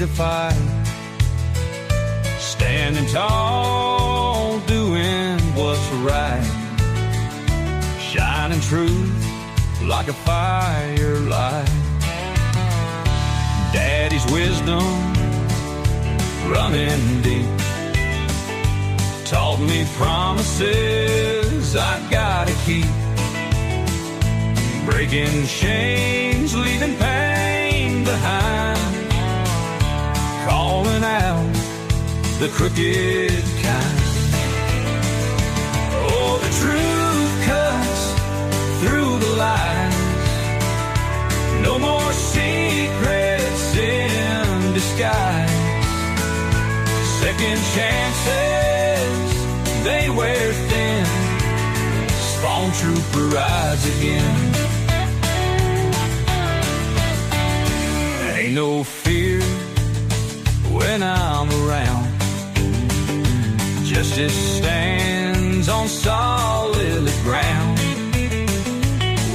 to fight. Standing tall, doing what's right. Shining truth like a firelight. Daddy's wisdom running deep taught me promises I gotta keep. Breaking chains, leaving pain behind. Calling out the crooked kind. Oh, the truth cuts through the lies. No more secrets in disguise. Second chances, they wear thin. Spawn trooper rides again. Ain't no fear when I'm around. Justice stands on solid ground.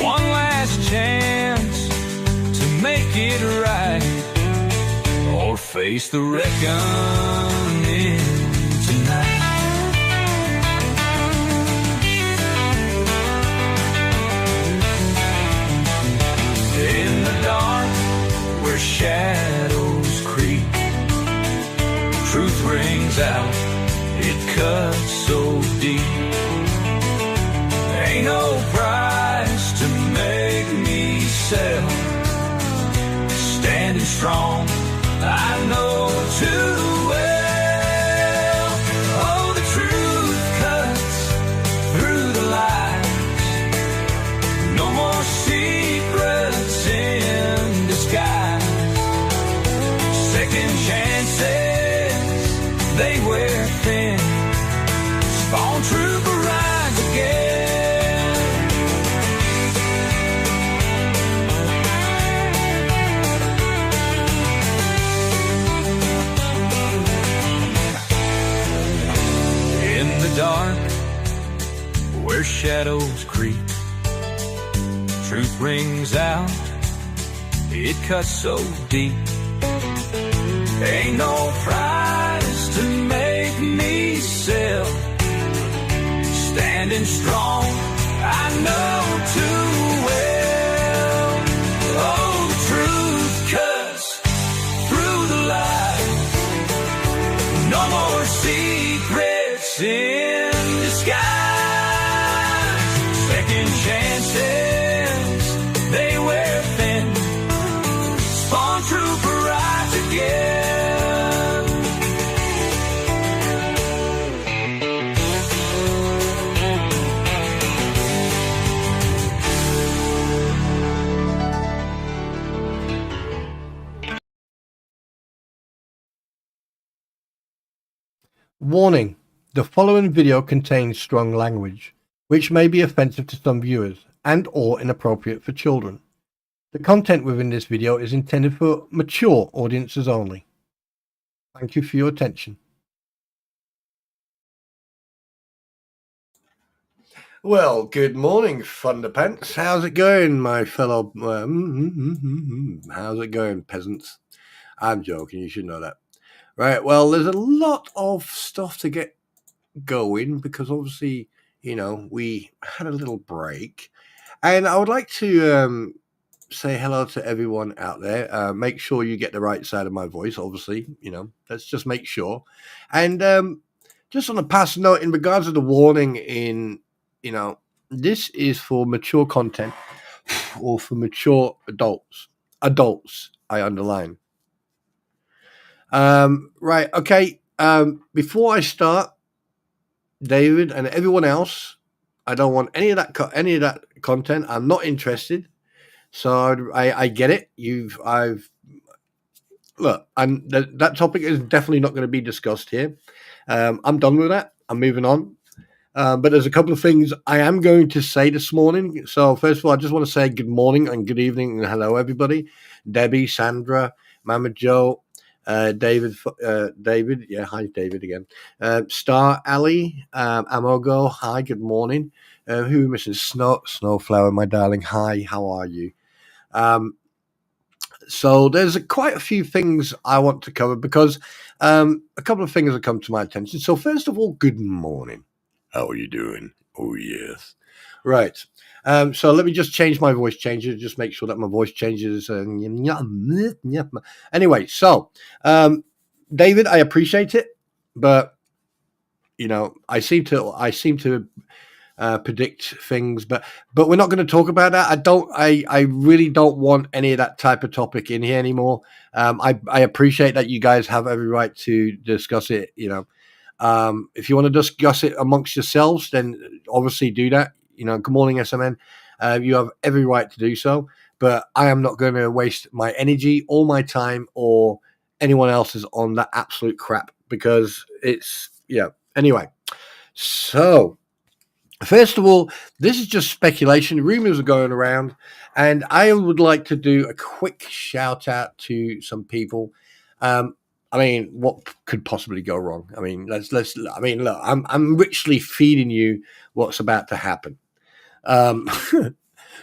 One last chance to make it right, or face the reckoning tonight. In the dark where shadows creep, truth rings out, it cuts so deep. Ain't no price to make me sell. Standing strong, I know too well. Oh, the truth cuts through the lies. No more secrets in disguise. Second chances, they wear thin. Spawn trooper rides again. In the dark, where shadows creep, truth rings out, it cuts so deep. Ain't no price to make me sell. Standing strong, I know too well. Oh, the truth cuts through the lies. No more secrets in disguise. Second chances, they wear thin. Spawn trooper rides again. Warning: the following video contains strong language, which may be offensive to some viewers and or inappropriate for children. The content within this video is intended for mature audiences only. Thank you for your attention. Well, good morning, Thunderpants. How's it going, my fellow... How's it going, peasants? I'm joking, you should know that. Right, well, there's a lot of stuff to get going because obviously, you know, we had a little break. And I would like to say hello to everyone out there. Make sure you get the right side of my voice, obviously, you know, let's just make sure. And just on a past note, in regards to the warning in, you know, this is for mature content or for mature adults. Adults, I underline. Right, okay. Before I start, David and everyone else, I don't want any of that content. I'm not interested. So I get it. Look, and that topic is definitely not going to be discussed here. I'm done with that. I'm moving on. But there's a couple of things I am going to say this morning. So first of all, I just want to say good morning and good evening and hello, everybody. Debbie, Sandra, Mama Joe, David, yeah, hi, David again. Star, Ali, Amogo, hi, good morning. Who misses Snowflower, my darling, hi, how are you? So there's quite a few things I want to cover because a couple of things have come to my attention. So first of all, good morning. How are you doing? Oh yes. Right. So let me just change my voice changer. Just make sure that my voice changes. Anyway, so David, I appreciate it, but I seem to predict things, but we're not going to talk about that. I really don't want any of that type of topic in here anymore. I appreciate that you guys have every right to discuss it. If you want to discuss it amongst yourselves, then obviously do that. Good morning, SMN. You have every right to do so, but I am not going to waste my energy or my time or anyone else's on that absolute crap because anyway. So first of all, this is just speculation. Rumors are going around, and I would like to do a quick shout out to some people. What could possibly go wrong? Let's. Look, I'm richly feeding you what's about to happen.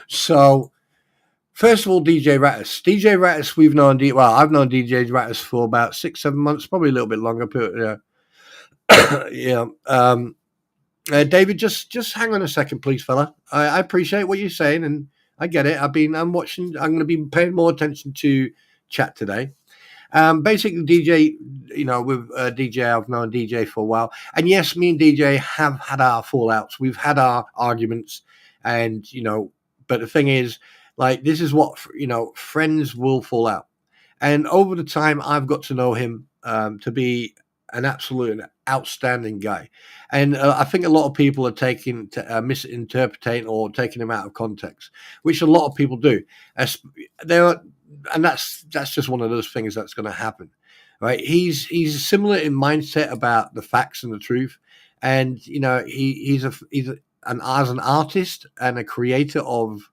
So, first of all, DJ Rattus. DJ Rattus, I've known DJ Rattus for about 6-7 months, probably a little bit longer. But David, just hang on a second, please, fella. I appreciate what you're saying, and I get it. I'm watching. I'm going to be paying more attention to chat today. Basically, DJ, with DJ, I've known DJ for a while, and yes, me and DJ have had our fallouts. We've had our arguments, and but the thing is, like, this is what friends will fall out, and over the time, I've got to know him to be an absolute outstanding guy, and I think a lot of people are misinterpreting or taking him out of context, which a lot of people do. And that's just one of those things that's going to happen, right? He's similar in mindset about the facts and the truth, and he's an as an artist and a creator of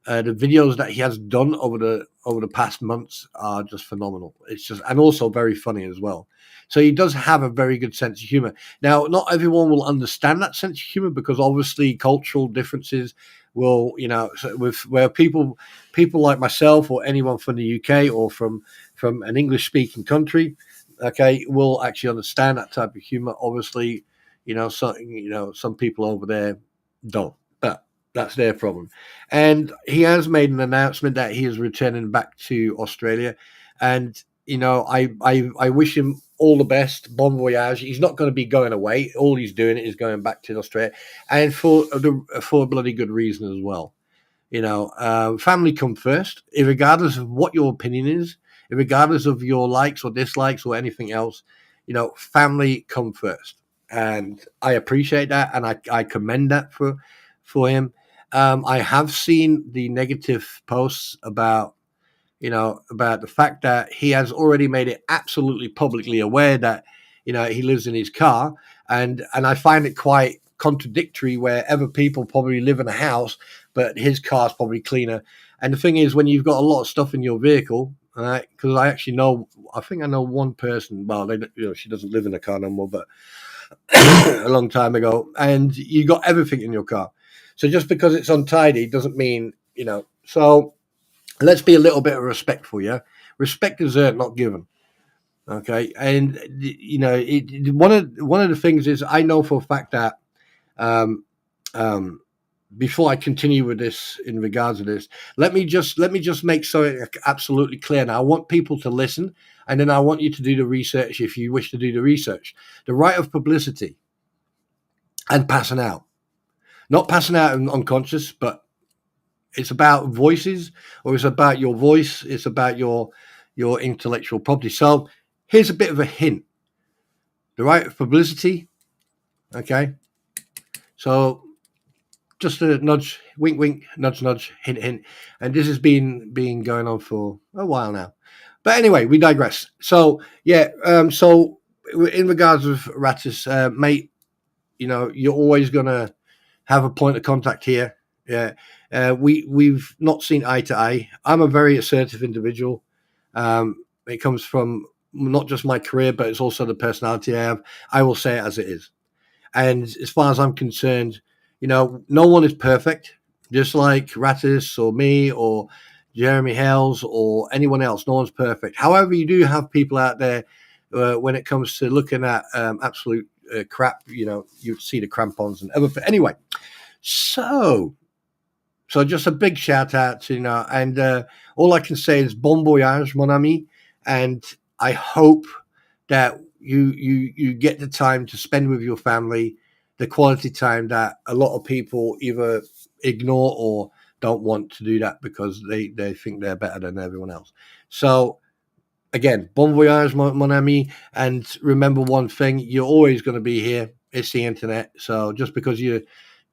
the videos that he has done over the past months are just phenomenal. It's just, and also very funny as well. So he does have a very good sense of humor. Now, not everyone will understand that sense of humor because obviously cultural differences will, with where people like myself or anyone from the UK or from an English speaking country, okay, will actually understand that type of humor. Obviously, some people over there don't. That's their problem. And he has made an announcement that he is returning back to Australia. And, I wish him all the best. Bon voyage. He's not going to be going away. All he's doing is going back to Australia. And for a bloody good reason as well. Family come first, regardless of what your opinion is, regardless of your likes or dislikes or anything else, family come first. And I appreciate that. And I commend that for him. I have seen the negative posts about the fact that he has already made it absolutely publicly aware that he lives in his car, and I find it quite contradictory where other people probably live in a house, but his car's probably cleaner. And the thing is, when you've got a lot of stuff in your vehicle, right? Because I think I know one person. Well, she doesn't live in a car no more, but a long time ago, and you got everything in your car. So just because it's untidy doesn't mean, so let's be a little bit of respectful, yeah? Respect is earned, not given. Okay. And, one of the things is I know for a fact that before I continue with this in regards to this, let me just make something absolutely clear. Now, I want people to listen, and then I want you to do the research if you wish to do the research. The right of publicity and passing out. Not passing out unconscious, but it's about voices, or it's about your voice. It's about your intellectual property. So here's a bit of a hint. The right of publicity, okay? So just a nudge, wink, wink, nudge, nudge, hint, hint. And this has been going on for a while now. But anyway, we digress. So, so in regards of Rattus, mate, you're always going to have a point of contact here. Yeah, we've not seen eye to eye. I'm a very assertive individual. It comes from not just my career, but it's also the personality I have. I will say it as it is. And as far as I'm concerned, no one is perfect. Just like Rattus or me or Jeremy Hales or anyone else. No one's perfect. However, you do have people out there when it comes to looking at absolute crap. You see the crampons and everything. Anyway, so just a big shout out to and all I can say is bon voyage, mon ami, and I hope that you get the time to spend with your family, the quality time that a lot of people either ignore or don't want to do that because they think they're better than everyone else. So again, bon voyage, mon ami, and remember one thing: you're always going to be here. It's the internet. So just because you're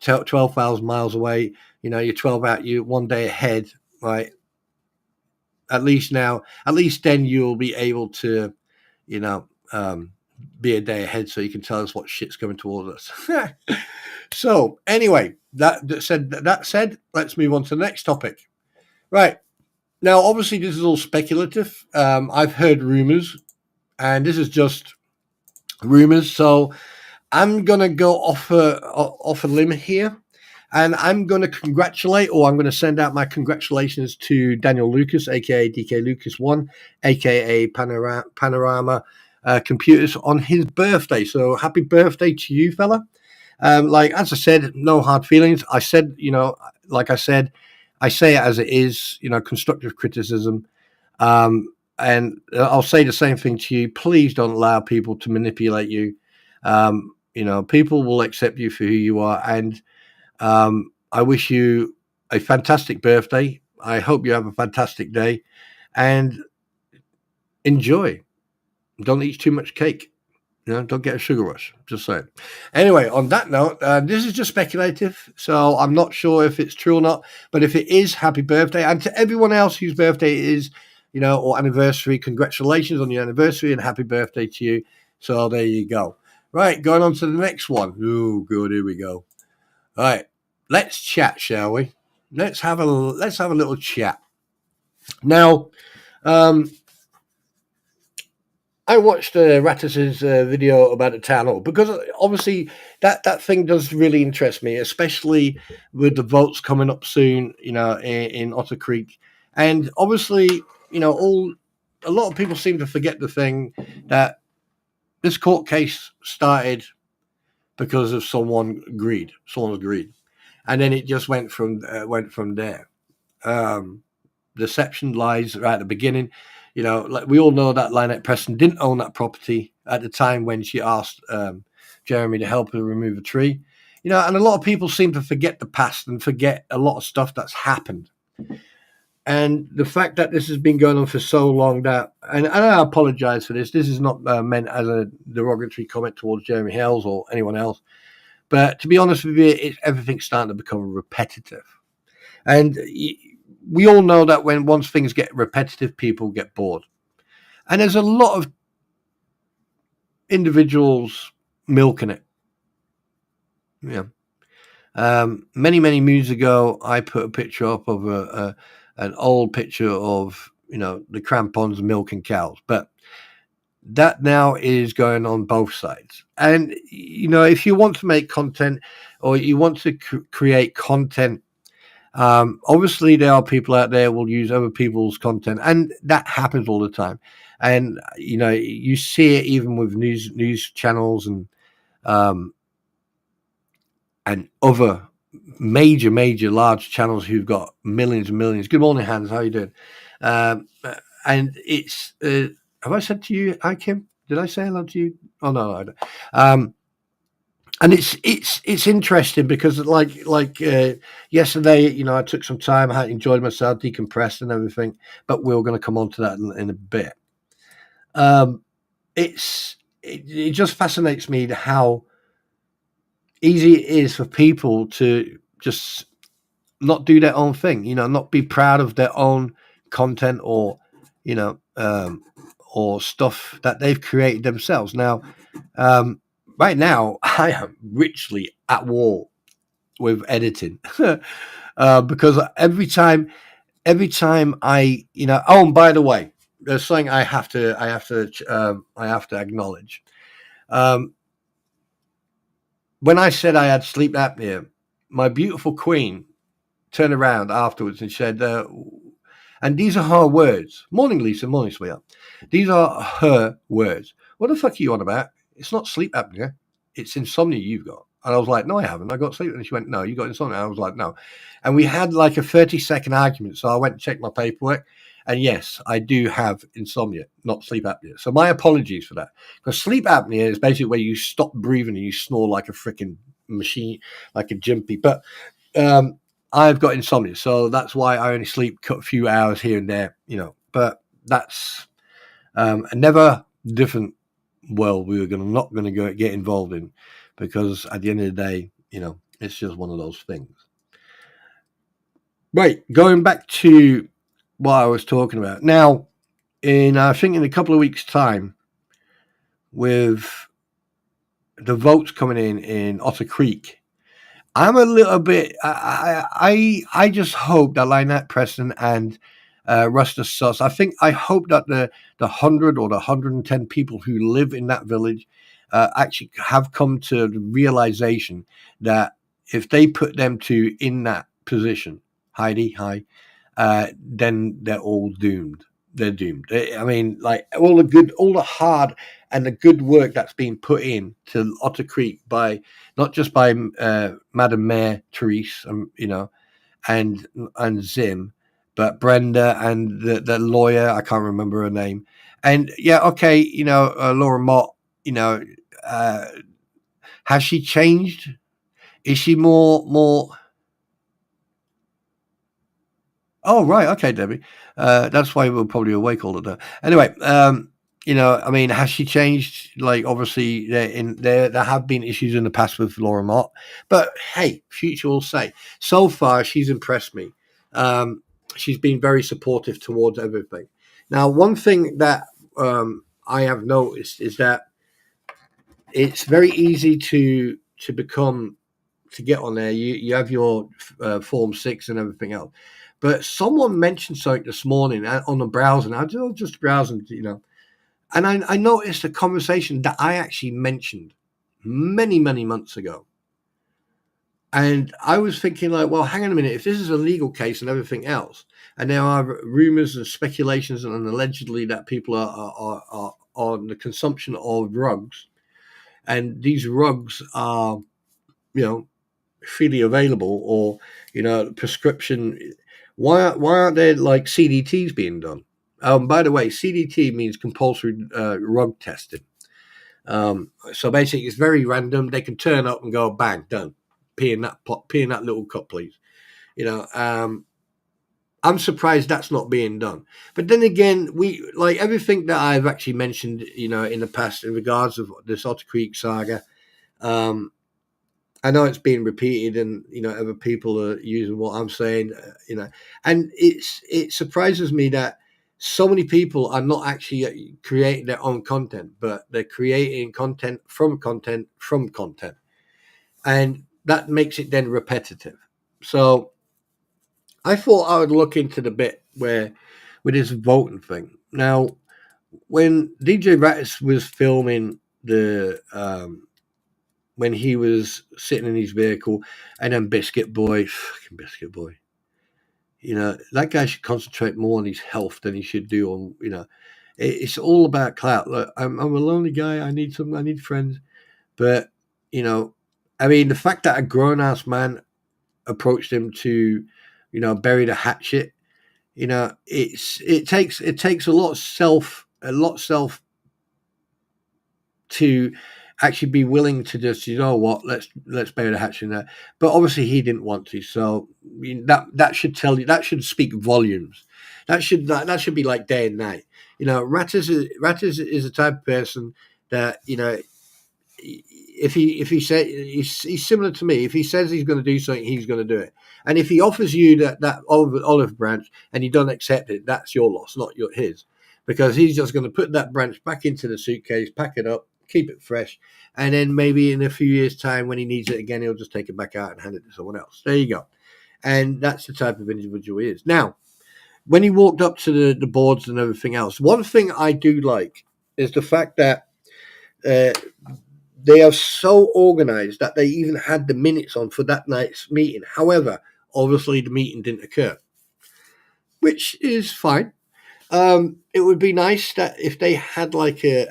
12,000 miles away, you're you're 1 day ahead, right? At least then you'll be able to, be a day ahead so you can tell us what shit's coming towards us. So anyway, that said, let's move on to the next topic. Right. Now, obviously, this is all speculative. I've heard rumors, and this is just rumors. So I'm going to go off a limb here, and I'm going to I'm going to send out my congratulations to Daniel Lucas, a.k.a. DK Lucas 1, a.k.a. Panorama Computers, on his birthday. So happy birthday to you, fella. As I said, no hard feelings. I said, like I said, I say it as it is, constructive criticism. And I'll say the same thing to you. Please don't allow people to manipulate you. People will accept you for who you are. And I wish you a fantastic birthday. I hope you have a fantastic day and enjoy. Don't eat too much cake. Don't get a sugar rush. Just saying. Anyway, on that note, this is just speculative, so I'm not sure if it's true or not. But if it is, happy birthday. And to everyone else whose birthday it is, or anniversary, congratulations on your anniversary and happy birthday to you. So there you go. Right, going on to the next one. Oh, good. Here we go. All right, let's chat, shall we? Let's have a little chat. Now, I watched Rattus's video about the town hall because obviously that thing does really interest me, especially with the votes coming up soon, in Otter Creek. And obviously, a lot of people seem to forget the thing that this court case started because of someone's greed. And then it just went from there. Deception lies right at the beginning. We all know that Lynette Preston didn't own that property at the time when she asked Jeremy to help her remove a tree. And a lot of people seem to forget the past and forget a lot of stuff that's happened. And the fact that this has been going on for so long and I apologize for this. This is not meant as a derogatory comment towards Jeremy Hales or anyone else. But to be honest with you, everything's starting to become repetitive. And we all know that once things get repetitive, people get bored. And there's a lot of individuals milking it. Yeah. Many moons ago, I put a picture up of an old picture of, the crampons milking cows. But that now is going on both sides. And, if you want to make content or you want to create content, obviously there are people out there who will use other people's content, and that happens all the time. And you see it even with news channels and other major large channels who've got millions and millions. Good morning, Hans. How are you doing? And it's have I said to you, hi Kim? Did I say hello to you? Oh no, I don't. And it's interesting because yesterday, I took some time, I enjoyed myself, decompressed and everything. But we're going to come on to that in a bit. It just fascinates me how easy it is for people to just not do their own thing, not be proud of their own content or or stuff that they've created themselves. Now, right now, I am richly at war with editing because every time I, oh, and by the way, there's something I have to acknowledge. When I said I had sleep apnea, my beautiful queen turned around afterwards and said, And these are her words. Morning, Lisa. Morning, sweetheart. These are her words. What the fuck are you on about? It's not sleep apnea. It's insomnia you've got. And I was like, no, I haven't. I got sleep. And she went, no, you got insomnia. And I was like, no. And we had like a 30-second argument. So I went and checked my paperwork. And yes, I do have insomnia, not sleep apnea. So my apologies for that. Because sleep apnea is basically where you stop breathing and you snore like a freaking machine, like a jimpy. But I've got insomnia. So that's why I only sleep a few hours here and there, But that's another different world we were not going to go get involved in, because at the end of the day, it's just one of those things. Right, going back to what I was talking about. Now, I think in a couple of weeks' time, with the votes coming in Otter Creek, I'm a little bit. I just hope that Lynette Preston and Rusta Suss. I hope that the 100 or the 110 people who live in that village actually have come to the realization that if they put them two in that position, Heidi, hi, then they're all doomed. They're doomed. I mean, like all the hard and the good work that's been put in to Otter Creek by not just by Madam Mayor Therese, and Zim, but Brenda and the lawyer. I can't remember her name. And yeah, okay, Laura Mott. Has she changed? Is she more? Oh, right. Okay, Debbie. That's why we're probably awake all the time. Anyway, I mean, has she changed? Like, obviously, there have been issues in the past with Laura Mott. But, hey, future will say. So far, she's impressed me. She's been very supportive towards everything. Now, one thing that I have noticed is that it's very easy to get on there. You have your Form 6 and everything else. But someone mentioned something this morning on the browser, and I was just browsing, and I noticed a conversation that I actually mentioned many, many months ago. And I was thinking, like, well, hang on a minute. If this is a legal case and everything else, and there are rumors and speculations and allegedly that people are on the consumption of drugs, and these drugs are, freely available or, prescription. Why aren't there like CDTs being done? By the way, CDT means compulsory drug testing. So basically, it's very random. They can turn up and go, bang, done. Pee in that pot, pee in that little cup, please. I'm surprised that's not being done. But then again, we like everything that I've actually mentioned, in the past in regards of this Otter Creek saga. I know it's being repeated, and other people are using what I'm saying, and it surprises me that so many people are not actually creating their own content, but they're creating content, and that makes it then repetitive. So I thought I would look into the bit where with this voting thing. Now, when DJ Rattis was filming when he was sitting in his vehicle, and then Biscuit Boy, that guy should concentrate more on his health than he should do on, it's all about clout. Look, I'm a lonely guy. I need friends. But, I mean, the fact that a grown-ass man approached him to, bury the hatchet, it takes a lot of self to actually be willing to just, let's bury the hatchet in that. But obviously he didn't want to. So that should tell you, that should speak volumes. That should be like day and night. Rattis is the type of person that, if he said, he's similar to me. If he says he's going to do something, he's going to do it. And if he offers you that olive branch and you don't accept it, that's your loss, not his, because he's just going to put that branch back into the suitcase, pack it up, keep it fresh, and then maybe in a few years' time, when he needs it again, he'll just take it back out and hand it to someone else. There you go. And that's the type of individual he is. Now, when he walked up to the boards and everything else, one thing I do like is the fact that they are so organized that they even had the minutes on for that night's meeting. However, obviously the meeting didn't occur. which is fine. It would be nice that if they had like a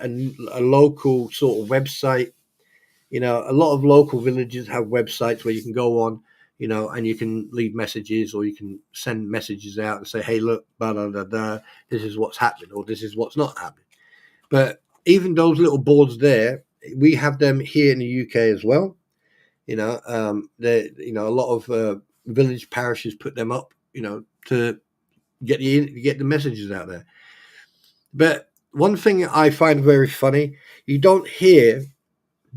local sort of website. You know, a lot of local villages have websites where you can go on, you know, and you can leave messages or you can send messages out and say, hey, look, blah, blah, blah, blah, this is what's happening or this is what's not happening. But even those little boards there, we have them here in the UK as well. You know, a lot of village parishes put them up, you know, to get the messages out there. But one thing I find very funny, you don't hear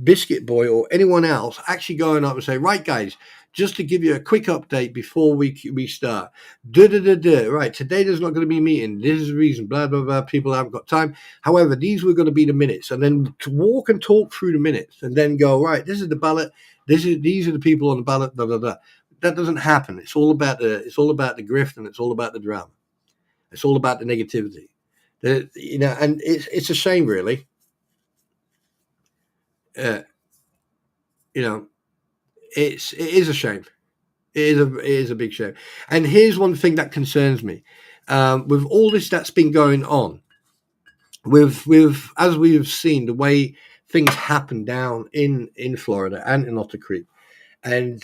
Biscuit Boy or anyone else actually going up and say, right, guys, just to give you a quick update before we start. Right, today there's not going to be a meeting. This is the reason, blah, blah, blah. People haven't got time. However, these were going to be the minutes. And then to walk and talk through the minutes and then go, right, this is the ballot. These are the people on the ballot, blah, blah, blah. That doesn't happen. It's all about the grift and it's all about the drama. It's all about the negativity. You know, and it's a shame, really. You know, it is a shame. It is a big shame. And here's one thing that concerns me. With all this that's been going on, with as we have seen the way things happen down in Florida and in Otter Creek, and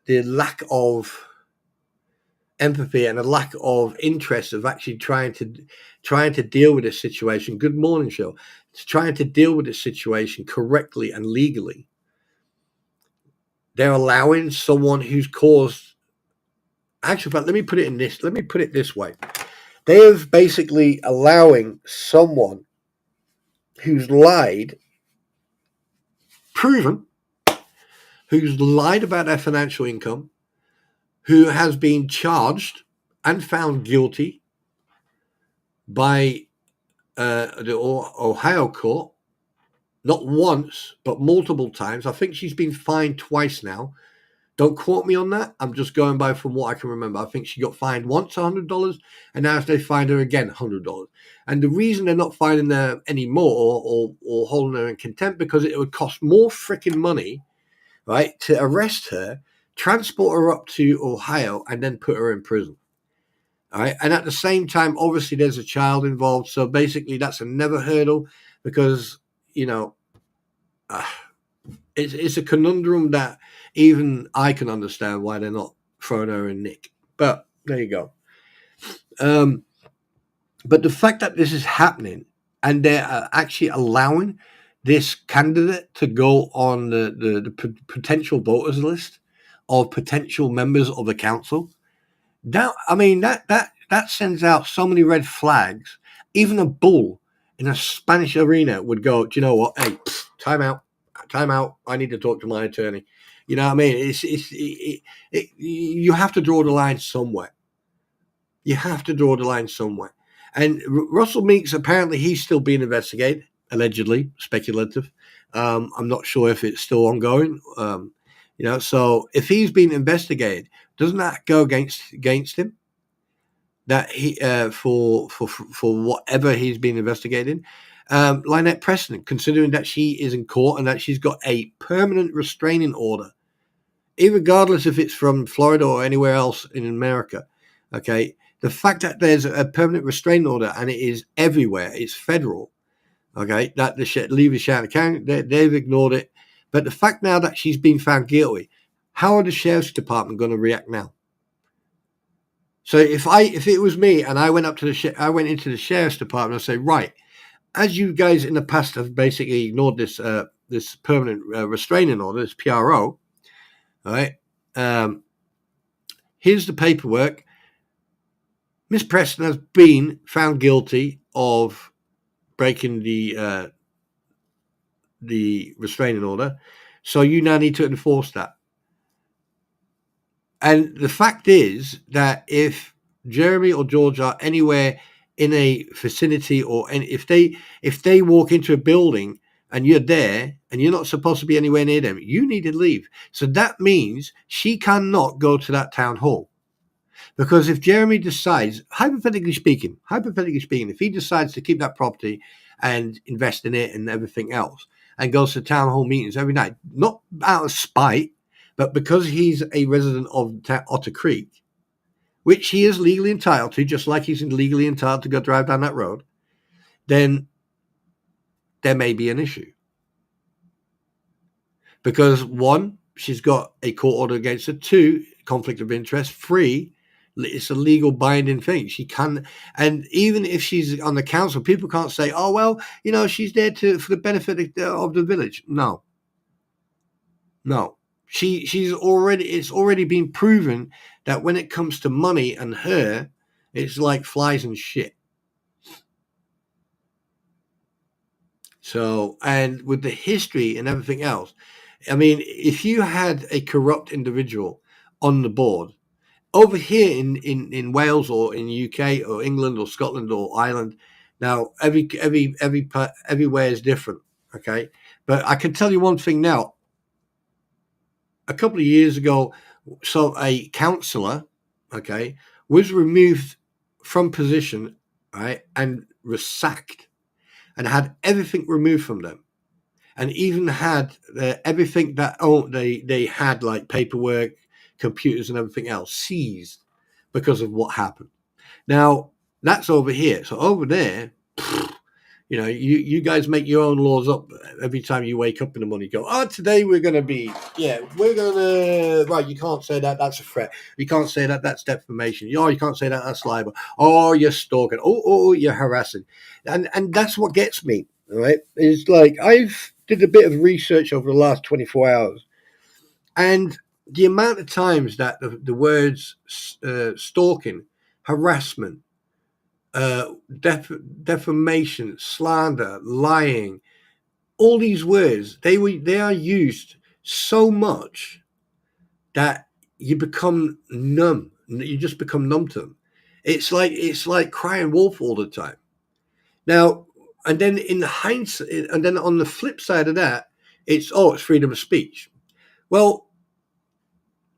the lack of empathy and a lack of interest of actually trying to deal with this situation. Good morning, Show. Trying to deal with this situation correctly and legally. They're allowing someone who's caused. Actually, let me put it this way. They are basically allowing someone who's lied, proven, who's lied about their financial income, who has been charged and found guilty by the Ohio court, not once, but multiple times. I think she's been fined twice now. Don't quote me on that. I'm just going by from what I can remember. I think she got fined once $100, and now they fined her again $100. And the reason they're not fining her anymore or holding her in contempt, because it would cost more freaking money, right, to arrest her, transport her up to Ohio, and then put her in prison. All right. And at the same time, obviously, there's a child involved. So basically, that's another hurdle because, you know, it's a conundrum that even I can understand why they're not throwing her in Nick. But there you go. But the fact that this is happening and they're actually allowing this candidate to go on the potential voters list of potential members of the council, that sends out so many red flags. Even a bull in a Spanish arena would go, do you know what? Hey, time out. I need to talk to my attorney. You know what I mean? You have to draw the line somewhere. And Russell Meeks, apparently he's still being investigated, allegedly, speculative. I'm not sure if it's still ongoing. You know, so if he's being investigated, doesn't that go against him? That he for whatever he's been investigating. Lynette Preston, considering that she is in court and that she's got a permanent restraining order, regardless if it's from Florida or anywhere else in America. Okay, the fact that there's a permanent restraining order and it is everywhere, it's federal. Okay, that the Levy Shannon County, they've ignored it. But the fact now that she's been found guilty, how are the sheriff's department going to react now? So if it was me and I went into the sheriff's department and say, right, as you guys in the past have basically ignored this this permanent restraining order, this PRO, all right? Here's the paperwork. Miss Preston has been found guilty of breaking the restraining order, so you now need to enforce that. And the fact is that if Jeremy or George are anywhere in a vicinity, if they walk into a building and you're there and you're not supposed to be anywhere near them, you need to leave. So that means she cannot go to that town hall. Because if Jeremy decides, hypothetically speaking, if he decides to keep that property and invest in it and everything else and goes to town hall meetings every night, not out of spite, but because he's a resident of Otter Creek, which he is legally entitled to, just like he's legally entitled to go drive down that road, then there may be an issue. Because 1, she's got a court order against her. 2, conflict of interest. 3, it's a legal binding thing. She can, and even if she's on the council, people can't say, "Oh well, she's there for the benefit of the village." No. She's already. It's already been proven that when it comes to money and her, it's like flies and shit. So, and with the history and everything else, I mean, if you had a corrupt individual on the board over here in Wales or in the UK or England or Scotland or Ireland, now everywhere is different, okay? But I can tell you one thing now. A couple of years ago, so a councillor, okay, was removed from position, right, and was sacked, and had everything removed from them, and even had everything that they had, like paperwork, computers, and everything else, seized because of what happened. Now that's over here. So over there, you guys make your own laws up every time you wake up in the morning. You go, oh, today we're going to be, right, you can't say that, that's a threat. You can't say that, that's defamation. Oh, you can't say that, that's libel. Oh, you're stalking. Oh, you're harassing. And that's what gets me, all right? It's like I've did a bit of research over the last 24 hours. And the amount of times that the words stalking, harassment, defamation, slander, lying, all these words, they are used so much that you become numb. You just become numb to them. It's like crying wolf all the time. Now, and then in hindsight, and then on the flip side of that, it's freedom of speech. Well,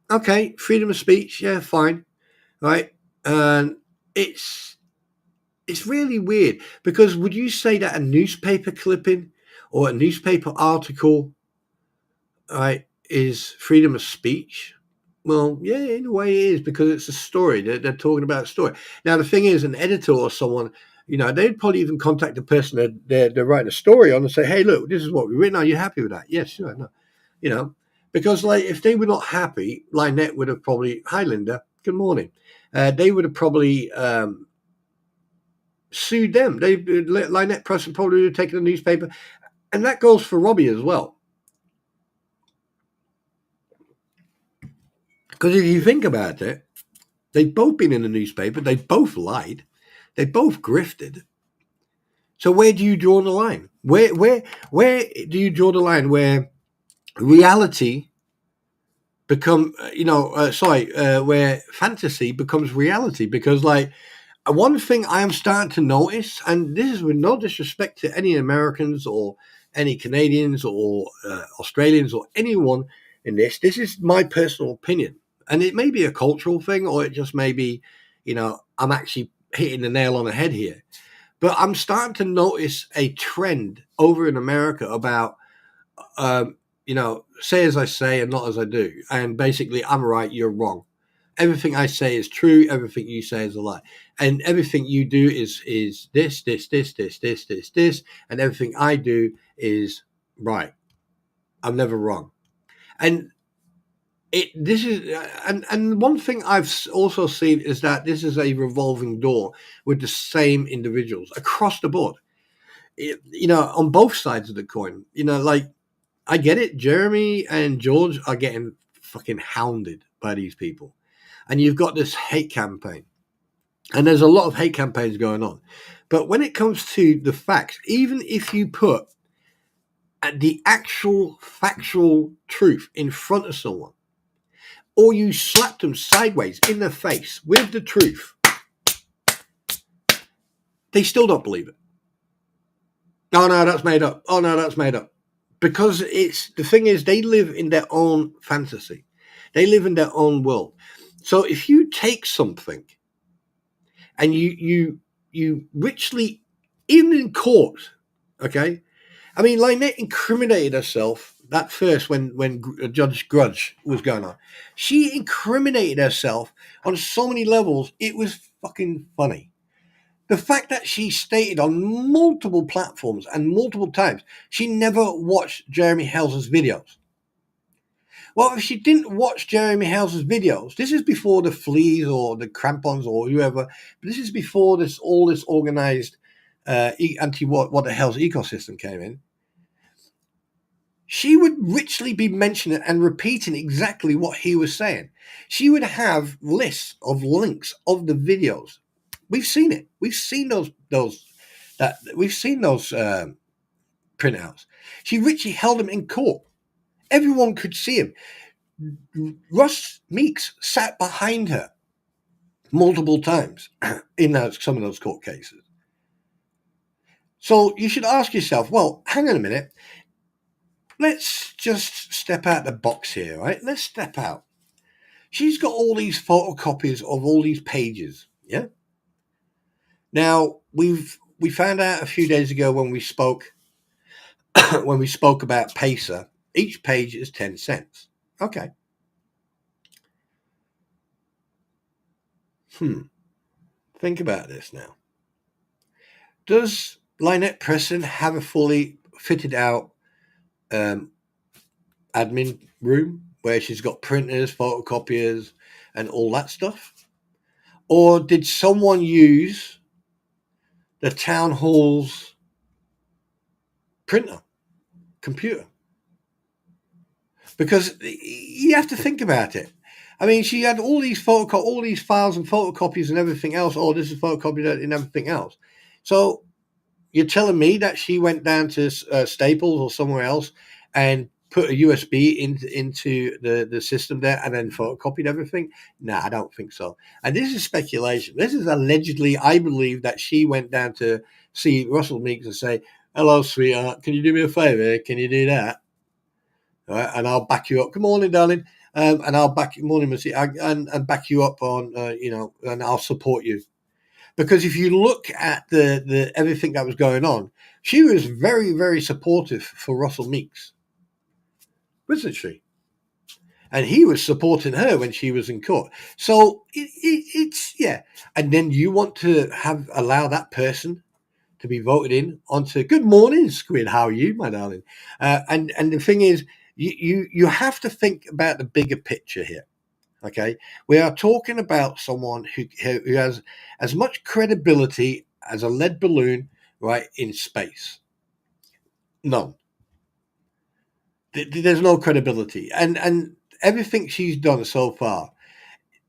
okay, freedom of speech, yeah, fine, right? And it's really weird, because would you say that a newspaper clipping or a newspaper article, right, is freedom of speech? Well, yeah, in a way it is, because it's a story. They're talking about a story. Now, the thing is, an editor or someone, they'd probably even contact the person that they're writing a story on and say, hey, look, this is what we've written. Are you happy with that? Yes, sure. No. Because like if they were not happy, Lynette would have probably, hi, Linda, good morning. They would have probably sued them. Lynette Preston probably would have taken the newspaper. And that goes for Robbie as well. Because if you think about it, they've both been in the newspaper. They both lied. They both grifted. So where do you draw the line? Where do you draw the line where reality where fantasy becomes reality? Because like one thing I am starting to notice, and this is with no disrespect to any Americans or any Canadians or Australians or anyone in this is my personal opinion. And it may be a cultural thing, or it just may be, I'm actually hitting the nail on the head here. But I'm starting to notice a trend over in America about, say as I say and not as I do. And basically, I'm right, you're wrong. Everything I say is true. Everything you say is a lie. And everything you do is this, and everything I do is right. I'm never wrong. And and one thing I've also seen is that this is a revolving door with the same individuals across the board. On both sides of the coin. Like I get it. Jeremy and George are getting fucking hounded by these people. And you've got this hate campaign. And there's a lot of hate campaigns going on. But when it comes to the facts, even if you put the actual factual truth in front of someone, or you slap them sideways in the face with the truth, they still don't believe it. Oh, no, that's made up. Oh, no, that's made up. Because the thing is, they live in their own fantasy. They live in their own world. So if you take something and you richly, even in court, okay? I mean, Lynette incriminated herself that first when Judge Grudge was going on, she incriminated herself on so many levels. It was fucking funny. The fact that she stated on multiple platforms and multiple times she never watched Jeremy Hell's videos. Well, if she didn't watch Jeremy Hell's videos, this is before the fleas or the crampons or whoever, but this is before all this organized anti what the hell's ecosystem came in. She would richly be mentioning and repeating exactly what he was saying. She would have lists of links of the videos. We've seen it. We've seen those printouts. She richly held them in court. Everyone could see him. Russ Meeks sat behind her multiple times in some of those court cases. So you should ask yourself, well, hang on a minute. Let's just step out the box here, right? Let's step out. She's got all these photocopies of all these pages, yeah? Now, we found out a few days ago when we spoke about Pacer, each page is 10 cents. Okay. Think about this now. Does Lynette Preston have a fully fitted out admin room where she's got printers, photocopiers, and all that stuff? Or did someone use the town hall's computer? Because you have to think about it. I mean, she had all these files and photocopies and everything else. Oh, this is photocopied and everything else. So you're telling me that she went down to Staples or somewhere else and put a USB into the system there and then photocopied everything? No, I don't think so. And this is speculation. This is allegedly, I believe that she went down to see Russell Meeks and say, hello, sweetheart, can you do me a favor? Can you do that? All right, and I'll back you up. Good morning, darling. And I'll back you, morning, Missy, and back you up on, and I'll support you. Because if you look at the everything that was going on, she was very, very supportive for Russell Meeks, wasn't she? And he was supporting her when she was in court. So it's yeah. And then you want to allow that person to be voted in onto. Good morning, Squid. How are you, my darling? And the thing is, you have to think about the bigger picture here. Okay, we are talking about someone who has as much credibility as a lead balloon, right, in space. None. There's no credibility, and everything she's done so far.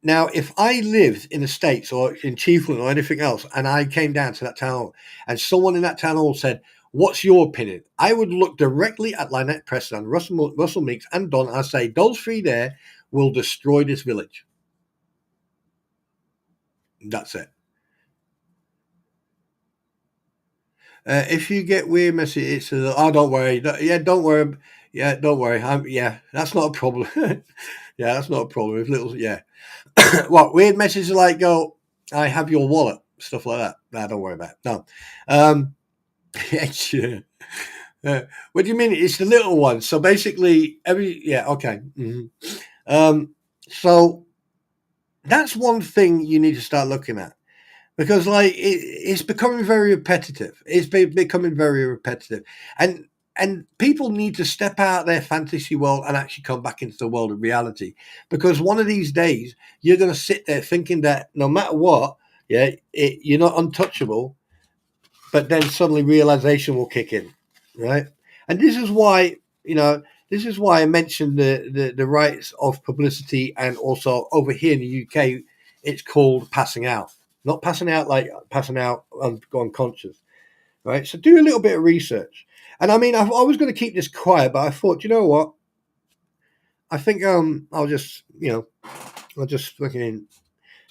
Now, if I lived in the States or in Chiefland or anything else, and I came down to that town hall, and someone in that town hall said, "What's your opinion?" I would look directly at Lynette Preston and Russell Meeks and Don. I say, those three there will destroy this village. That's it. If you get weird messages, it's don't worry. Don't worry. Yeah, don't worry. That's not a problem. Yeah, that's not a problem. If what weird messages like go, I have your wallet, stuff like that. Nah, don't worry about it. No. What do you mean? It's the little ones. So basically, okay. Mm-hmm. So that's one thing you need to start looking at. Because it's becoming very repetitive. It's becoming very repetitive, and people need to step out their fantasy world and actually come back into the world of reality. Because one of these days you're going to sit there thinking that no matter what, you're not untouchable. But then suddenly realization will kick in, right? And this is why I mentioned the rights of publicity, and also over here in the UK, it's called passing out. Not passing out like passing out unconscious, right? So do a little bit of research. And I mean, I was going to keep this quiet, but I thought, you know what? I think I'll just fucking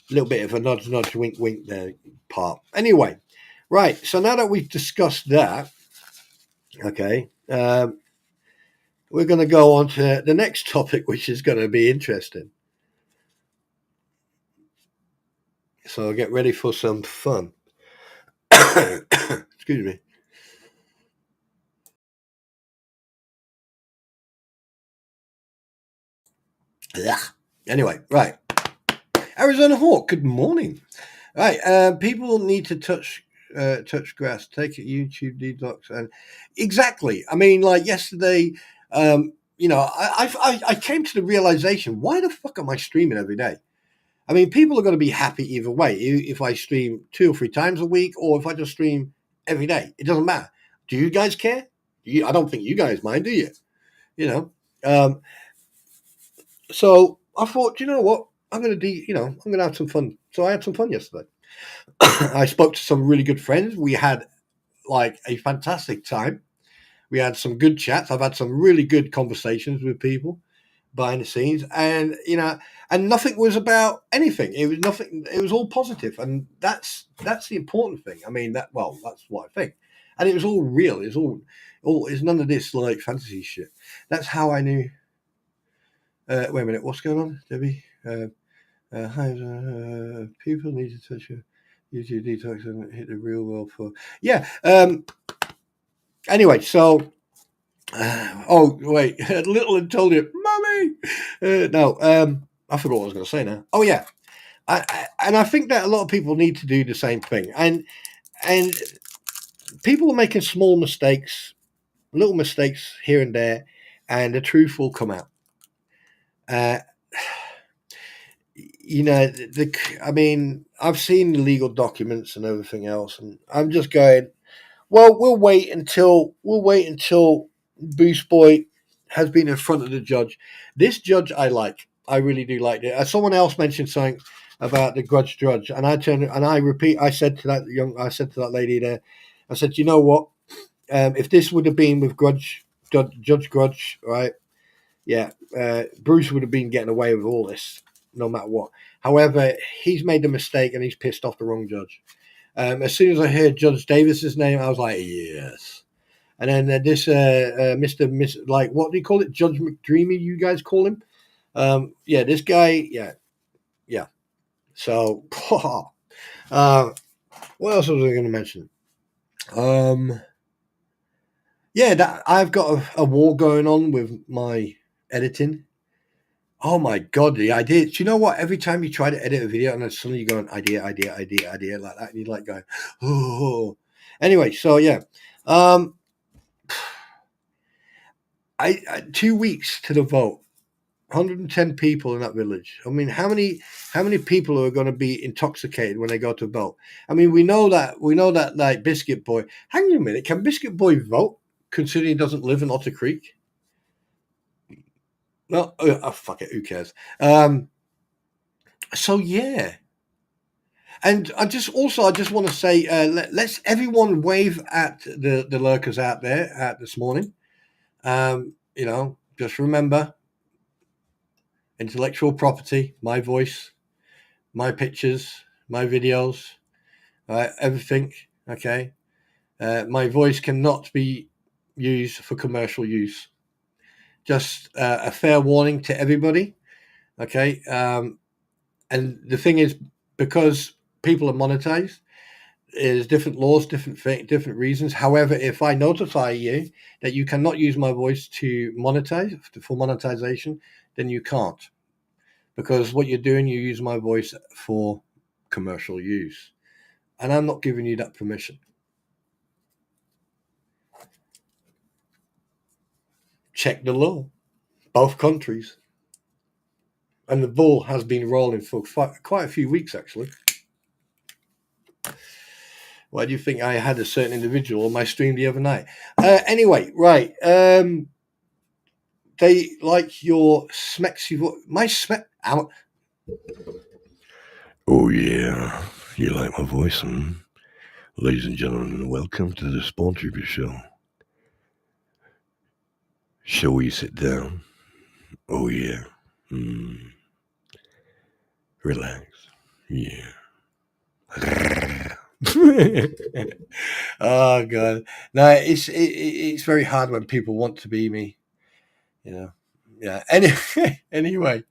a little bit of a nudge, wink, wink there part. Anyway, right. So now that we've discussed that, okay, we're going to go on to the next topic, which is going to be interesting. So get ready for some fun. Excuse me. Anyway, right. Arizona Hawk, good morning. Right, people need to touch grass, take a YouTube detox, and exactly. I mean, like yesterday, I came to the realization: why the fuck am I streaming every day? I mean, people are going to be happy either way. If I stream 2 or 3 times a week, or if I just stream every day, it doesn't matter. Do you guys care? I don't think you guys mind, do you? You know. So I thought, you know what? I'm going to have some fun. So I had some fun yesterday. I spoke to some really good friends. We had like a fantastic time. We had some good chats. I've had some really good conversations with people behind the scenes, and and nothing was about anything. It was nothing. It was all positive, and that's the important thing. I mean, that's what I think. And it was all real. It's all. It's none of this like fantasy shit. That's how I knew. Wait a minute. What's going on, Debbie? Hi, people need to touch your YouTube detox and hit the real world for Anyway, so oh wait, little and told you, mommy. No, I forgot what I was going to say now. Oh yeah, I think that a lot of people need to do the same thing, and people are making small mistakes, little mistakes here and there, and the truth will come out. I mean, I've seen the legal documents and everything else, and I'm just going, well, we'll wait until Boost Boy has been in front of the judge. This judge I really do like it. Someone else mentioned something about the grudge judge, and I said to that lady there, I said, you know what? If this would have been with Judge Grudge, right? Yeah, Bruce would have been getting away with all this, no matter what. However, he's made a mistake and he's pissed off the wrong judge. As soon as I heard Judge Davis's name, I was like, yes. And then this like, what do you call it? Judge McDreamy, you guys call him? This guy, yeah. So, what else was I going to mention? That I've got a war going on with my editing. Oh my god, the idea! Do you know what? Every time you try to edit a video, and then suddenly you go an idea like that, and you're like going, oh. Anyway, so yeah, I 2 weeks to the vote. 110 people in that village. I mean, how many people are going to be intoxicated when they go to vote? I mean, we know that like Biscuit Boy. Hang on a minute, can Biscuit Boy vote considering he doesn't live in Otter Creek? No, fuck it, who cares? So yeah, and I just want to say, let's everyone wave at the lurkers out there at this morning. Just remember, intellectual property, my voice, my pictures, my videos, everything. Okay, my voice cannot be used for commercial use. Just a fair warning to everybody. Okay, and the thing is, because people are monetized, there's different laws, different reasons. However, if I notify you that you cannot use my voice to monetize for monetization, then you can't, because what you're doing, you use my voice for commercial use, and I'm not giving you that permission. Check the law, both countries, and the ball has been rolling for quite a few weeks actually. Why do you think I had a certain individual on my stream the other night? Anyway, right. They like your smexy voice. My smeck. Oh, yeah. You like my voice, hmm? Ladies and gentlemen, welcome to the Spawn Trooper Show. Shall we sit down? Oh, yeah. Relax. Yeah. Oh god, no, it's very hard when people want to be me, Yeah. Anyway,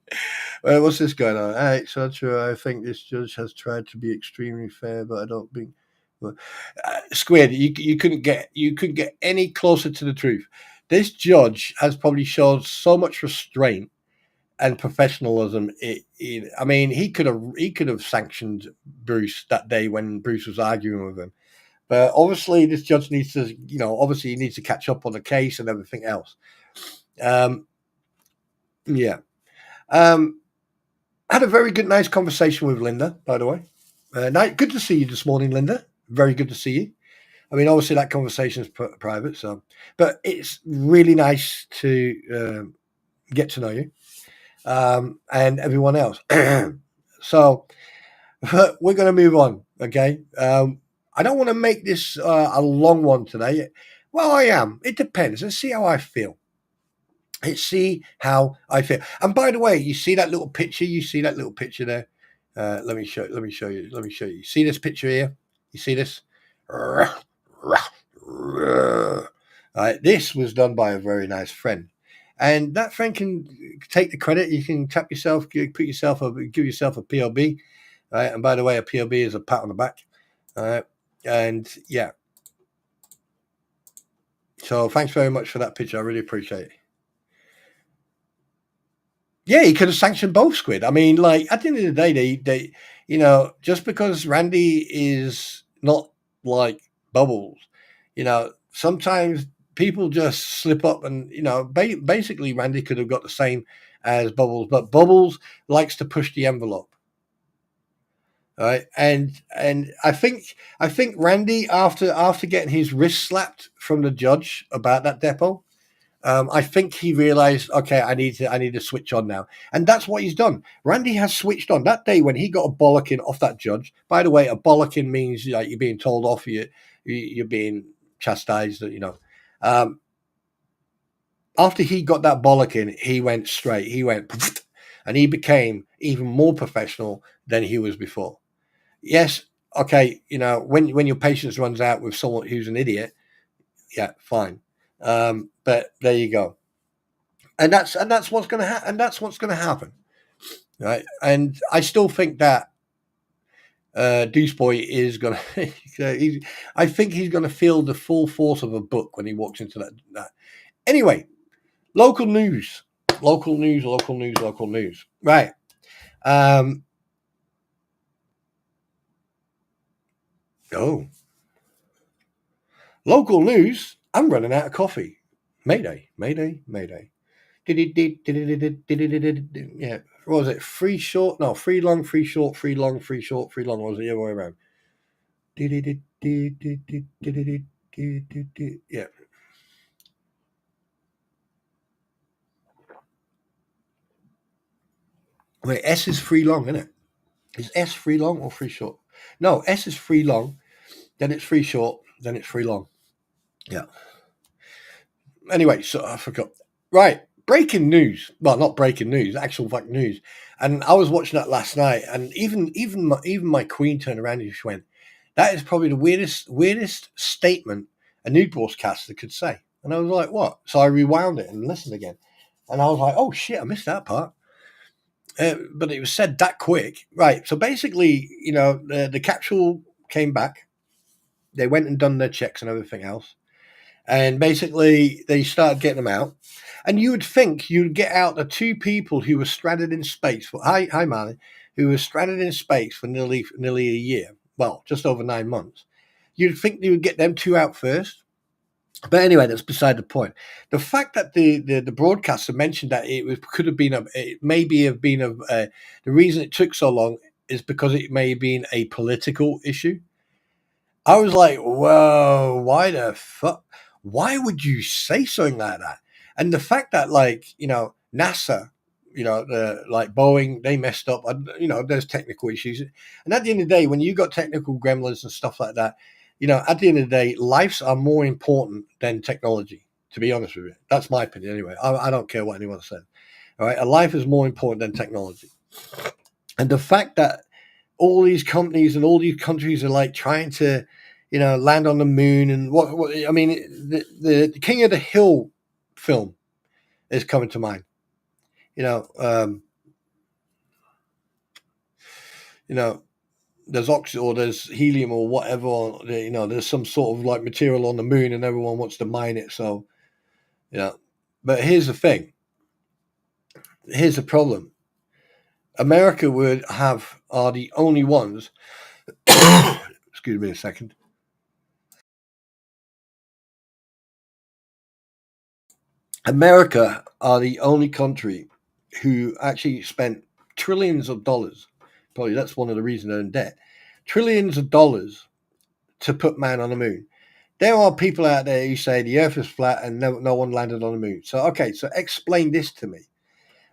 what's this going on? Etc. I think this judge has tried to be extremely fair, but I don't think. Well, Squid, you couldn't get any closer to the truth. This judge has probably showed so much restraint and professionalism. I mean, he could have sanctioned Bruce that day when Bruce was arguing with him. But obviously, this judge needs to, obviously he needs to catch up on the case and everything else. Yeah. Had a very good, nice conversation with Linda, by the way. Good to see you this morning, Linda. Very good to see you. I mean, obviously that conversation is private, but it's really nice to get to know you and everyone else. So we're going to move on, okay? I don't want to make this a long one today. Well, I am. It depends. Let's see how I feel. Let's see how I feel. And by the way, you see that little picture? You see that little picture there? Let me show you. See this picture here? You see this? This was done by a very nice friend. And that friend can take the credit. You can tap yourself, give yourself a POB. Right? And by the way, a POB is a pat on the back. And yeah. So thanks very much for that picture. I really appreciate it. Yeah, he could have sanctioned both Squid. I mean, like at the end of the day, they just because Randy is not like Bubbles, sometimes people just slip up and basically Randy could have got the same as Bubbles, but Bubbles likes to push the envelope. Right, and I think Randy after getting his wrist slapped from the judge about that depot, I think he realized, okay, I need to switch on now, and that's what he's done. Randy has switched on that day when he got a bollocking off that judge. By the way, a bollocking means like you're being told off, you're being chastised. After he got that bollocking, he went straight. He went, and he became even more professional than he was before. Yes, okay, when your patience runs out with someone who's an idiot, yeah, fine. But there you go, and that's what's going to happen. And that's what's going to happen, right? And I still think that Deuce Boy is going to. I think he's going to feel the full force of a book when he walks into that. Anyway, local news. Right. Local news. I'm running out of coffee. Mayday. Yeah. What was it? Free short? No, free long, free short, free long, free short, free long. Or was it the other way around? Yeah. Wait, S is free long, isn't it? Is S free long or free short? No, S is free long, then it's free short, then it's free long. Yeah. Anyway, so I forgot. Right. Breaking news. Well, not breaking news, actual fact news. And I was watching that last night, and even my queen turned around and she went, "That is probably the weirdest statement a news broadcaster could say." And I was like, "What?" So I rewound it and listened again, and I was like, "Oh shit, I missed that part." But it was said that quick, right? So basically, the capsule came back. They went and done their checks and everything else. And basically, they started getting them out. And you would think you'd get out the two people who were stranded in space for hi Marley, who were stranded in space for nearly a year. Well, just over 9 months. You'd think you would get them two out first. But anyway, that's beside the point. The fact that the broadcaster mentioned that could have been the reason it took so long is because it may have been a political issue. I was like, whoa, why the fuck? Why would you say something like that? And the fact that, NASA, like Boeing, they messed up. There's technical issues. And at the end of the day, when you got technical gremlins and stuff like that, at the end of the day, lives are more important than technology, to be honest with you. That's my opinion anyway. I don't care what anyone said. All right. A life is more important than technology. And the fact that all these companies and all these countries are like trying to, land on the moon and what I mean, the King of the Hill film is coming to mind. There's oxygen or there's helium or whatever, there's some sort of like material on the moon and everyone wants to mine it. So, but here's the thing. here's the problem. America are the only ones. Excuse me a second. America are the only country who actually spent trillions of dollars. Probably that's one of the reasons they're in debt. Trillions of dollars to put man on the moon. There are people out there who say the Earth is flat and no one landed on the moon. So okay, so explain this to me.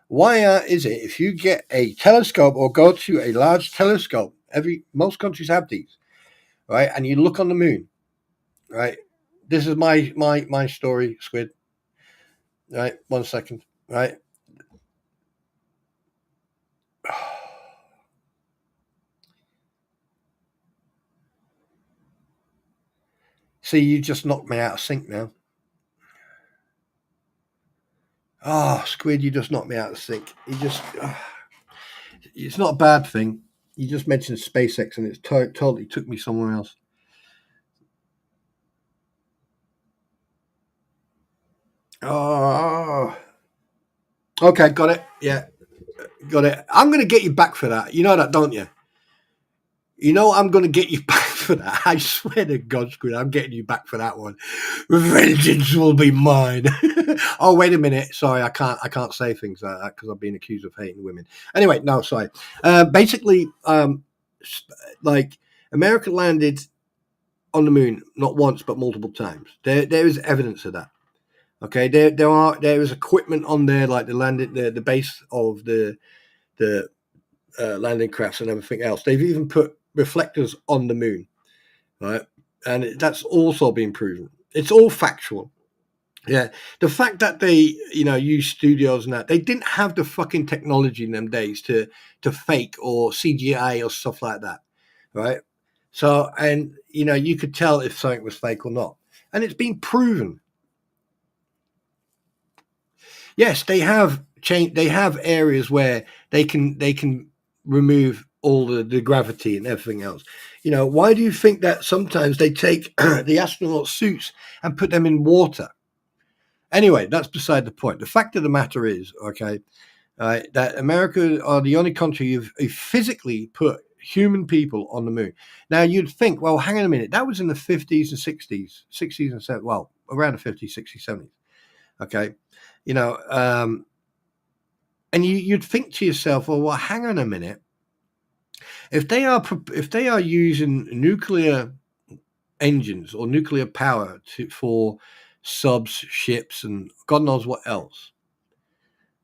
Why is it if you get a telescope or go to a large telescope, most countries have these, right? And you look on the moon, right? This is my story, Squid. Right, 1 second, right? See, you just knocked me out of sync now. Oh, Squid, you just knocked me out of sync. It's not a bad thing. You just mentioned SpaceX and it totally took me somewhere else. Oh, okay, got it. Yeah, got it. I'm going to get you back for that. You know that, don't you? You know I'm going to get you back for that. I swear to God, Squid, I'm getting you back for that one. Vengeance will be mine. Oh, wait a minute. Sorry, I can't say things like that because I've been accused of hating women. Anyway, no, sorry. Basically, like America landed on the moon not once but multiple times. There is evidence of that. Okay, there is equipment on there like the base of the landing crafts and everything else. They've even put reflectors on the moon, right? And that's also been proven. It's all factual. Yeah, the fact that they, use studios and that they didn't have the fucking technology in them days to fake or CGI or stuff like that, right? So, and you could tell if something was fake or not, and it's been proven. Yes, they have changed. They have areas where they can remove all the gravity and everything else. Why do you think that sometimes they take the astronaut suits and put them in water? Anyway, that's beside the point. The fact of the matter is, okay, that America are the only country who physically put human people on the moon. Now, you'd think, well, hang on a minute, that was in the 50s and 60s and 70s, well, around the 50s, 60s, 70s, okay? And you'd think to yourself, well, hang on a minute. If they are using nuclear engines or nuclear power for subs, ships, and God knows what else,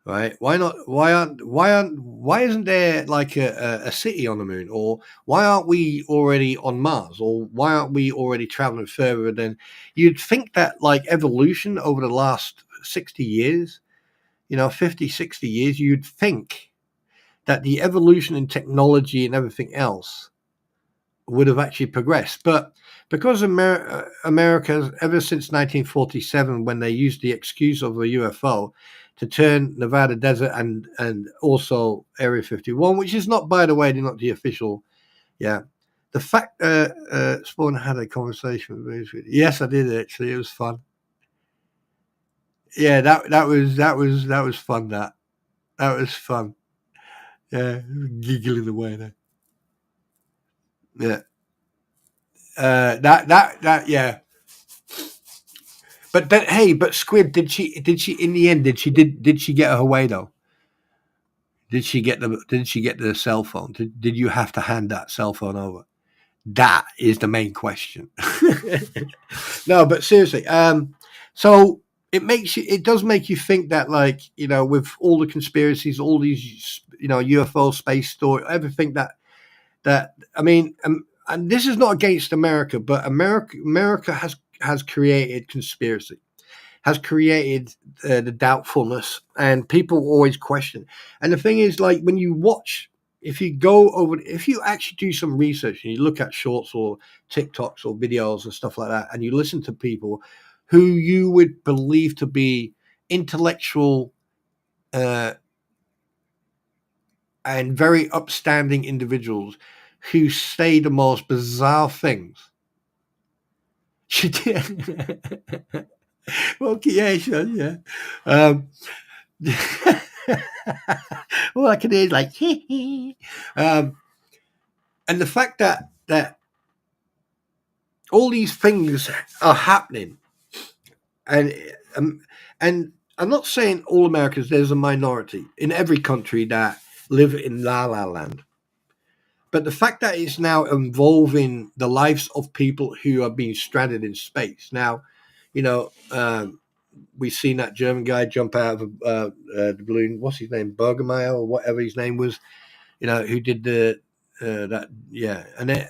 right? Why not? Why isn't there like a city on the moon, or why aren't we already on Mars, or why aren't we already traveling further than you'd think that like evolution over the last 60 years, 50, 60 years, you'd think that the evolution in technology and everything else would have actually progressed. But because America, ever since 1947, when they used the excuse of a UFO to turn Nevada desert and also Area 51, which is not, by the way, they're not the official. Yeah. The fact Spawn had a conversation with me. Yes, I did actually. It was fun. Yeah, that was fun. That was fun. Yeah, giggling away there. Yeah. That yeah. But then, hey, but Squid, did she in the end did she get her way though? Did she get the cell phone? Did you have to hand that cell phone over? That is the main question. No, but seriously, so it does make you think that, like, with all the conspiracies, all these UFO space story, everything that I mean, and this is not against America, but America has created conspiracy, has created the doubtfulness, and people always question. And the thing is, like, when you watch, if you actually do some research and you look at shorts or TikToks or videos and stuff like that, and you listen to people who you would believe to be intellectual uh, and very upstanding individuals who say the most bizarre things. She did. Well, yeah, sure, yeah. All I can hear is like, and the fact that all these things are happening, and um, and I'm not saying all Americans. There's a minority in every country that live in La La Land. But the fact that it's now involving the lives of people who are being stranded in space. Now, you know, we've seen that German guy jump out of the balloon. What's his name? Bergemeyer or whatever his name was. You know, who did the that? Yeah, and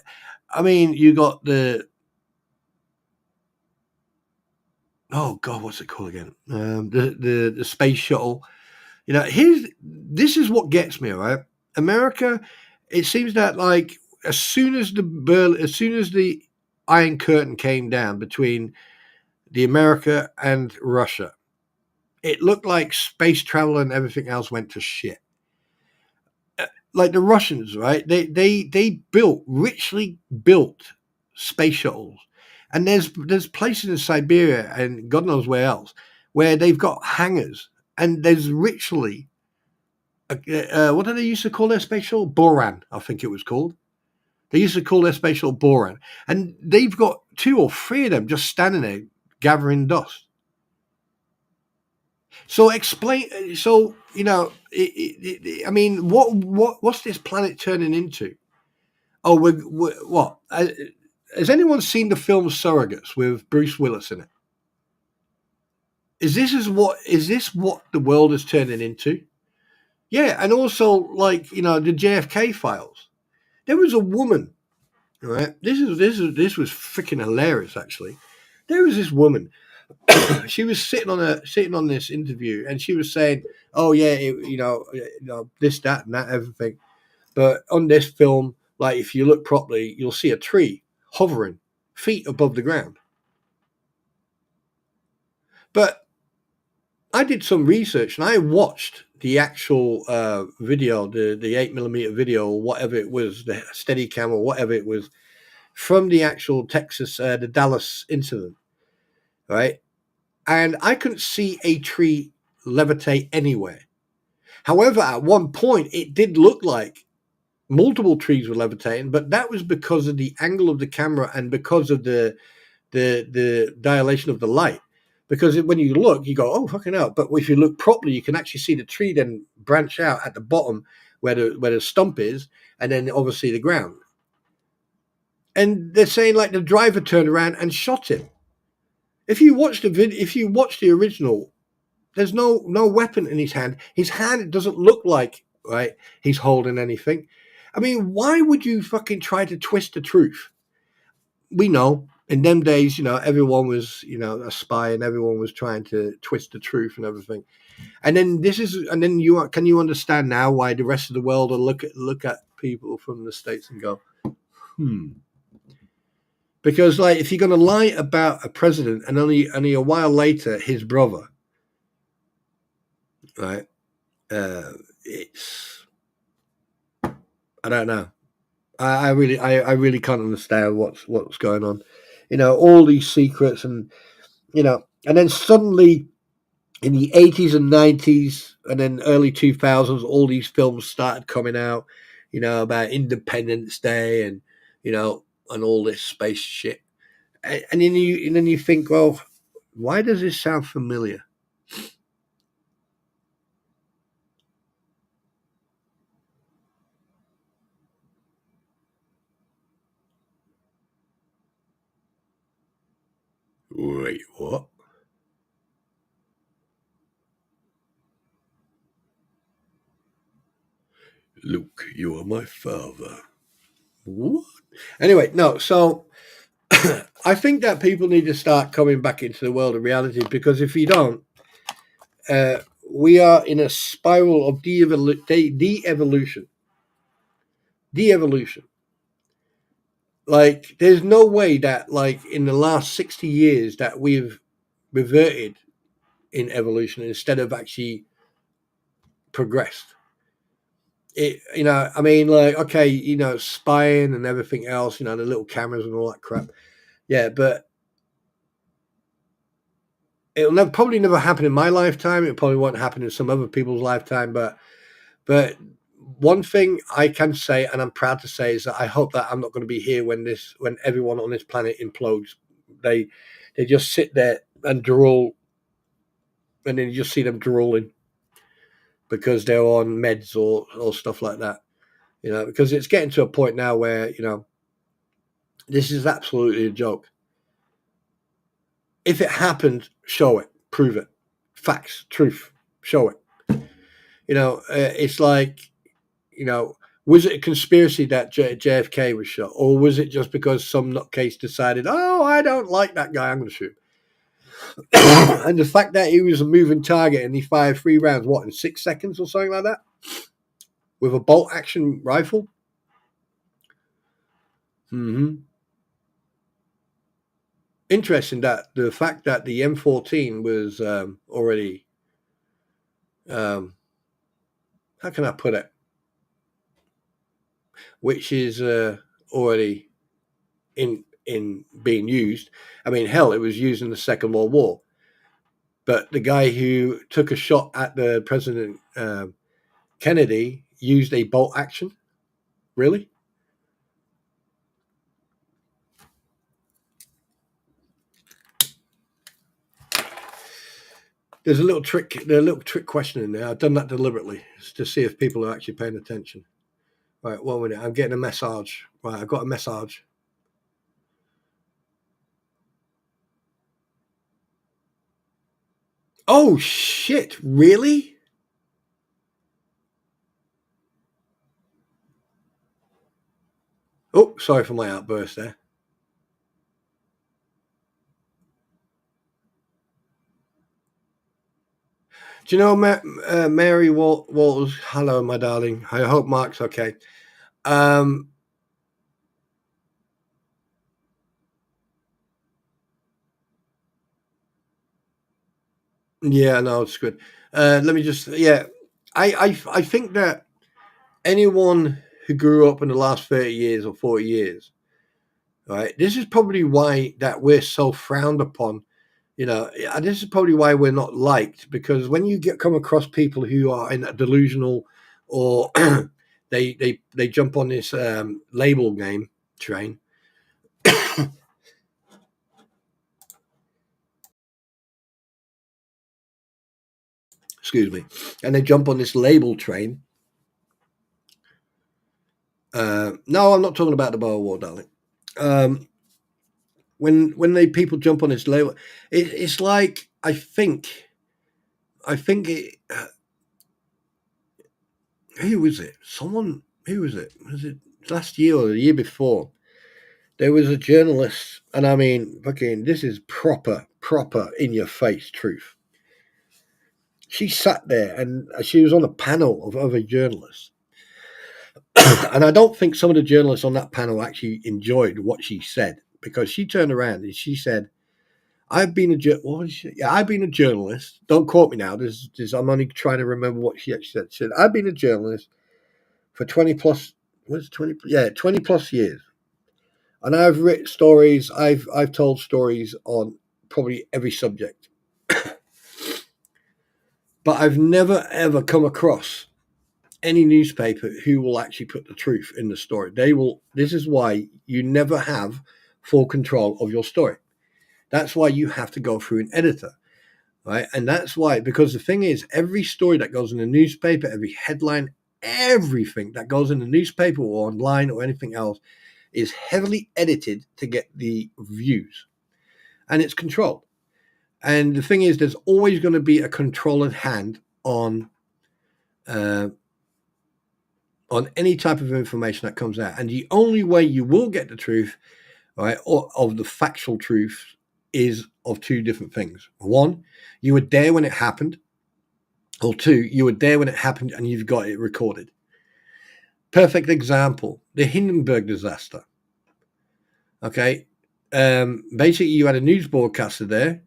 I mean, you got the oh god, what's it called again? The space shuttle. You know, this is what gets me, right? America. It seems that like as soon as the Iron Curtain came down between the America and Russia, it looked like space travel and everything else went to shit. Like the Russians, right? They built richly built space shuttles, and there's places in Siberia and God knows where else where they've got hangars, and there's richly what do they used to call their space shuttle? Boran, I think it was called. They used to call their space shuttle Boran, and they've got 2 or 3 of them just standing there gathering dust. So explain. So you know, I mean, what's this planet turning into? Oh, we're what? Has anyone seen the film Surrogates with Bruce Willis in it? Is this what the world is turning into? Yeah, and also like you know the JFK files. There was a woman, right? This was freaking hilarious. Actually, there was this woman. She was sitting on this interview, and she was saying, "Oh yeah, this, that, and that, everything." But on this film, like if you look properly, you'll see a tree hovering feet above the ground. But I did some research and I watched the actual video, the 8mm video or whatever it was, the Steadicam or whatever it was, from the actual Texas, the Dallas incident, right? And I couldn't see a tree levitate anywhere. However, at one point, it did look like multiple trees were levitating, but that was because of the angle of the camera and because of the dilation of the light. Because when you look, you go, oh, fucking hell. But if you look properly, you can actually see the tree then branch out at the bottom where the stump is, and then obviously the ground. And they're saying like the driver turned around and shot him. If you watch the original, there's no weapon in his hand. His hand doesn't look like right. He's holding anything. I mean, why would you fucking try to twist the truth? We know in them days, you know, everyone was, you know, a spy and everyone was trying to twist the truth and everything. And then can you understand now why the rest of the world will look at people from the States and go, because like if you're going to lie about a president and only a while later his brother, right? It's I don't know. I really can't understand what's going on. You know, all these secrets and you know, and then suddenly in the 80s and 90s and then early 2000s, all these films started coming out, you know, about Independence Day and, you know, and all this space shit. And then you think, well, why does this sound familiar? Wait, what? Luke, you are my father. What? Anyway, no, so I think that people need to start coming back into the world of reality because if you don't, we are in a spiral of de-evolution. De-evolution. Like, there's no way that, like, in the last 60 years that we've reverted in evolution instead of actually progressed. You know, I mean, like, okay, you know, spying and everything else, you know, the little cameras and all that crap. Yeah, but it'll probably never happen in my lifetime. It probably won't happen in some other people's lifetime. But one thing I can say, and I'm proud to say, is that I hope that I'm not going to be here when everyone on this planet implodes. They just sit there and drool, and then you just see them drooling because they're on meds or stuff like that. Because it's getting to a point now where this is absolutely a joke. If it happened, show it, prove it, facts, truth, show it. It's like, was it a conspiracy that JFK was shot, or was it just because some nutcase decided, oh, I don't like that guy, I'm going to shoot? And the fact that he was a moving target and he fired 3 rounds, in 6 seconds or something like that, with a bolt action rifle. Interesting that the fact that the M14 was already, how can I put it, which is already in being used. I mean, hell, it was used in the Second World War. But the guy who took a shot at the President Kennedy used a bolt action. Really? There's a little trick question in there. I've done that deliberately to see if people are actually paying attention. Right, 1 minute. I'm getting a message. Right, I've got a message. Oh, shit. Really? Oh, sorry for my outburst there. Do you know Mary Walters? Hello, my darling. I hope Mark's okay. Yeah, no, it's good. Let me just, I think that anyone who grew up in the last 30 years or 40 years, right, this is probably why that we're so frowned upon. This is probably why we're not liked, because when you come across people who are in a delusional, or they jump on this label game train. Excuse me. And they jump on this label train. No, I'm not talking about the Boer War, darling. When people jump on this label, it's like, I think it. Who was it? Who was it? Was it last year or the year before? There was a journalist, and I mean, fucking, this is proper in your face truth. She sat there and she was on a panel of other journalists. And I don't think some of the journalists on that panel actually enjoyed what she said, because she turned around and she said, I've been a journalist. Don't quote me now. I'm only trying to remember what she actually said. She said, I've been a journalist for 20 plus, 20 plus years. And I've written stories, I've told stories on probably every subject. But I've never ever come across any newspaper who will actually put the truth in the story. This is why you never have full control of your story. That's why you have to go through an editor, right? And that's why, because the thing is, every story that goes in the newspaper, every headline, everything that goes in the newspaper or online or anything else is heavily edited to get the views, and it's controlled. And the thing is, there's always going to be a controlling hand on any type of information that comes out. And the only way you will get the truth, right, or of the factual truth, is of 2 different things. 1, you were there when it happened, or 2, you were there when it happened and you've got it recorded. Perfect example, the Hindenburg disaster. Okay, basically you had a news broadcaster there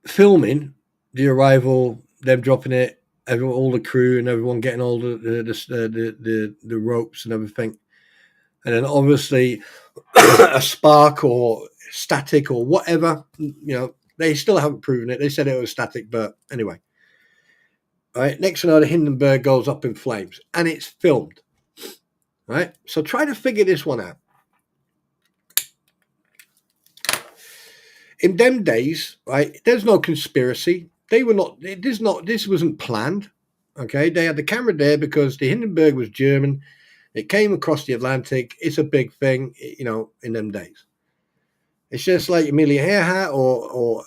filming the arrival, them dropping it, all the crew and everyone getting all the ropes and everything. And then obviously a spark or static or whatever, they still haven't proven it. They said it was static, but anyway. All right, next thing you know, the Hindenburg goes up in flames, and it's filmed. Right? So try to figure this one out. In them days, right, there's no conspiracy. This wasn't planned. Okay, they had the camera there because the Hindenburg was German. It came across the Atlantic. It's a big thing, in them days. It's just like Amelia Earhart or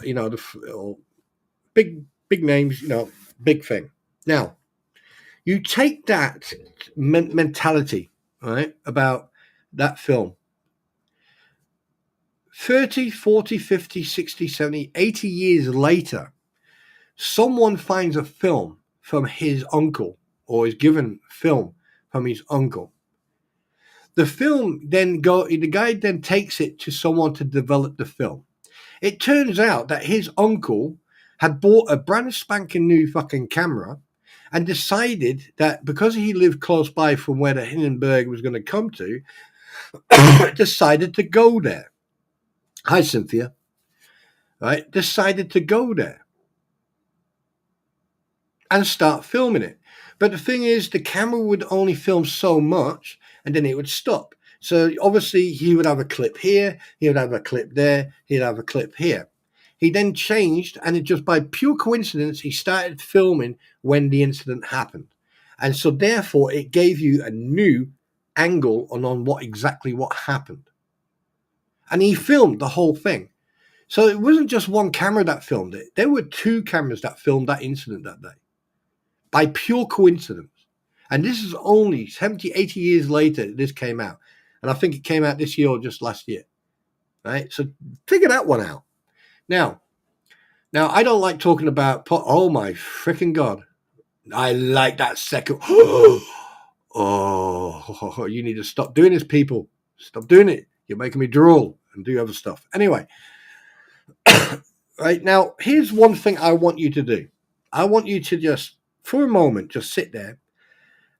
big names, big thing. Now, you take that mentality, right, about that film. 30, 40, 50, 60, 70, 80 years later, someone finds a film from his uncle or is given film from his uncle. The film the guy then takes it to someone to develop the film. It turns out that his uncle had bought a brand spanking new fucking camera and decided that because he lived close by from where the Hindenburg was going to come to, decided to go there. Hi, Cynthia. Right? Decided to go there and start filming it. But the thing is, the camera would only film so much and then it would stop. So obviously he would have a clip here, he would have a clip there, he'd have a clip here. He then changed, and it just by pure coincidence, he started filming when the incident happened. And so therefore it gave you a new angle on what happened. And he filmed the whole thing. So it wasn't just one camera that filmed it. There were two cameras that filmed that incident that day by pure coincidence. And this is only 70, 80 years later this came out. And I think it came out this year or just last year. Right? So figure that one out. Now, I don't like talking about, oh my freaking God. I like that second. Oh, you need to stop doing this, people. Stop doing it. You're making me drool and do other stuff. Anyway, right now, here's one thing I want you to do. I want you to just, for a moment, just sit there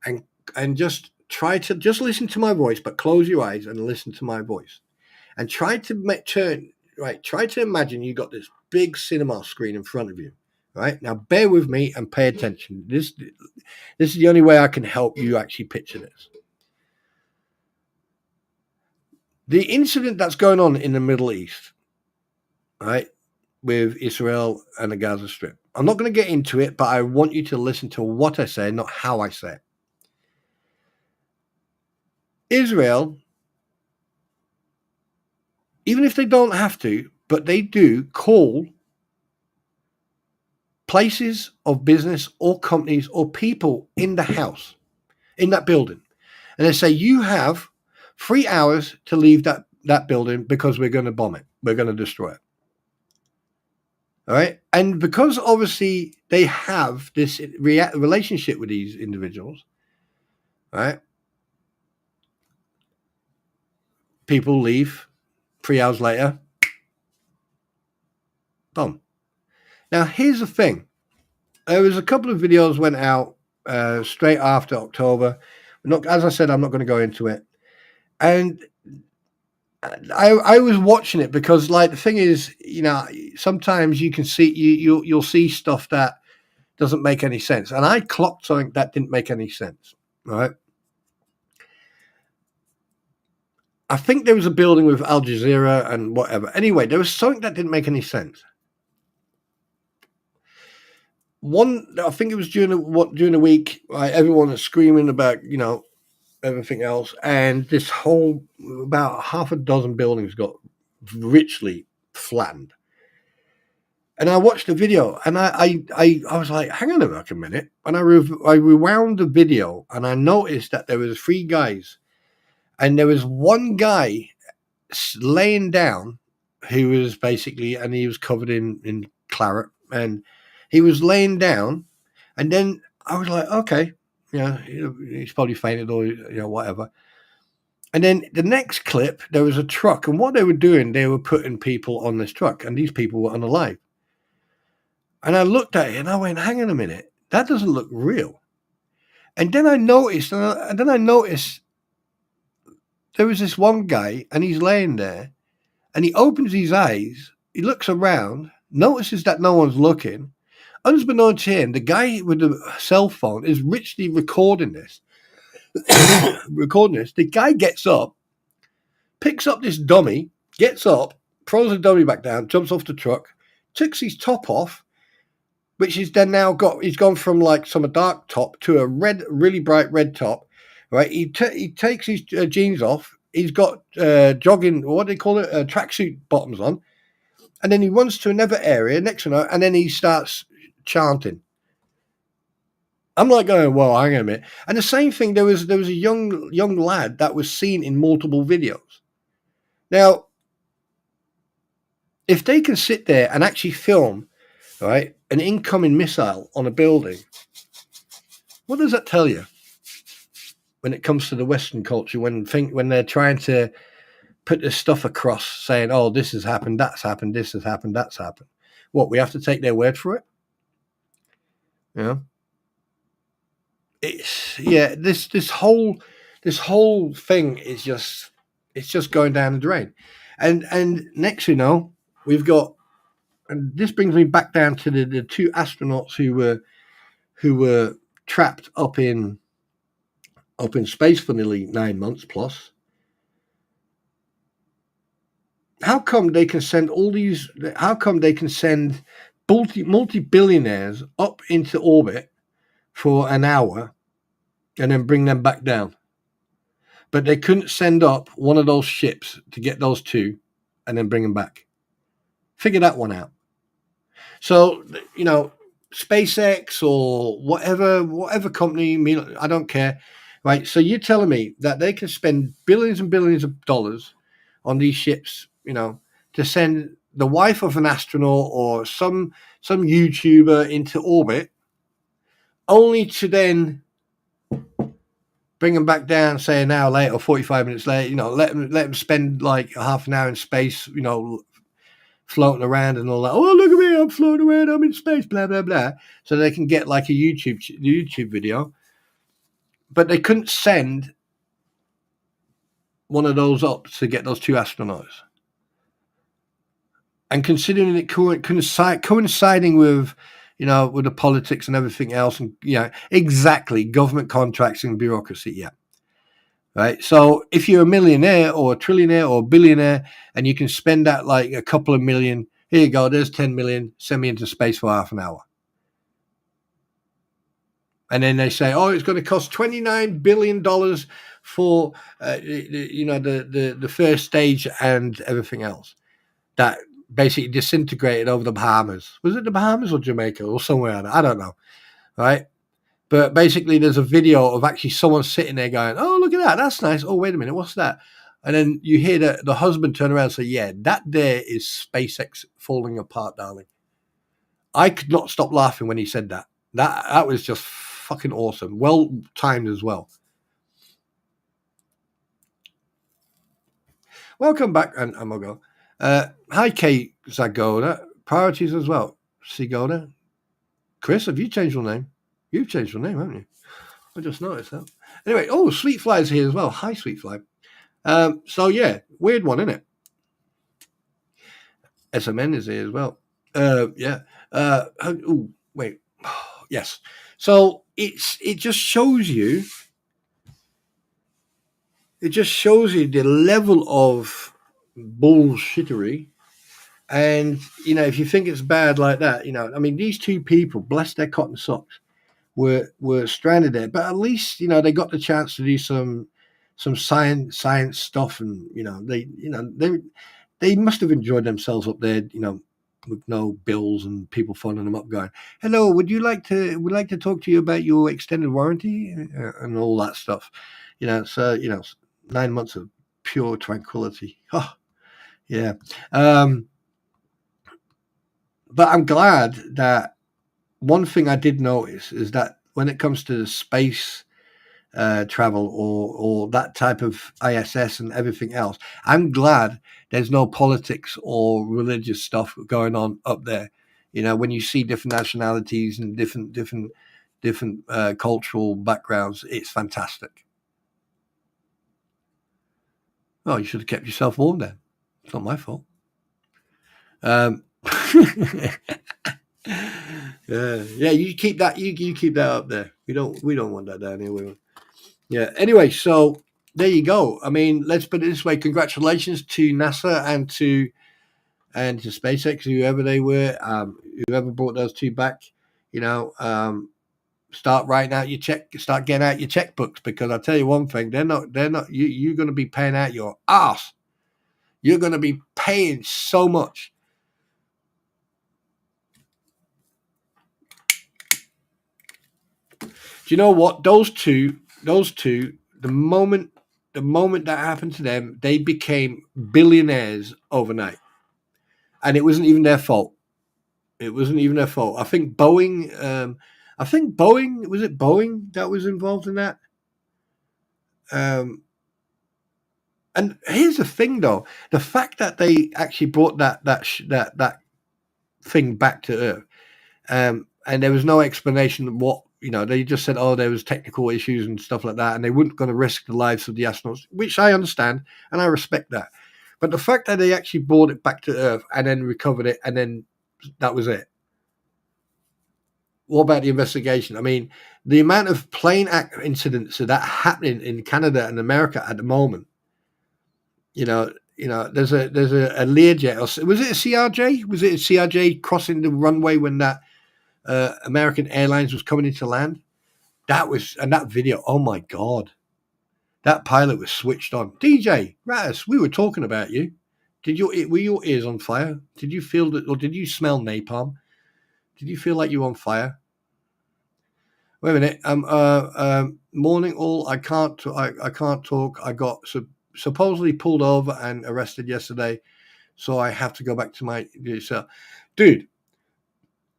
and just try to just listen to my voice, but close your eyes and listen to my voice. And try to imagine you got this big cinema screen in front of you. Right? Now, bear with me and pay attention. This is the only way I can help you actually picture this. The incident that's going on in the Middle East, right, with Israel and the Gaza Strip. I'm not going to get into it, but I want you to listen to what I say, not how I say it. Israel, even if they don't have to, but they do call places of business or companies or people in the house, in that building. And they say, you have 3 hours to leave that building because we're going to bomb it. We're going to destroy it. All right. And because obviously they have this relationship with these individuals, right? People leave 3 hours later. Boom. Now, here's the thing. There was a couple of videos went out straight after October. As I said, I'm not going to go into it. And I was watching it because, like, the thing is, sometimes you can see you'll see stuff that doesn't make any sense. And I clocked something that didn't make any sense. Right? I think there was a building with Al Jazeera and whatever. Anyway, there was something that didn't make any sense. I think it was during the week, right, everyone was screaming about, everything else. And this whole, about half a dozen buildings got richly flattened. And I watched the video and I was like, hang on a minute. And I rewound the video and I noticed that there was 3 guys. And there was one guy laying down who was basically, and he was covered in claret, and he was laying down. And then I was like, okay, he's probably fainted or, whatever. And then the next clip, there was a truck. And what they were doing, they were putting people on this truck. And these people were unalive. And I looked at it and I went, hang on a minute, that doesn't look real. And then I noticed, there was this one guy, and he's laying there, and he opens his eyes, he looks around, notices that no one's looking. Unbeknownst to him, the guy with the cell phone is richly recording this. The guy gets up, picks up this dummy, gets up, throws the dummy back down, jumps off the truck, takes his top off, which is then now he's gone from like some dark top to a red, really bright red top, right? He takes his jeans off. He's got jogging, what do they call it, tracksuit bottoms on. And then he runs to another area next to her, and then he starts chanting. I'm like going, well, hang on a minute. And the same thing, there was a young lad that was seen in multiple videos. Now, if they can sit there and actually film, right, an incoming missile on a building, what does that tell you when it comes to the Western culture, when they're trying to put this stuff across saying, oh, this has happened, that's happened, this has happened, that's happened. What, we have to take their word for it? Yeah. This whole thing is just going down the drain. And next you know, we've got, and this brings me back down to the two astronauts who were trapped up in space for nearly 9 months plus. How come they can send multi-billionaires up into orbit for an hour and then bring them back down? But they couldn't send up one of those ships to get those two and then bring them back. Figure that one out. So, you know, SpaceX or whatever company, I don't care, right? So you're telling me that they can spend billions and billions of dollars on these ships, you know, to send the wife of an astronaut or some YouTuber into orbit, only to then bring them back down, say an hour later or 45 minutes later, you know, let them spend like half an hour in space, you know, floating around and all that. Oh, look at me, I'm floating around, I'm in space, blah, blah, blah. So they can get like a YouTube video. But they couldn't send one of those up to get those two astronauts. And considering it coinciding with, you know, with the politics and everything else, and, you know, exactly, government contracts and bureaucracy, yeah. Right. So if you're a millionaire or a trillionaire or a billionaire and you can spend that like a couple of million, here you go, there's 10 million, send me into space for half an hour. And then they say, oh, it's going to cost $29 billion for, you know, the first stage and everything else. That basically disintegrated over the Bahamas. Was it the Bahamas or Jamaica or somewhere? I don't know. Right. But basically, there's a video of actually someone sitting there going, oh, look at that. That's nice. Oh, wait a minute. What's that? And then you hear the husband turn around and say, yeah, that there is SpaceX falling apart, darling. I could not stop laughing when he said that. That was just fucking awesome. Well timed as well. Welcome back. And I'm going to go. Hi, Kate Zagoda. Priorities as well. Sigoda. Chris, have you changed your name? You've changed your name, haven't you? I just noticed that. Anyway, oh, Sweet Fly's here as well. Hi, Sweet Fly. So, yeah, weird one, isn't it? SMN is here as well. Yeah. Oh, wait. Yes. So it just shows you. It just shows you the level of bullshittery. And, you know, if you think it's bad like that, you know, I mean, these two people, bless their cotton socks, were stranded there, but at least, you know, they got the chance to do some science stuff, and, you know, they must have enjoyed themselves up there, you know, with no bills and people phoning them up going, hello, we'd like to talk to you about your extended warranty and all that stuff, you know. So, you know, 9 months of pure tranquility. Oh, yeah. But I'm glad that one thing I did notice is that when it comes to space travel or that type of ISS and everything else, I'm glad there's no politics or religious stuff going on up there. You know, when you see different nationalities and different cultural backgrounds, it's fantastic. Oh, you should have kept yourself warm then. It's not my fault. Yeah, you keep that. You keep that up there. We don't want that down here. Yeah. Anyway, so there you go. I mean, let's put it this way: congratulations to NASA and to SpaceX, whoever they were, whoever brought those two back. You know, start writing out your start getting out your checkbooks, because I'll tell you one thing: they're not. You're going to be paying out your ass. You're going to be paying so much. Do you know what? Those two, the moment that happened to them, they became billionaires overnight. And it wasn't even their fault. It wasn't even their fault. I think Boeing, was it Boeing that was involved in that? And here's the thing, though: the fact that they actually brought that thing back to Earth, and there was no explanation of what, they just said, oh, there was technical issues and stuff like that, and they weren't going to risk the lives of the astronauts, which I understand and I respect that. But the fact that they actually brought it back to Earth and then recovered it, and then that was it. What about the investigation? I mean, the amount of plane incidents that are happening in Canada and America at the moment. There's a Learjet, or was it a CRJ? Was it a CRJ crossing the runway when that American Airlines was coming into land? And that video, oh my God, that pilot was switched on. DJ Rattus, we were talking about you. Were your ears on fire? Did you feel that, or did you smell napalm? Did you feel like you were on fire? Wait a minute. Morning all. I can't talk. I got supposedly pulled over and arrested yesterday, so I have to go back to my cell. Dude,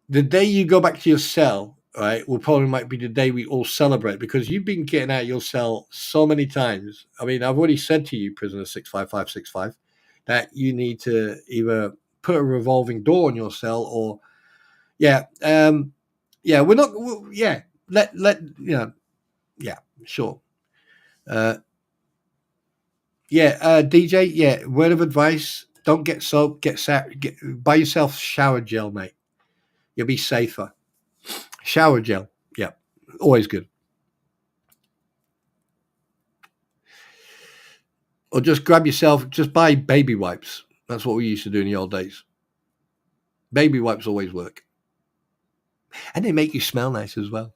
the day you go back to your cell, right, might be the day we all celebrate, because you've been getting out of your cell so many times. I mean, I've already said to you, prisoner 65565, that you need to either put a revolving door on your cell, or we're not, sure. DJ, word of advice: don't get soap, buy yourself shower gel, mate. You'll be safer. Shower gel, yeah, always good. Or just buy baby wipes. That's what we used to do in the old days. Baby wipes always work. And they make you smell nice as well.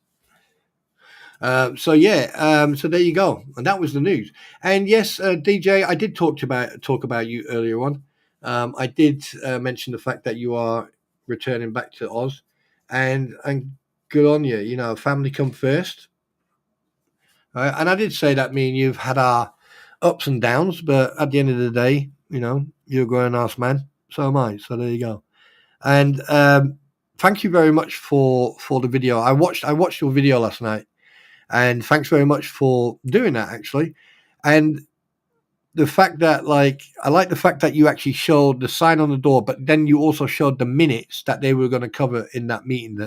So there you go. And that was the news. And yes, DJ, I did talk about you earlier on. I did mention the fact that you are returning back to Oz, and good on you. You know, family come first. And I did say that me and you've had our ups and downs, but at the end of the day, you're a grown-ass man. So am I. So there you go. And thank you very much for the video. I watched your video last night, and thanks very much for doing that, actually. And the fact that, I like the fact that you actually showed the sign on the door, but then you also showed the minutes that they were going to cover in that meeting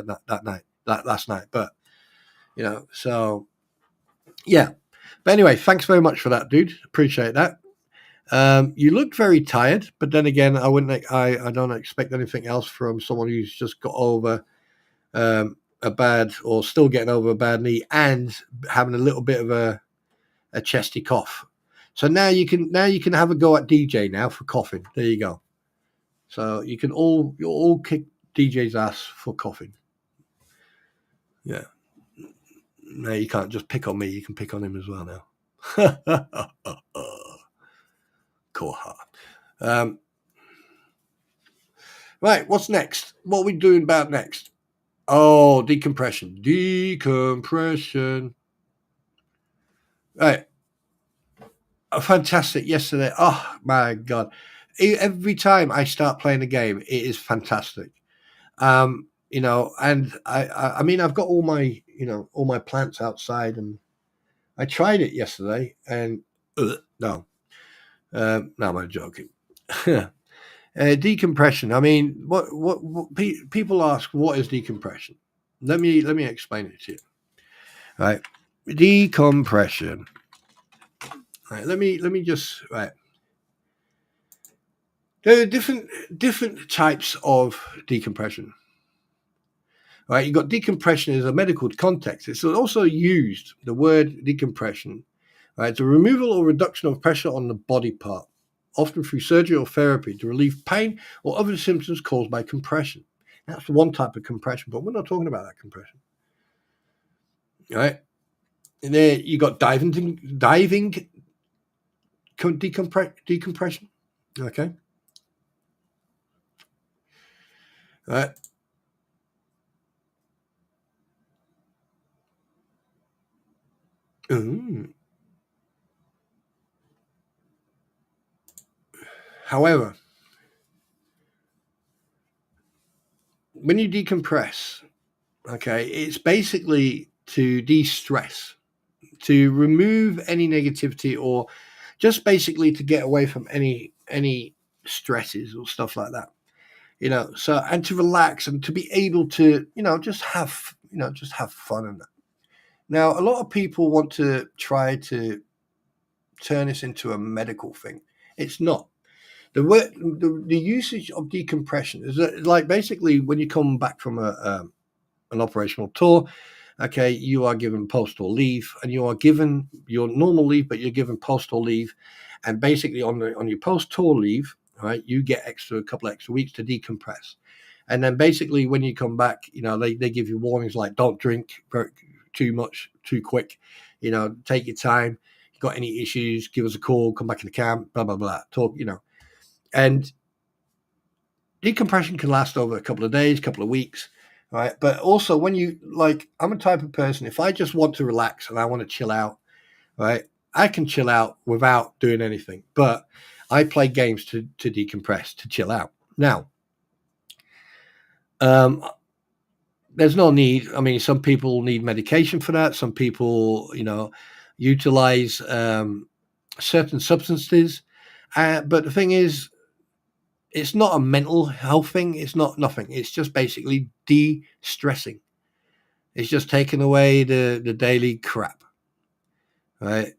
last night. But so yeah. But anyway, thanks very much for that, dude. Appreciate that. You looked very tired, but then again, I don't expect anything else from someone who's just got over a bad, or still getting over a bad knee, and having a little bit of a chesty cough. So now you can have a go at DJ now for coughing. There you go. So you'll all kick DJ's ass for coughing. Yeah. No, you can't just pick on me. You can pick on him as well now. Cool heart. Right, what's next? What are we doing about next? Oh, decompression. Right. Fantastic. Yesterday. Oh, my God. Every time I start playing a game, it is fantastic. And I mean, I've got all my plants outside, and I tried it yesterday, and no, I'm joking. Decompression. I mean, what people ask, what is decompression? Let me explain it to you. Right, decompression. Right, let me just There are different types of decompression. Right, you've got decompression as a medical context. It's also used, the word decompression, right, the removal or reduction of pressure on the body part, often through surgery or therapy, to relieve pain or other symptoms caused by compression. That's one type of compression, but we're not talking about that compression. Right? And there you got diving decompression. Okay. Right. However, when you decompress, okay, it's basically to de-stress, to remove any negativity, or just basically to get away from any stresses or stuff like that. So, and to relax and to be able to, just have fun in that. Now, a lot of people want to try to turn this into a medical thing. It's not. The usage of decompression is like basically when you come back from an operational tour. Okay, you are given postal leave, and you are given your normal leave, but you're given postal leave, and basically on your post-tour leave, right, you get a couple extra weeks to decompress, and then basically when you come back, they give you warnings like don't drink too much too quick, take your time. You got any issues, give us a call, come back in the camp, blah blah blah, talk, and decompression can last over a couple of days, couple of weeks. Right. But also when I'm a type of person, if I just want to relax and I want to chill out, right, I can chill out without doing anything. But I play games to decompress, to chill out. Now, there's no need. I mean, some people need medication for that. Some people, utilize certain substances. But the thing is, it's not a mental health thing. It's not nothing. It's just basically de-stressing. It's just taking away the daily crap, right?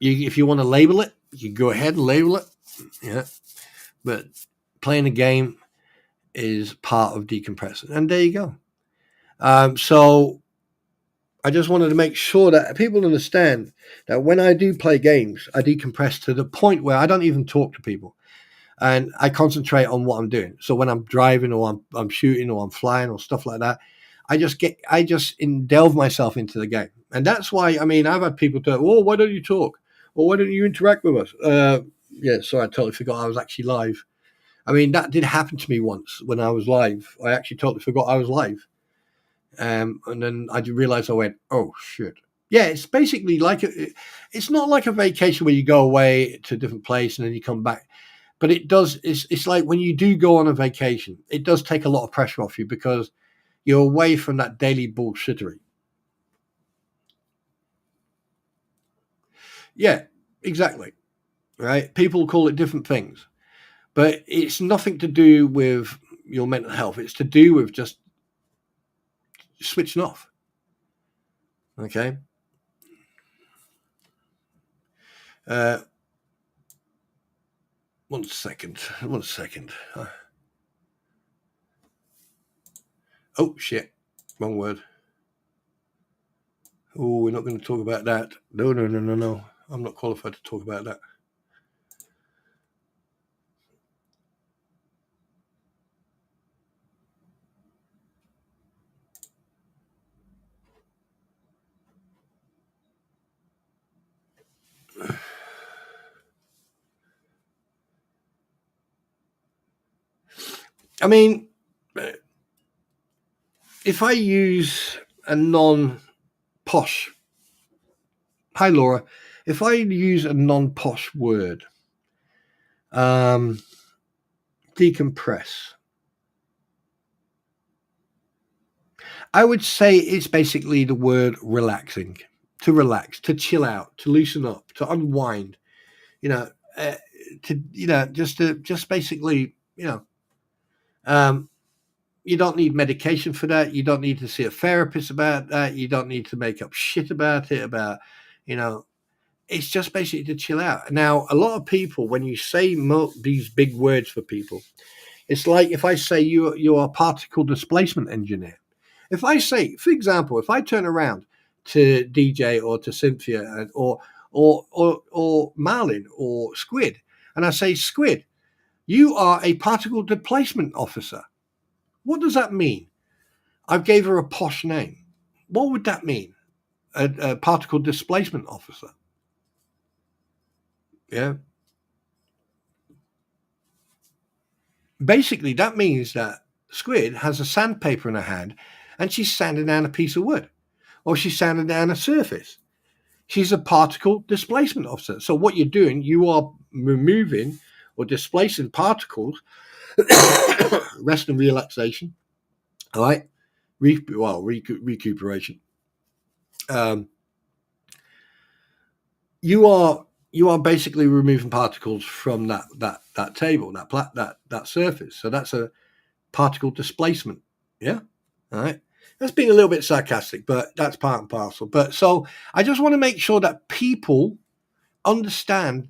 If you want to label it, you go ahead and label it. Yeah, but playing a game is part of decompressing, and there you go. So I just wanted to make sure that people understand that when I do play games, I decompress to the point where I don't even talk to people. And I concentrate on what I'm doing. So when I'm driving or I'm shooting or I'm flying or stuff like that, I just delve myself into the game. And that's why, I mean, I've had people tell, "Oh, why don't you talk? Or why don't you interact with us?" Yeah, sorry, I totally forgot I was actually live. I mean, that did happen to me once when I was live. I actually totally forgot I was live. And then I realized I went, "Oh, shit." Yeah, it's basically it's not like a vacation where you go away to a different place and then you come back. But it does. It's like when you do go on a vacation, it does take a lot of pressure off you because you're away from that daily bullshittery. Yeah, exactly. Right. People call it different things, but it's nothing to do with your mental health. It's to do with just switching off. Okay. Uh, One second. One second. Oh shit! Wrong word. Oh, we're not going to talk about that. No, no, no, no, no. I'm not qualified to talk about that. I mean, if I use a non-posh, hi Laura, if I use a non-posh word, decompress, I would say it's basically the word relaxing, to relax, to chill out, to loosen up, to unwind, you know, just basically, um, you don't need medication for that. You don't need to see a therapist about that. You don't need to make up shit about it, about, you know, it's just basically to chill out. Now, a lot of people, when you say these big words for people, it's like if I say you are a particle displacement engineer. If I say, for example, if I turn around to DJ or to Cynthia or Marlin or Squid, and I say, Squid, you are a particle displacement officer. What does that mean? I gave her a posh name. What would that mean? A particle displacement officer. Yeah. Basically, that means that Squid has a sandpaper in her hand and she's sanding down a piece of wood or she's sanding down a surface. She's a particle displacement officer. So what you're doing, you are removing or displacing particles, rest and relaxation, all right? Recuperation. You are basically removing particles from that table, that surface. So that's a particle displacement. Yeah. All right. That's being a little bit sarcastic, but that's part and parcel. But so I just want to make sure that people understand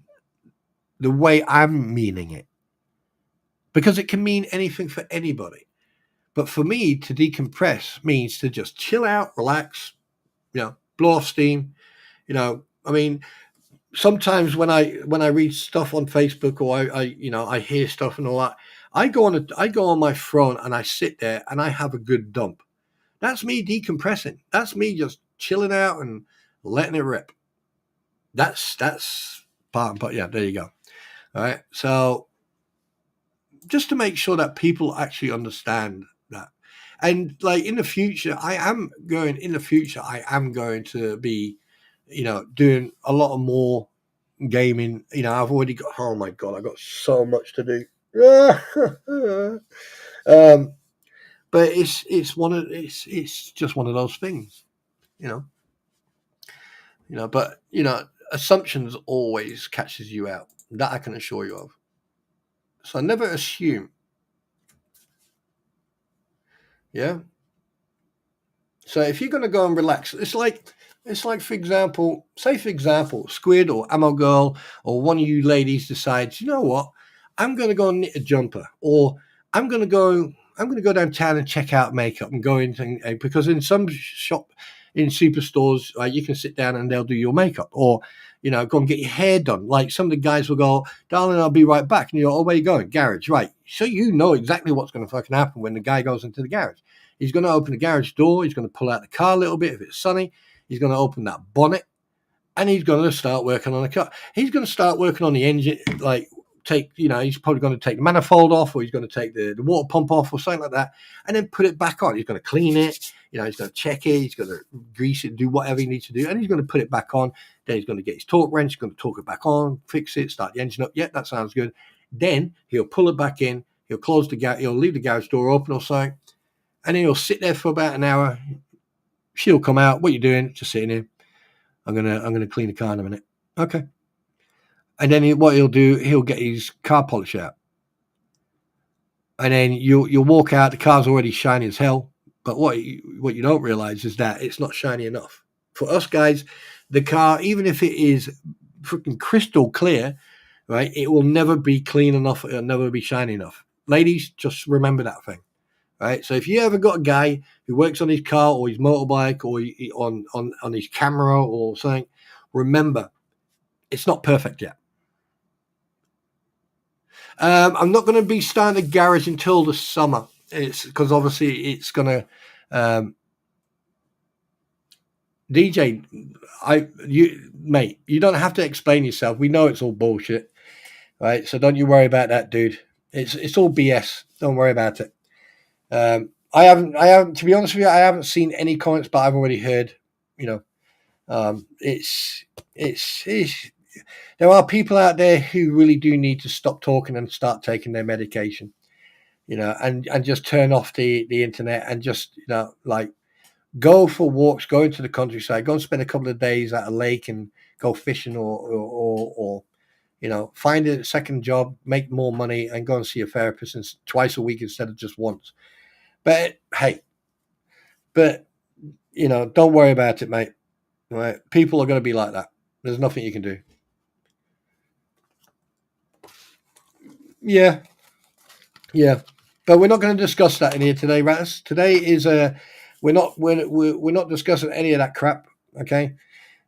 the way I'm meaning it, because it can mean anything for anybody. But for me, to decompress means to just chill out, relax, blow off steam. I mean, sometimes when I read stuff on Facebook or I hear stuff and all that, I go on my throne and I sit there and I have a good dump. That's me decompressing. That's me just chilling out and letting it rip. That's part. But yeah, there you go. All right. So just to make sure that people actually understand that, and like in the future, I am going to be, doing a lot of more gaming. I've already got. Oh my god, I got so much to do. But it's just one of those things, But assumptions always catches you out. That I can assure you of. So never assume. Yeah. So if you're going to go and relax, it's like for example, Squid or Ammo Girl or one of you ladies decides, you know what, I'm going to go and knit a jumper, or I'm going to go downtown and check out makeup and go into, because in some shop in superstores, you can sit down and they'll do your makeup, or go and get your hair done. Like some of the guys will go, darling, I'll be right back, and you're, oh, where you going? Garage, right? So you know exactly what's going to fucking happen when the guy goes into the garage. He's going to open the garage door. He's going to pull out the car a little bit if it's sunny. He's going to open that bonnet, and he's going to start working on the car. He's going to start working on the engine, he's probably going to take the manifold off, or he's going to take the water pump off or something like that, and then put it back on. He's going to clean it. He's going to check it. He's going to grease it, do whatever he needs to do, and he's going to put it back on. Then he's going to get his torque wrench. He's going to torque it back on, fix it, start the engine up. Yeah, that sounds good. Then he'll pull it back in. He'll close he'll leave the garage door open or something. And then he'll sit there for about an hour. She'll come out. What are you doing? Just sitting here. I'm gonna clean the car in a minute. Okay. And then what he'll do, he'll get his car polish out. And then you'll walk out. The car's already shiny as hell. But what you don't realize is that it's not shiny enough. For us guys, the car, even if it is freaking crystal clear, right, it will never be clean enough. It'll never be shiny enough. Ladies, just remember that thing. Right, so if you ever got a guy who works on his car or his motorbike or on his camera or something, remember, it's not perfect yet. I'm not going to be starting a garage until the summer. It's because obviously it's going to DJ. Mate, you don't have to explain yourself. We know it's all bullshit, right? So don't you worry about that, dude. It's all BS. Don't worry about it. I haven't, to be honest with you, I haven't seen any comments, but I've already heard, it's there are people out there who really do need to stop talking and start taking their medication, and just turn off the internet and just, go for walks, go into the countryside, go and spend a couple of days at a lake and go fishing or find a second job, make more money and go and see a therapist twice a week instead of just once. But hey, don't worry about it, mate. Right? People are going to be like that. There's nothing you can do. Yeah. But we're not going to discuss that in here today, Raz. Today is we're not discussing any of that crap. Okay,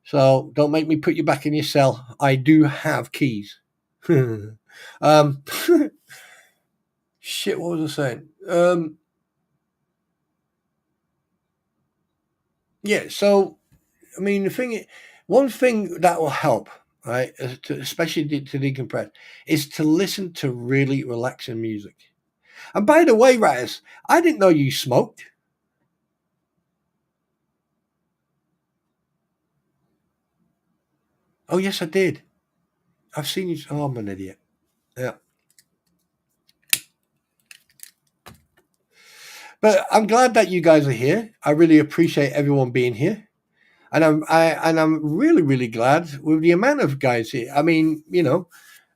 so don't make me put you back in your cell. I do have keys. Shit, what was I saying? Yeah, so I mean, one thing that will help, right, especially to decompress, is to listen to really relaxing music. And by the way, Raz, I didn't know you smoked. Oh yes, I did. I've seen you. Oh, I'm an idiot. Yeah. But I'm glad that you guys are here. I really appreciate everyone being here, and I'm really really glad with the amount of guys here. I mean,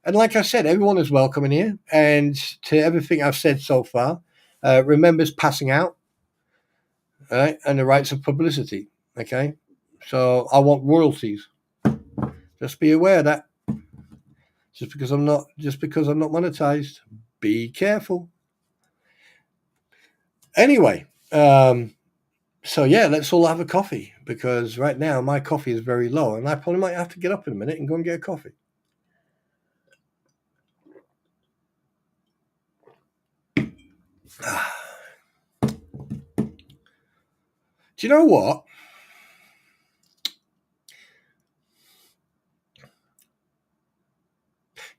and like I said, everyone is welcome in here, and to everything I've said so far, remembers passing out, right, and the rights of publicity. Okay, so I want royalties. Just be aware of that. Just because I'm not monetized, be careful. Anyway, so yeah, let's all have a coffee because right now my coffee is very low, and I probably might have to get up in a minute and go and get a coffee. Do you know what?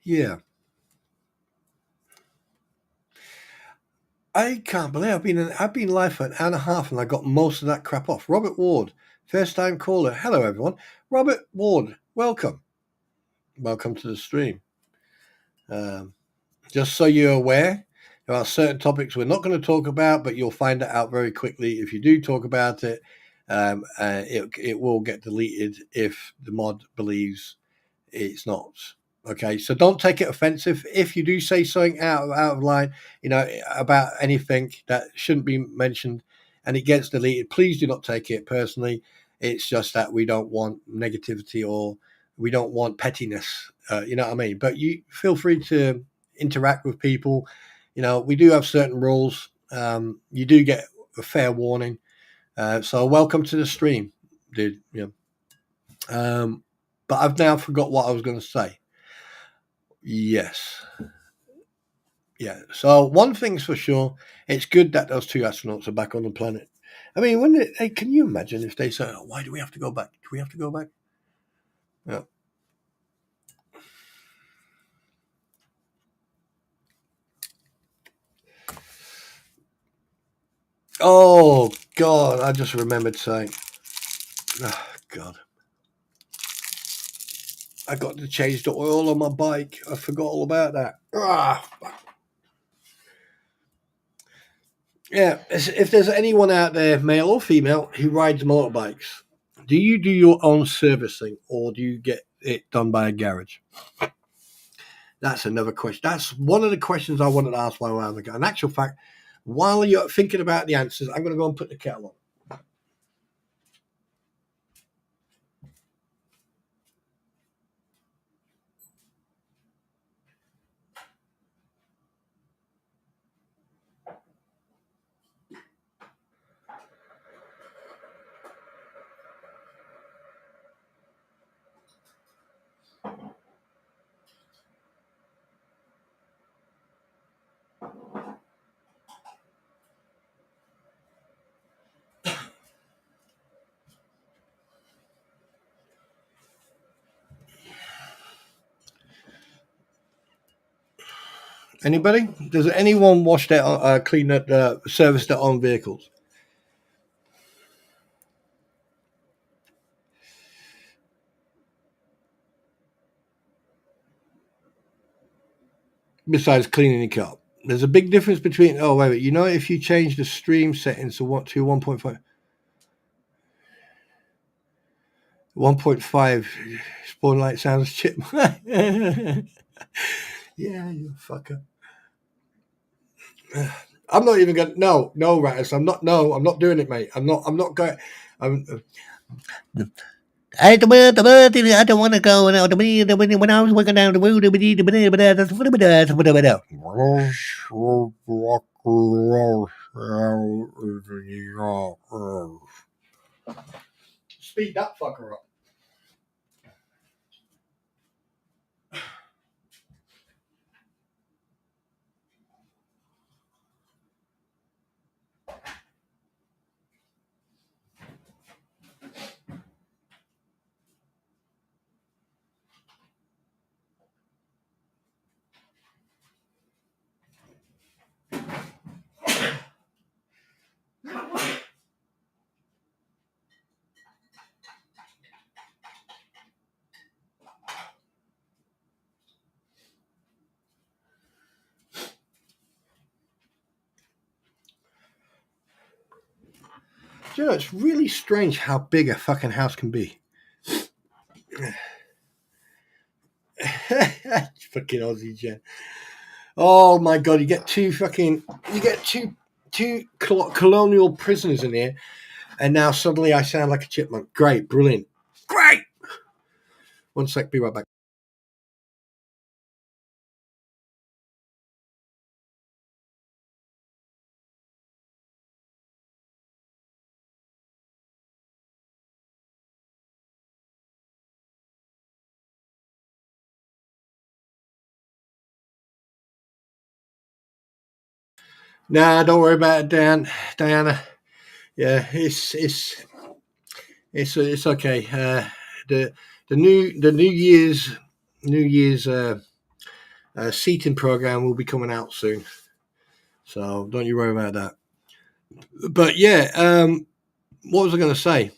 Yeah. I can't believe I've been live for an hour and a half and I got most of that crap off. Robert Ward, first time caller. Hello everyone. Robert Ward, welcome. Welcome to the stream. Just so you're aware, there are certain topics we're not going to talk about, but you'll find it out very quickly. If you do talk about it, it will get deleted if the mod believes it's not. Okay, so don't take it offensive. If you do say something out of line, about anything that shouldn't be mentioned, and it gets deleted, please do not take it personally. It's just that we don't want negativity or we don't want pettiness. You know what I mean? But you feel free to interact with people. We do have certain rules. You do get a fair warning. So welcome to the stream, dude. But I've now forgot what I was going to say. Yes. Yeah. So one thing's for sure, it's good that those two astronauts are back on the planet. I mean, can you imagine if they say, oh, "Why do we have to go back? Do we have to go back?" Yeah. Oh God! I just remembered saying, "Oh God." I got to change the oil on my bike. I forgot all about that. Yeah, if there's anyone out there, male or female, who rides motorbikes, do you do your own servicing or do you get it done by a garage? That's another question. That's one of the questions I wanted to ask while I was ago. In actual fact, while you're thinking about the answers, I'm going to go and put the kettle on. Anybody? Does anyone wash their, clean that, service their own vehicles? Besides cleaning the car, there's a big difference between. Oh wait, if you change the stream settings to 1.5. 1.5 spawn light sounds chip. Yeah, you fucker. I'm not even gonna. No, Rattus. I'm not. No, I'm not doing it, mate. I'm not going. I don't want to go. When I was working down the road, speed that fucker up. You know, it's really strange how big a fucking house can be. Fucking Aussie Jen. Oh my god, you get two colonial prisoners in here, and now suddenly I sound like a chipmunk. Great, brilliant, great. One sec, be right back. Nah, don't worry about it, Diana. Yeah, it's okay. The New Year's seating program will be coming out soon, so don't you worry about that. But yeah, what was I going to say?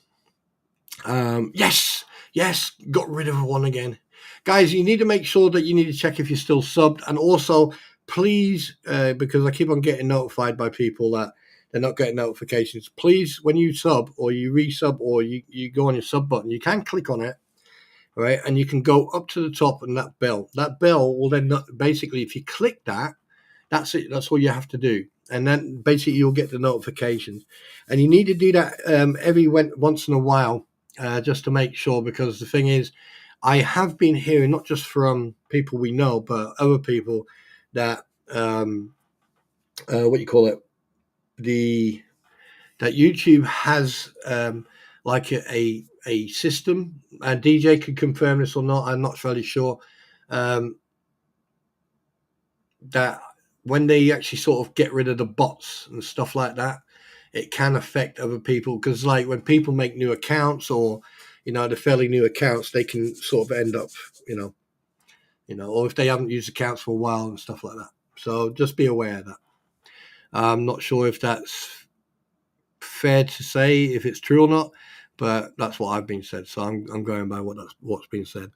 Yes, got rid of one again, guys. You need to make sure that you need to check if you're still subbed, and also please, because I keep on getting notified by people that they're not getting notifications. Please, when you sub or you resub or you go on your sub button, you can click on it, right, and you can go up to the top and that bell will then basically, if you click that, that's it. That's all you have to do, and then basically you'll get the notifications, and you need to do that every once in a while, just to make sure. Because the thing is, I have been hearing not just from people we know, but other people that what you call it, that YouTube has like a system, and DJ could confirm this or not. I'm not really sure. That when they actually sort of get rid of the bots and stuff like that, it can affect other people. Because like when people make new accounts, or they're fairly new accounts, they can sort of end up, or if they haven't used accounts for a while and stuff like that. So just be aware of that. I'm not sure if that's fair to say, if it's true or not, but that's what I've been said. So I'm going by what's been said.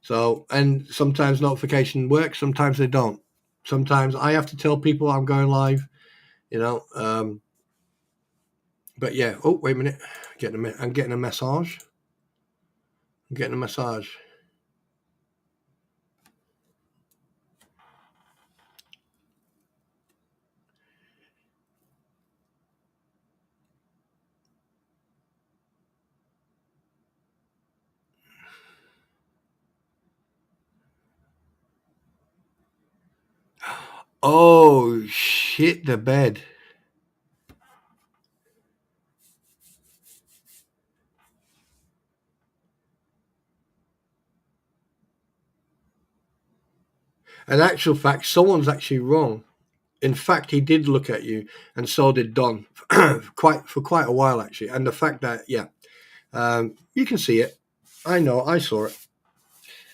So, and sometimes notification works, sometimes they don't. Sometimes I have to tell people I'm going live, but yeah. Oh, wait a minute. I'm getting a massage. Oh, shit the bed. In actual fact, someone's actually wrong. In fact, he did look at you, and so did Don, for quite a while actually. And the fact that you can see it. I know, I saw it,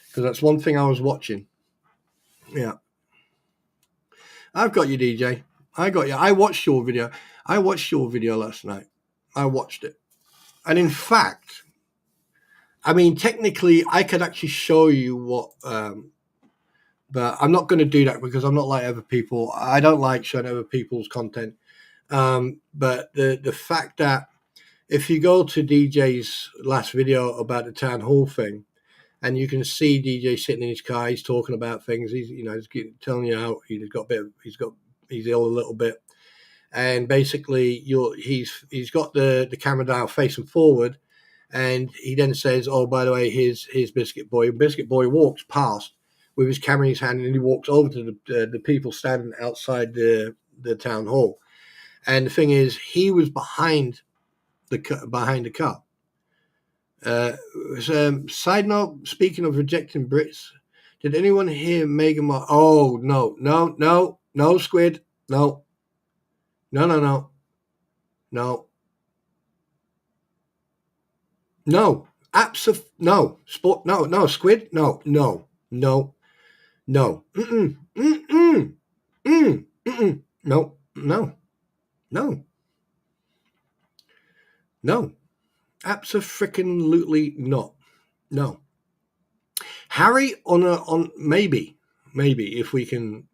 because that's one thing I was watching. Yeah, I've got you, DJ. I got you. I watched your video. Last night. I watched it, and in fact, I mean, technically, I could actually show you what. But I'm not going to do that because I'm not like other people. I don't like showing other people's content. But the fact that if you go to DJ's last video about the town hall thing, and you can see DJ sitting in his car, he's talking about things. He's telling you how he's ill a little bit, and basically he's got the camera dial facing forward, and he then says, "Oh, by the way, here's Biscuit Boy." And Biscuit Boy walks past with his camera in his hand, and he walks over to the people standing outside the town hall. And the thing is, he was behind the car. Side note: speaking of rejecting Brits, did anyone hear Meghan Markle? Oh no, Squid, no, no, sport, no, Squid, no, no, no, no, absolutely not, no. Harry on maybe if we can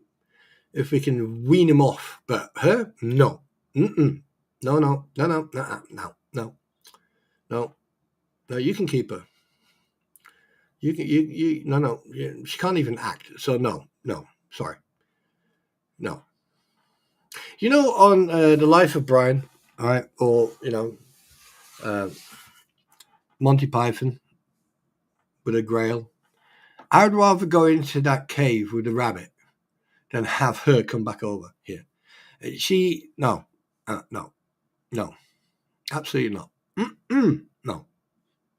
wean him off, but her, no, no, no. You can keep her. You no. She can't even act, so no, sorry, no. You know, on The Life of Brian, all right, or Monty Python with a Grail, I would rather go into that cave with the rabbit than have her come back over here. No, absolutely not. No.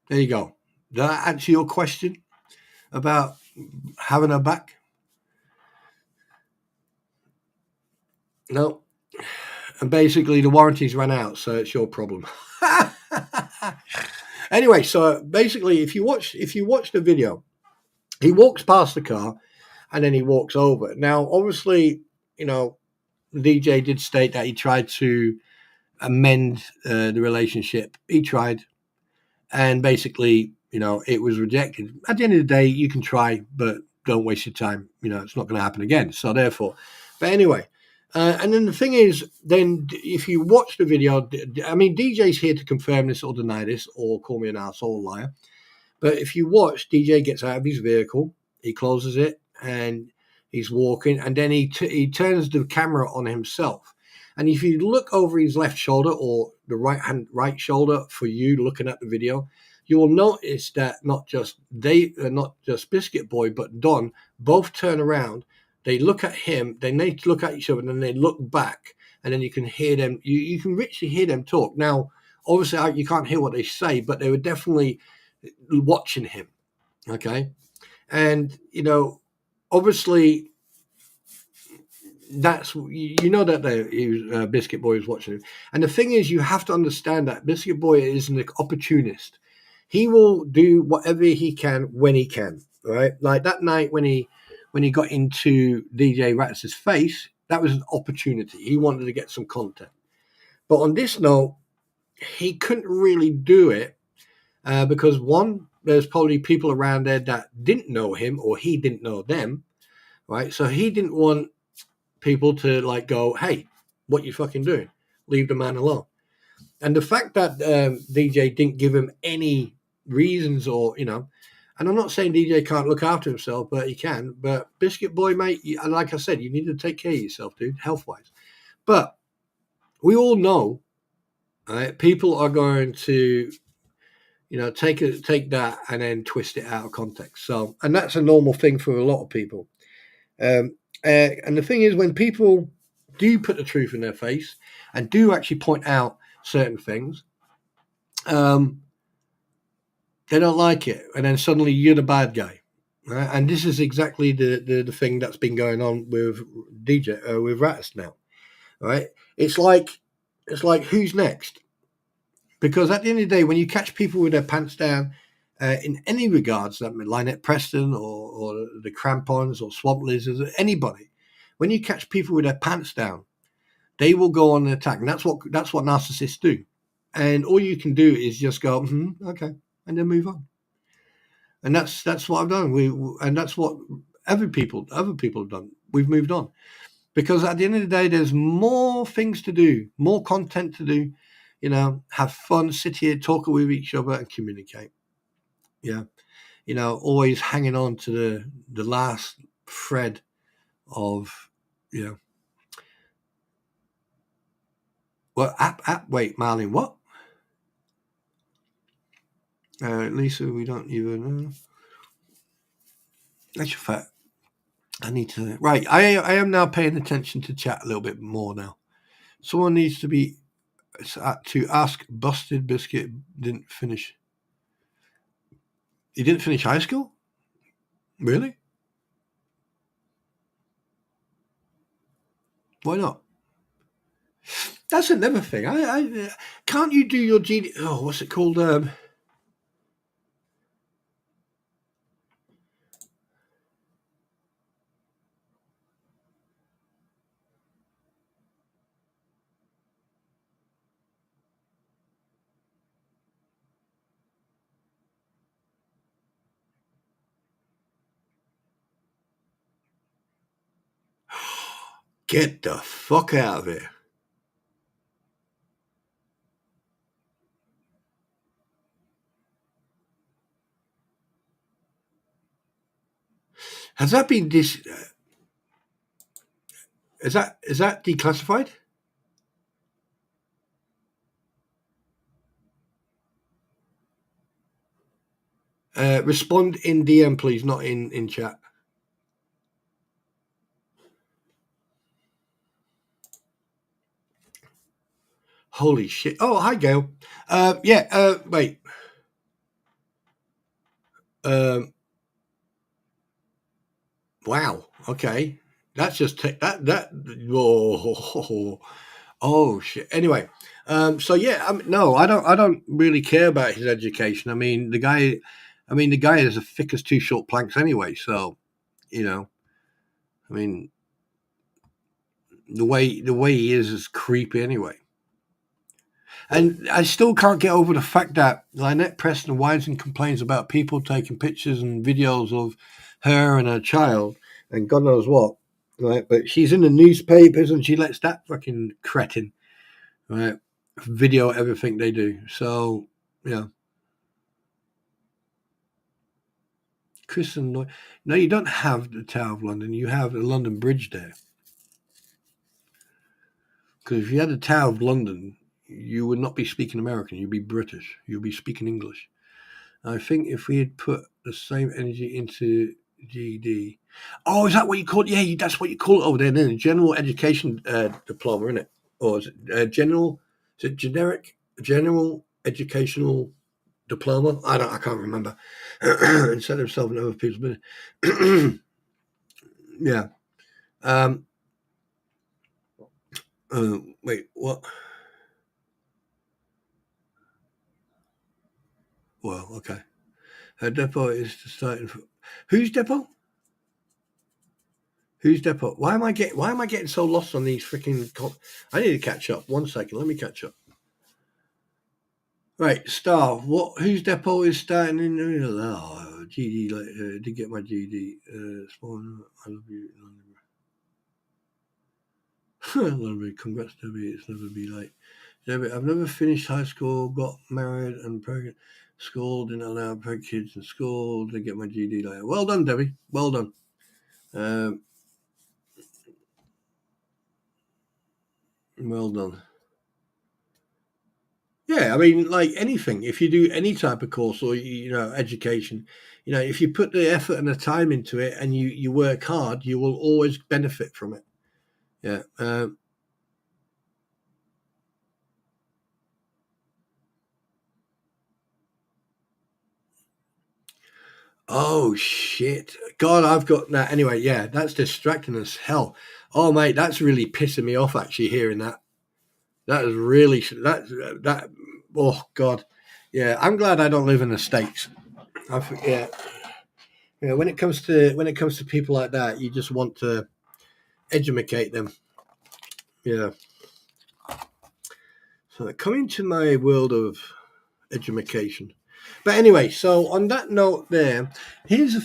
There you go. Did that answer your question about having her back? No. And basically the warranties ran out, so it's your problem. Anyway, so basically if you watch the video, he walks past the car and then he walks over. Now, obviously, the DJ did state that he tried to amend the relationship. He tried, and basically, it was rejected. At the end of the day, you can try, but don't waste your time. It's not going to happen again. So therefore, but anyway, and then the thing is, then if you watch the video, I mean, DJ's here to confirm this or deny this or call me an asshole liar. But if you watch, DJ gets out of his vehicle, he closes it, and he's walking, and then he turns the camera on himself. And if you look over his left shoulder or the right shoulder for you looking at the video, you will notice that not just Biscuit Boy, but Don both turn around. They look at him, then they look at each other, and then they look back, and then you can hear them. You can richly hear them talk. Now, obviously, you can't hear what they say, but they were definitely watching him. Okay, and obviously, that's that Biscuit Boy is watching him. And the thing is, you have to understand that Biscuit Boy is an opportunist. He will do whatever he can when he can, right? Like that night when he got into DJ Ratz's face, that was an opportunity. He wanted to get some content. But on this note, he couldn't really do it because one, there's probably people around there that didn't know him or he didn't know them, right? So he didn't want people to go, hey, what you fucking doing? Leave the man alone. And the fact that DJ didn't give him any reasons or, and I'm not saying DJ can't look after himself, but he can. But Biscuit Boy, mate, like I said, you need to take care of yourself, dude, health-wise. But we all know people are going to, take that and then twist it out of context. So, and that's a normal thing for a lot of people. And the thing is, when people do put the truth in their face and do actually point out certain things, they don't like it, and then suddenly you're the bad guy, right? And this is exactly the thing that's been going on with DJ with Rattus now, right? It's like who's next? Because at the end of the day, when you catch people with their pants down, in any regards, that Lynette Preston or the Crampons or Swamp Lizards, or anybody, when you catch people with their pants down, they will go on an attack, and that's what narcissists do. And all you can do is just go, okay, and then move on. And that's what I've done. And that's what other people have done. We've moved on because at the end of the day, there's more things to do, more content to do. Have fun, sit here, talk with each other, and communicate. Yeah, always hanging on to the last thread of Well, wait, Marlene, what? Lisa, we don't even know. That's a fact. I need to. Right, I am now paying attention to chat a little bit more now. Someone needs to ask. Busted Biscuit didn't finish. He didn't finish high school? Really? Why not? That's another thing. I can't you do your GD? Oh, what's it called? Get the fuck out of here. Has that been is that declassified? Respond in DM, please, not in chat. Holy shit. Oh, hi, Gail. Wait. Wow. Okay. That's just that. Oh shit. Anyway, so yeah, no, I don't really care about his education. The guy is as thick as two short planks anyway. So, you know, I mean, the way he is creepy anyway. And I still can't get over the fact that Lynette Preston whines and complains about people taking pictures and videos of her and her child and God knows what, right? But she's in the newspapers and she lets that fucking cretin, right, video everything they do. So, yeah. Chris and Lloyd. No, you don't have the Tower of London. You have the London Bridge there. Because if you had the Tower of London, you would not be speaking American. You'd be British. You'd be speaking English. I think if we had put the same energy into GED, oh, is that what you call it? Yeah, that's what you call it over there. Then general education diploma, isn't it? Or is it general? Is it generic general educational diploma? I can't remember. Instead of solving other people's business. Yeah. Wait, what? Well, okay. Her depot is starting. Whose depot? Who's depot? Why am I getting so lost on these freaking? I need to catch up. 1 second. Let me catch up. Right, Star. What? Whose depot is starting in? Oh, GD. Did get my GD. Spawn. I love you. Congrats, Debbie. It's never be late. Debbie, I've never finished high school. Got married and pregnant. School didn't allow pregnant kids in school. Did get my GD later. Well done, Debbie. Well done. Well done. Yeah, like anything, if you do any type of course or education, if you put the effort and the time into it and you work hard, you will always benefit from it. Yeah. Oh shit! God, I've got that. Anyway, yeah, that's distracting as hell. Oh mate, that's really pissing me off. Actually, hearing that. That is really that. Oh God, yeah. I'm glad I don't live in the States. Yeah. Yeah, when it comes to people like that, you just want to educate them. Yeah. So coming to my world of education. But anyway, so on that note, here's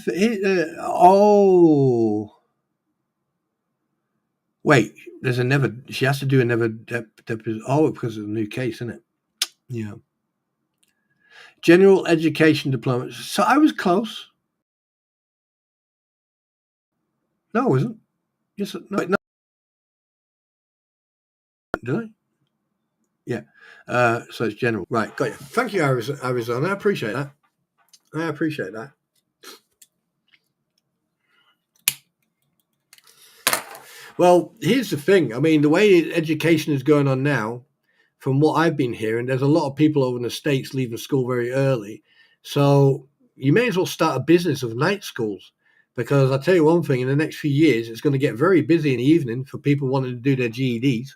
wait. There's a never. She has to do a never. Because of the new case, isn't it? Yeah. General education diploma. So I was close. No, I wasn't. Yes, no, did I? Yeah. So it's general. Right, got you. Thank you, Arizona. I appreciate that. Well, here's the thing. I mean, the way education is going on now, from what I've been hearing, there's a lot of people over in the States leaving school very early. So you may as well start a business of night schools. Because I'll tell you one thing, in the next few years, it's going to get very busy in the evening for people wanting to do their GEDs,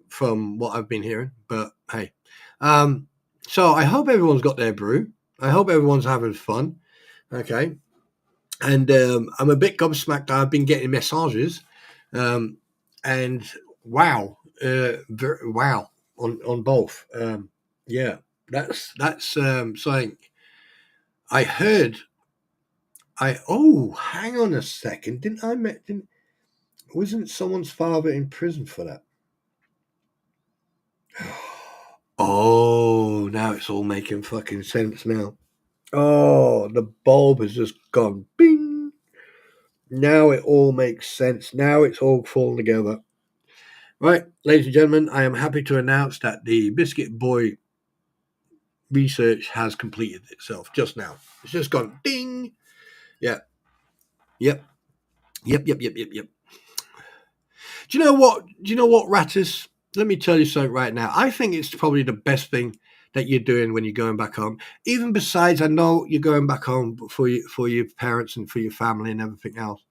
from what I've been hearing. But hey. So I hope everyone's got their brew. I hope everyone's having fun. Okay. And I'm a bit gobsmacked. I've been getting massages. And wow. Wow. On both. Yeah. That's something I heard. Hang on a second. Wasn't someone's father in prison for that? Oh, now it's all making fucking sense now. Oh, the bulb has just gone bing. Now it all makes sense. Now it's all fallen together. Right, ladies and gentlemen, I am happy to announce that the Biscuit Boy research has completed itself just now. It's just gone ding. Yeah. Yep. Do you know what? Rattis? Let me tell you something right now. I think it's probably the best thing that you're doing when you're going back home. Even besides, I know you're going back home for your parents and for your family and everything else.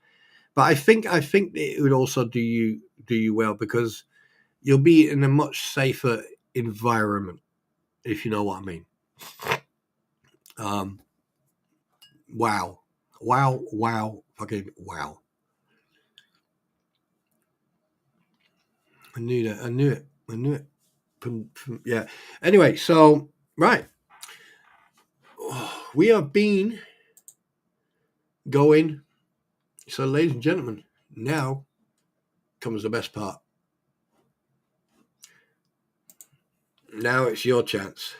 But I think it would also do you well, because you'll be in a much safer environment, if you know what I mean. Wow, fucking wow. I knew it. Yeah. Anyway, so right, we have been going. So, ladies and gentlemen, now comes the best part. Now it's your chance.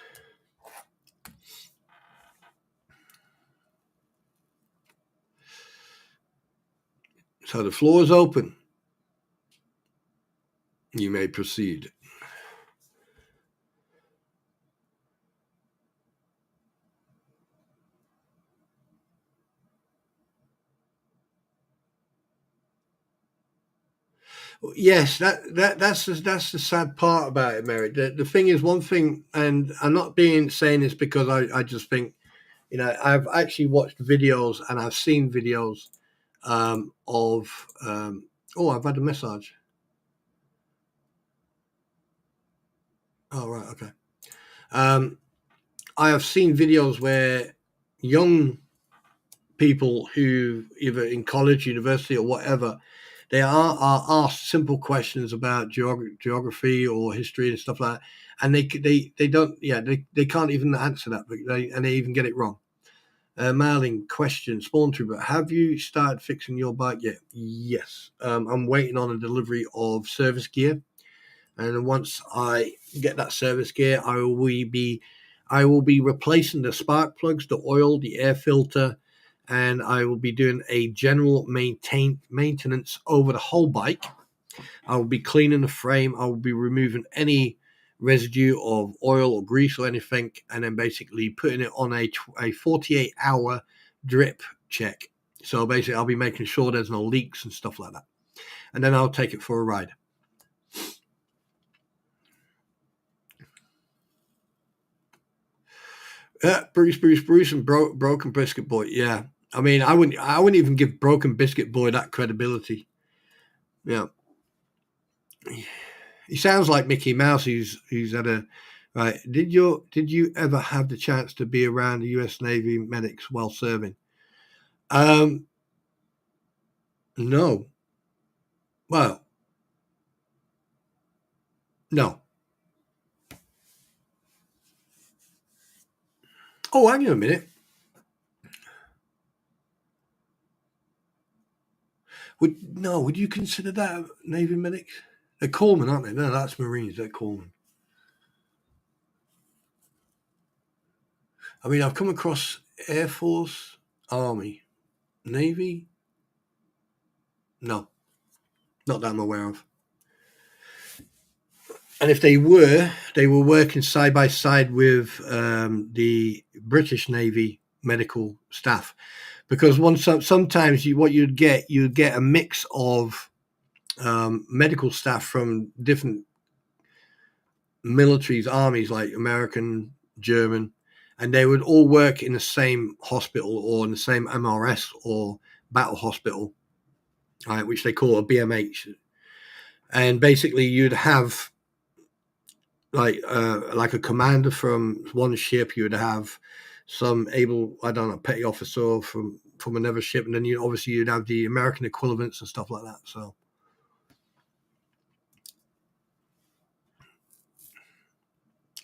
So the floor is open. You may proceed. Yes, that's the sad part about it, Mary. The thing is, one thing, and I'm not saying this because I just think, I've actually watched videos and I've seen videos of. I've had a message. Oh, right, okay. I have seen videos where young people who either in college, university, or whatever, they are asked simple questions about geography or history and stuff like that, and they don't, they can't even answer that, but they even get it wrong. Marlin, question, Spawn Trooper, have you started fixing your bike yet? Yes. I'm waiting on a delivery of service gear, and once I get that service gear, I will be replacing the spark plugs, the oil, the air filter, and I will be doing a general maintenance over the whole bike. I will be cleaning the frame. I will be removing any residue of oil or grease or anything, and then basically putting it on a 48-hour drip check. So basically, I'll be making sure there's no leaks and stuff like that, and then I'll take it for a ride. Yeah, Bruce, and Broken Biscuit Boy. Yeah, I mean, I wouldn't even give Broken Biscuit Boy that credibility. Yeah, he sounds like Mickey Mouse. Who's had a right. Did you ever have the chance to be around the U.S. Navy medics while serving? No. Well, no. Oh, hang on a minute. Would you consider that Navy medics? They're corpsmen, aren't they? No, that's Marines. They're corpsmen. I mean, I've come across Air Force, Army, Navy. No, not that I'm aware of. And if they were working side by side with the British Navy medical staff, because sometimes you'd get a mix of medical staff from different militaries, armies like American, German, and they would all work in the same hospital or in the same MRS or battle hospital, right, which they call a BMH. And basically you'd have like a commander from one ship, you would have some petty officer from another ship, and then you'd have the American equivalents and stuff like that. So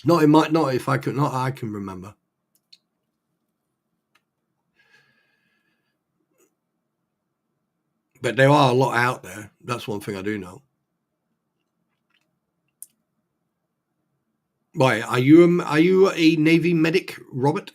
I can remember. But there are a lot out there. That's one thing I do know. Why, are you a Navy medic, Robert?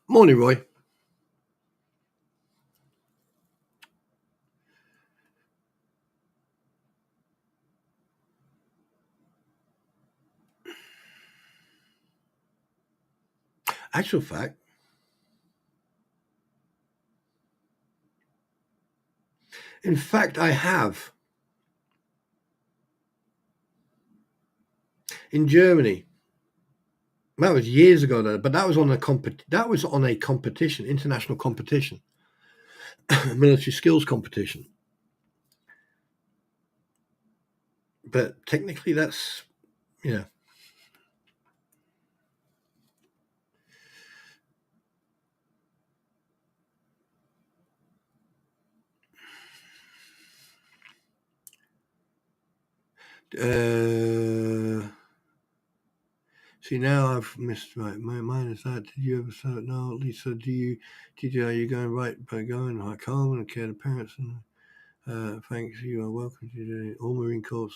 Morning, Roy. Actual fact, in fact, I have. In Germany. That was years ago, though, but that was on a competition, international competition, military skills competition. But technically, that's yeah. See, now I've missed mine is that. Did you ever say no, Lisa? Are you going right by going like home and care to parents and thanks, you are welcome to the All Marine Corps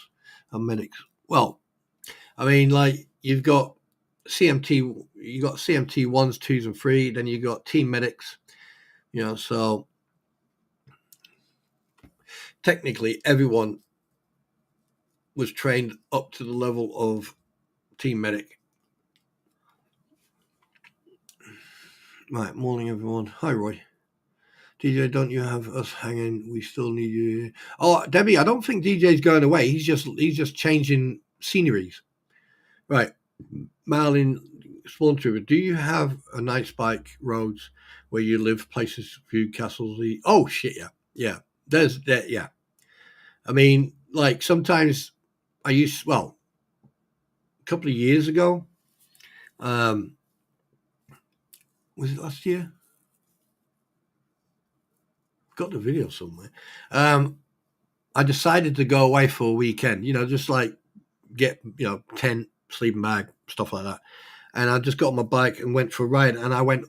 and medics. Well, I mean, like you've got CMT 1s, 2s, and 3, then you got team medics, so technically everyone was trained up to the level of team medic. Right, morning everyone. Hi Roy. DJ, don't you have us hanging? We still need you here. Oh, Debbie, I don't think DJ's going away. He's just changing sceneries. Right. Marlin Spawn Trooper, do you have a nice bike roads where you live, places, view, castles? Oh shit, yeah. Yeah. There's that, yeah. I mean, like sometimes a couple of years ago, was it last year? Got the video somewhere. I decided to go away for a weekend, just like get, tent, sleeping bag, stuff like that. And I just got on my bike and went for a ride. And I went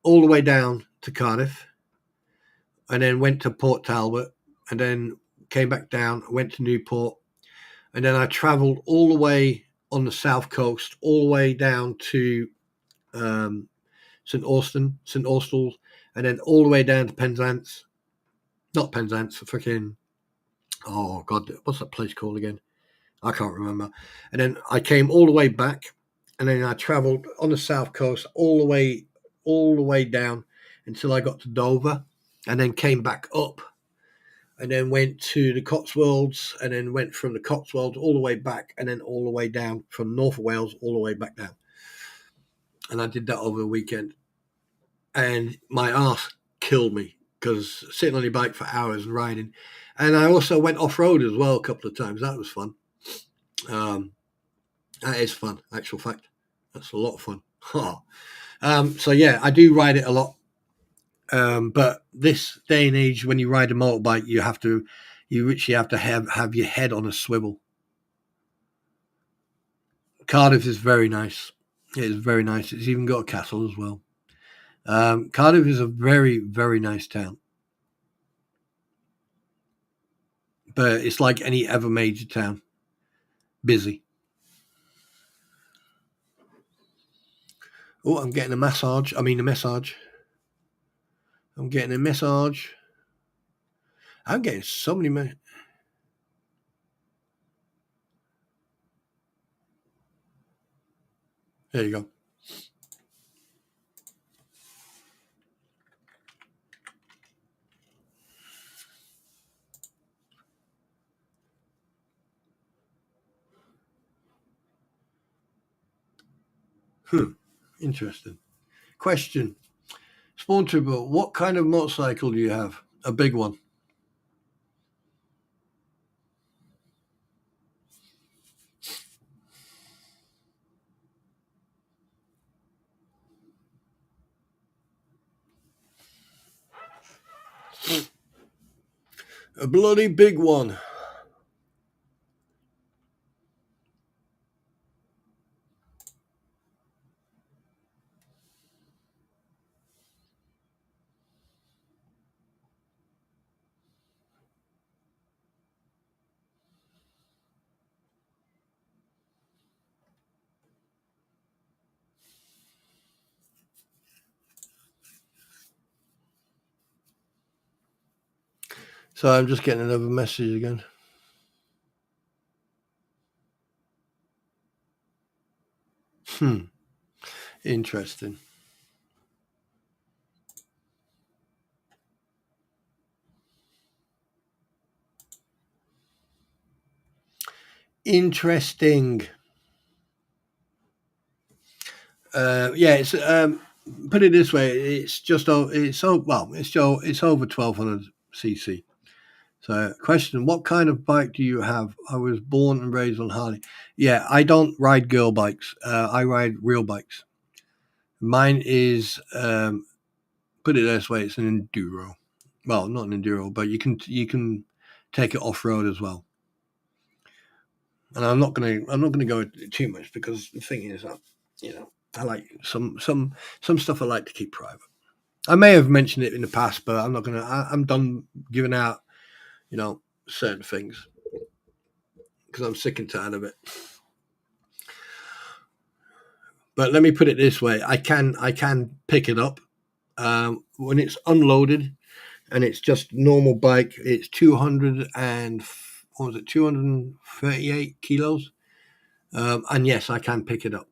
all the way down to Cardiff and then went to Port Talbot and then came back down, went to Newport. And then I traveled all the way on the south coast, all the way down to St. Austell, and then all the way down to Penzance. Not Penzance, freaking, oh God, what's that place called again? I can't remember. And then I came all the way back, and then I travelled on the south coast all the way down until I got to Dover, and then came back up, and then went to the Cotswolds, and then went from the Cotswolds all the way back, and then all the way down from North Wales all the way back down. And I did that over the weekend. And my arse killed me because sitting on your bike for hours and riding. And I also went off-road as well a couple of times. That was fun. That is fun, actual fact. That's a lot of fun. So yeah, I do ride it a lot. But this day and age, when you ride a motorbike, you actually have to have your head on a swivel. Cardiff is very nice. It is very nice. It's even got a castle as well. Cardiff is a very, very nice town. But it's like any other major town. Busy. Oh, I'm getting a massage. I'm getting a massage. I'm getting so many. There you go. Interesting. Question. Spawn Trooper, what kind of motorcycle do you have? A big one. A bloody big one. So I'm just getting another message again. Interesting. Interesting. Yeah, it's put it this way. It's over 1200 cc. So, question: what kind of bike do you have? I was born and raised on Harley. Yeah, I don't ride girl bikes. I ride real bikes. Mine is put it this way: it's an enduro. Well, not an enduro, but you can take it off road as well. And I'm not gonna go too much because the thing is, I like some stuff I like to keep private. I may have mentioned it in the past, but I'm not gonna. I'm done giving out, certain things because I'm sick and tired of it. But let me put it this way: I can pick it up when it's unloaded, and it's just normal bike. It's 238 kilos, and yes, I can pick it up.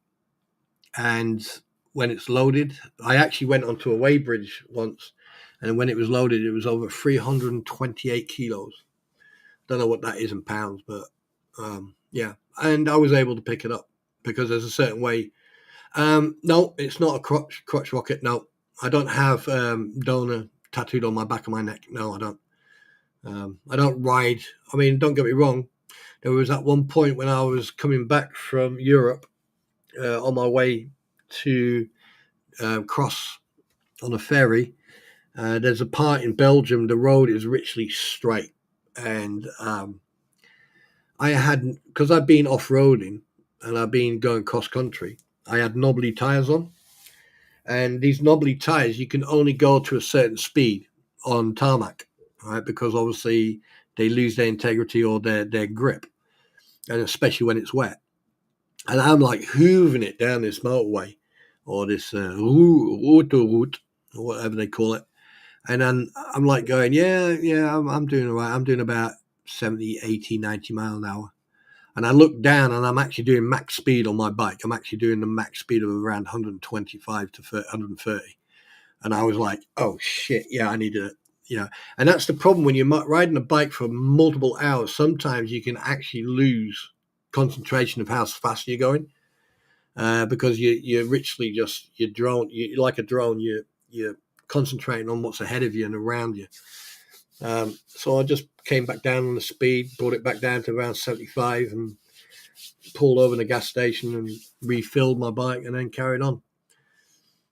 And when it's loaded, I actually went onto a weighbridge once, and when it was loaded, it was over 328 kilos. Don't know what that is in pounds, but yeah. And I was able to pick it up because there's a certain way. No, it's not a crotch rocket. No, I don't have donor tattooed on my back of my neck. No, I don't. I don't ride. I mean, don't get me wrong. There was at one point when I was coming back from Europe on my way to cross on a ferry. There's a part in Belgium, the road is richly straight. And I hadn't, because I've been off-roading and I've been going cross-country, I had knobbly tyres on. And these knobbly tyres, you can only go to a certain speed on tarmac, right? Because obviously they lose their integrity or their grip, and especially when it's wet. And I'm like hooving it down this motorway or this autoroute or whatever they call it. And then I'm like going, I'm doing all right. I'm doing about 70, 80, 90 mile an hour. And I look down and I'm actually doing max speed on my bike. I'm actually doing the max speed of around 125 to 130. And I was like, oh shit, yeah, I need to, And that's the problem when you're riding a bike for multiple hours. Sometimes you can actually lose concentration of how fast you're going because you're richly just, you're like a drone, you're concentrating on what's ahead of you and around you. So I just came back down on the speed, brought it back down to around 75, and pulled over in a gas station and refilled my bike and then carried on.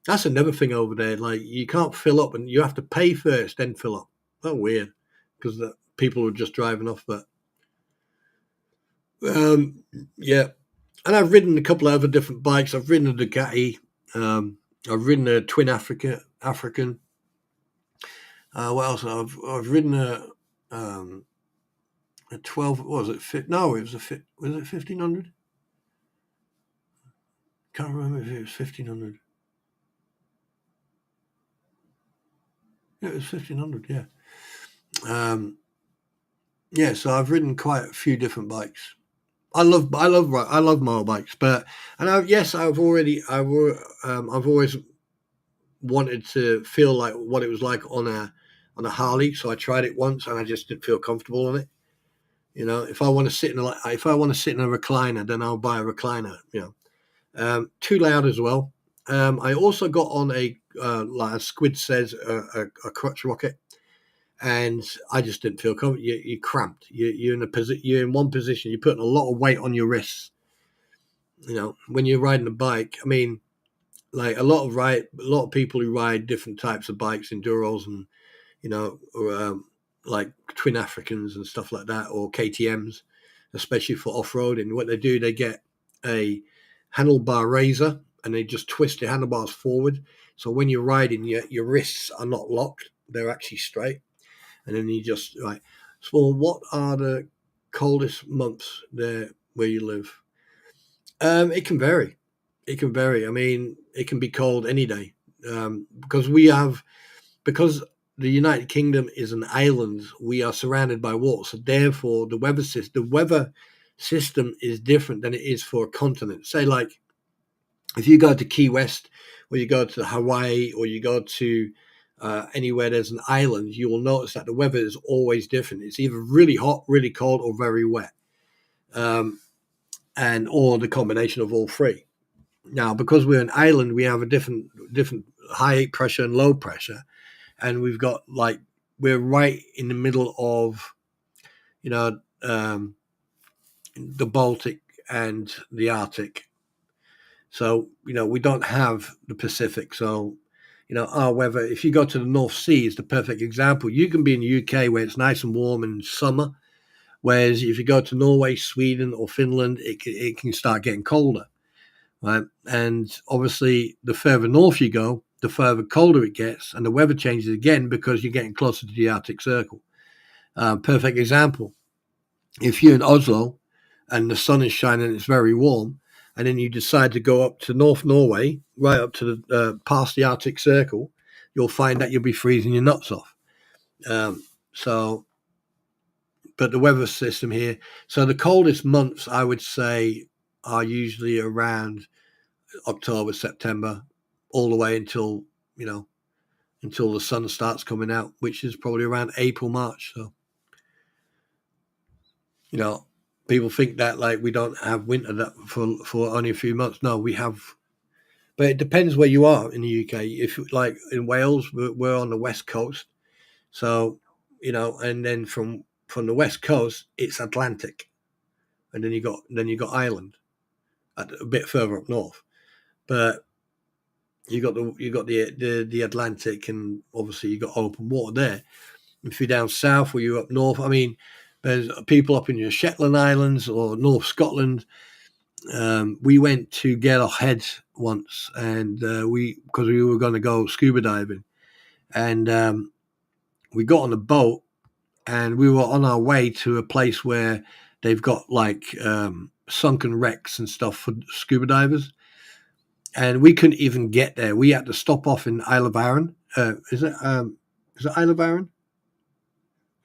That's another thing over there. Like, you can't fill up and you have to pay first, then fill up. Oh, weird. Because the people were just driving off. But yeah. And I've ridden a couple of other different bikes. I've ridden a Ducati. I've ridden a Twin African. What else? I've ridden a 12. What was it? No, it was was it 1500? Can't remember if it was 1500. Yeah, it was 1500. Yeah. Yeah. So I've ridden quite a few different bikes. I love motorbikes, I've always wanted to feel like what it was like on a Harley. So I tried it once and I just didn't feel comfortable on it. You know, if I want to sit in a recliner, then I'll buy a recliner. You know, too loud as well. I also got on like a Squid says, a crutch rocket, and I just didn't feel comfortable. You're cramped. You're in one position. You're putting a lot of weight on your wrists. You know, when you're riding a bike, I mean, like a lot of people who ride different types of bikes, enduros, and you know, or, like Twin Africans and stuff like that, or KTMs, especially for off-roading. What they do, they get a handlebar razor and they just twist the handlebars forward. So when you're riding, your wrists are not locked; they're actually straight. And then you just right. So, what are the coldest months there where you live? It can vary. It can vary. I mean, it can be cold any day because the United Kingdom is an island. We are surrounded by water, so therefore the weather system is different than it is for a continent. Say, like, if you go to Key West, or you go to Hawaii, or you go to anywhere there's an island, you will notice that the weather is always different. It's either really hot, really cold, or very wet, or the combination of all three. Now, because we're an island, we have a different high pressure and low pressure, and we've got we're right in the middle of, you know, the Baltic and the Arctic. So, you know, we don't have the Pacific. So, you know, our weather, if you go to the North Sea, is the perfect example. You can be in the UK where it's nice and warm in summer, whereas if you go to Norway, Sweden, or Finland, it can start getting colder, right? And obviously, the further north you go, the further colder it gets, and the weather changes again because you're getting closer to the Arctic Circle. Perfect example. If you're in Oslo and the sun is shining and it's very warm, and then you decide to go up to North Norway, right up to the past the Arctic Circle, you'll find that you'll be freezing your nuts off. But the weather system here, so the coldest months I would say are usually around October, September, all the way until the sun starts coming out, which is probably around April, March. So, you know, people think that like we don't have winter that for only a few months. No, we have, but it depends where you are in the UK. If like in Wales, we're on the west coast, so you know, and then from the west coast, it's Atlantic, and then you got Ireland, a bit further up north, but you got the Atlantic, and obviously you got open water there. If you're down south or you're up north, I mean, there's people up in your Shetland Islands or North Scotland. We went to Gairloch Head once, and because we were going to go scuba diving, and we got on a boat, and we were on our way to a place where they've got sunken wrecks and stuff for scuba divers, and we couldn't even get there. We had to stop off in Isle of Arran. Is it Isle of Arran?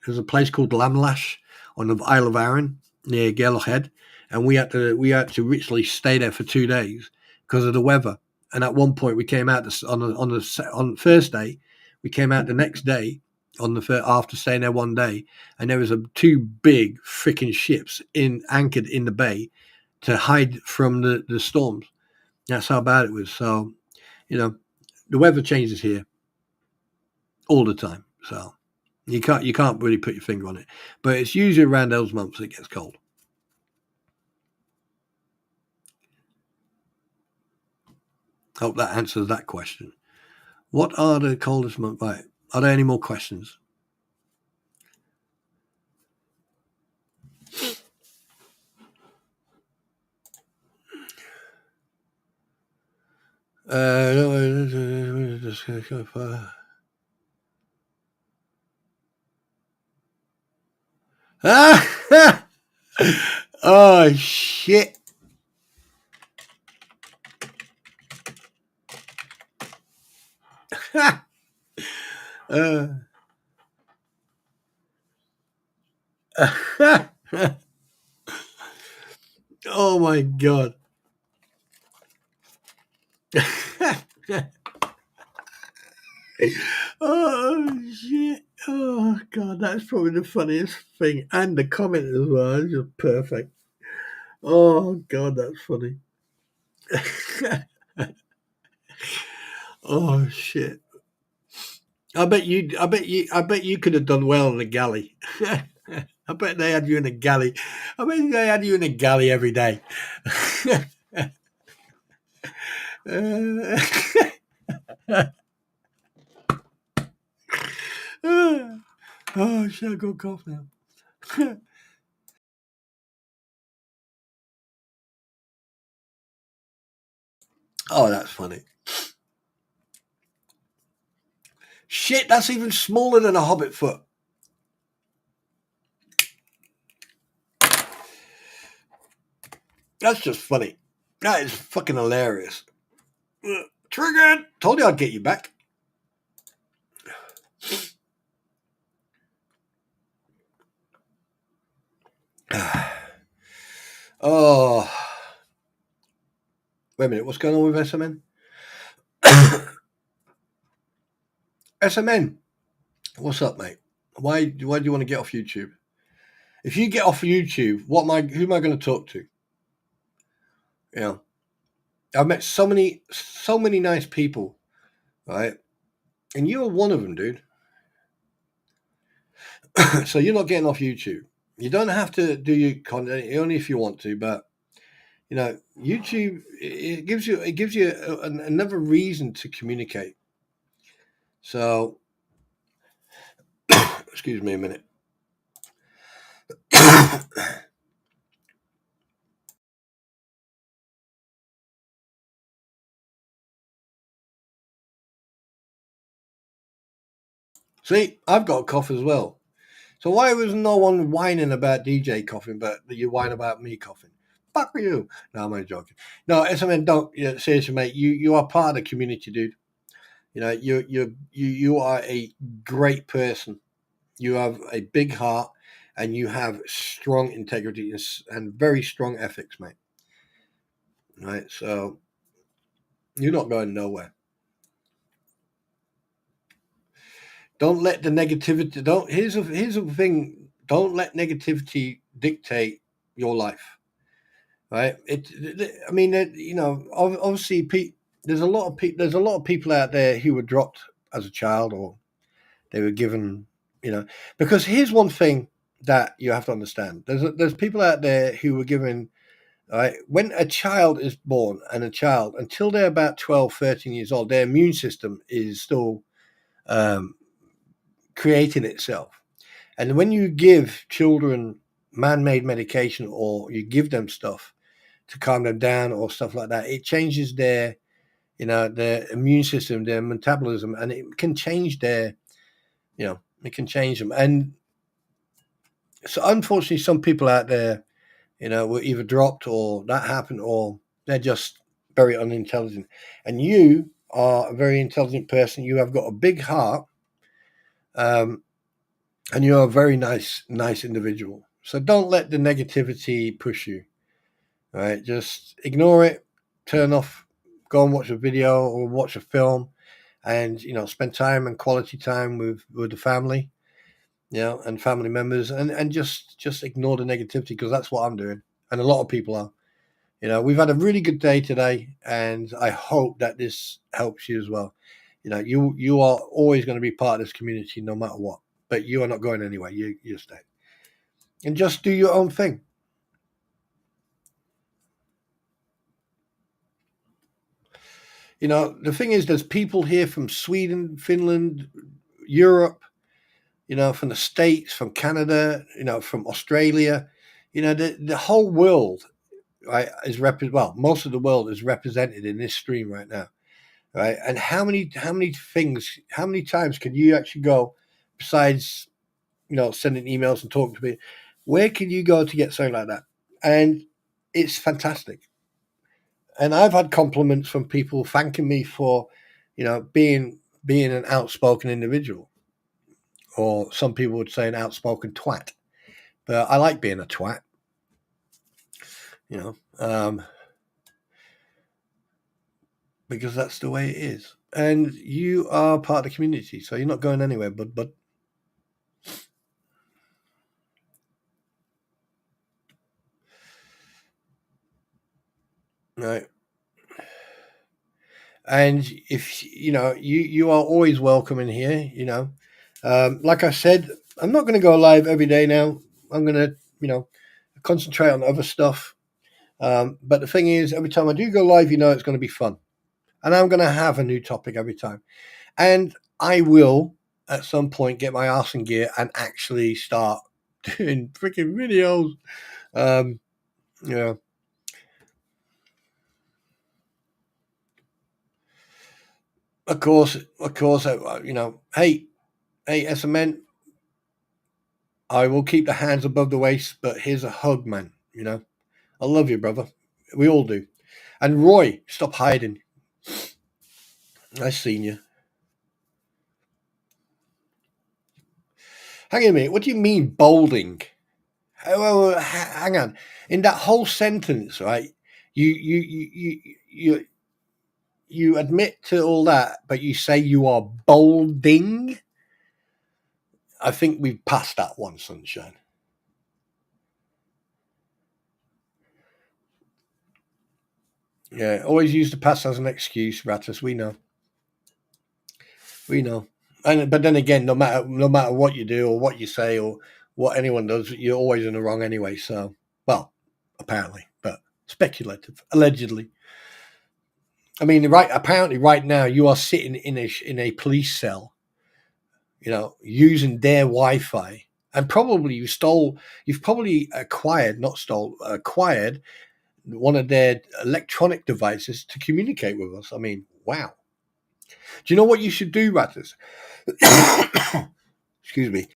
There's a place called Lamlash on the Isle of Arran near Gairloch Head, and we had to literally stay there for 2 days because of the weather. And at one point, we came out on Thursday. We came out the next day after staying there 1 day, and there was two big freaking ships anchored in the bay to hide from the storms. That's how bad it was. So, you know, the weather changes here all the time. So you can't really put your finger on it, but it's usually around those months it gets cold. Hope that answers that question. What are the coldest months? Right. Are there any more questions? Oh shit. Oh my god. Oh shit. Oh god, that's probably the funniest thing. And the comment as well is just perfect. Oh god, that's funny. Oh shit. I bet you could have done well in a galley. I bet they had you in a galley. I bet they had you in a galley every day. Oh shit, I got cough now. Oh, that's funny. Shit, that's even smaller than a hobbit foot. That's just funny. That is fucking hilarious. Triggered. Told you I'd get you back. Oh. Wait a minute. What's going on with SMN? SMN. What's up, mate? Why do you want to get off YouTube? If you get off YouTube, who am I going to talk to? You know, I've met so many nice people, right? And you're one of them, dude. So you're not getting off YouTube. You don't have to do your content only if you want to, but you know, YouTube it gives you another reason to communicate. So, excuse me a minute. See, I've got a cough as well. So why was no one whining about DJ coughing, but you whine about me coughing? Fuck you. No, I'm only joking. No, SMN, don't. Seriously, mate. You are part of the community, dude. You know, you are a great person. You have a big heart, and you have strong integrity and very strong ethics, mate. Right, so you're not going nowhere. Don't let the negativity. Don't. Here's the thing. Don't let negativity dictate your life. Right. I mean, you know, obviously, there's a lot of people out there who were dropped as a child, or they were given, you know, because here's one thing that you have to understand. There's people out there who were given, right, when a child is born, and a child, until they're about 12, 13 years old, their immune system is still creating itself. And when you give children man-made medication, or you give them stuff to calm them down or stuff like that, it changes their, you know, their immune system, their metabolism, and it can change their, you know, it can change them. And so unfortunately, some people out there, you know, were either dropped, or that happened, or they're just very unintelligent. And you are a very intelligent person. You have got a big heart, and you're a very nice individual. So don't let the negativity push you. Right? Just ignore it, turn off, go and watch a video or watch a film, and you know, spend time and quality time with the family, you know, and family members, and just ignore the negativity, because that's what I'm doing, and a lot of people are. You know, we've had a really good day today, and I hope that this helps you as well. You know, you are always going to be part of this community no matter what, but you are not going anywhere. You stay and just do your own thing. You know, the thing is, there's people here from Sweden, Finland, Europe, you know, from the States, from Canada, you know, from Australia. You know, the whole world, right, is most of the world is represented in this stream right now, right? And how many times can you actually go besides, you know, sending emails and talking to me? Where can you go to get something like that? And it's fantastic. And I've had compliments from people thanking me for, you know, being an outspoken individual, or some people would say an outspoken twat. But I like being a twat, you know, because that's the way it is. And you are part of the community, so you're not going anywhere. But right. And if you know, you are always welcome in here. You know, like I said, I'm not going to go live every day now. I'm going to, you know, concentrate on other stuff. But the thing is, every time I do go live, you know, it's going to be fun, and I'm going to have a new topic every time. And I will, at some point, get my arse in gear and actually start doing freaking videos. You know. Of course, you know, hey, SMN, I will keep the hands above the waist, but here's a hug, man. You know, I love you, brother. We all do. And Roy, stop hiding. I seen you. Hang on a minute. What do you mean bolding? Well, hang on. In that whole sentence, right? You admit to all that, but you say you are bolding. I think we've passed that one, sunshine. Yeah, always use the past as an excuse, Rattus. We know. But then again, no matter what you do or what you say or what anyone does, you're always in the wrong anyway. So, well, apparently, but speculative, allegedly. I mean, apparently, right now you are sitting in a police cell, you know, using their Wi-Fi, and probably you've probably acquired one of their electronic devices to communicate with us. I mean, wow. Do you know what you should do, Rattus? Excuse me.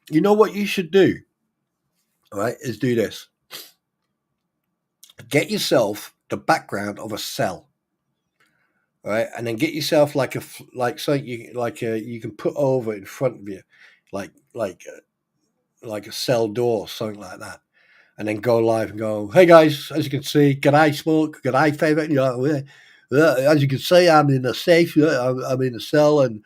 You know what you should do, all right, is do this. Get yourself the background of a cell, all right, and then get yourself something you can put over in front of you, like a cell door, something like that, and then go live and go, hey guys, as you can see, g'day Smoke, g'day Favorite, you know, as you can see, I'm in a safe, I'm in a cell, and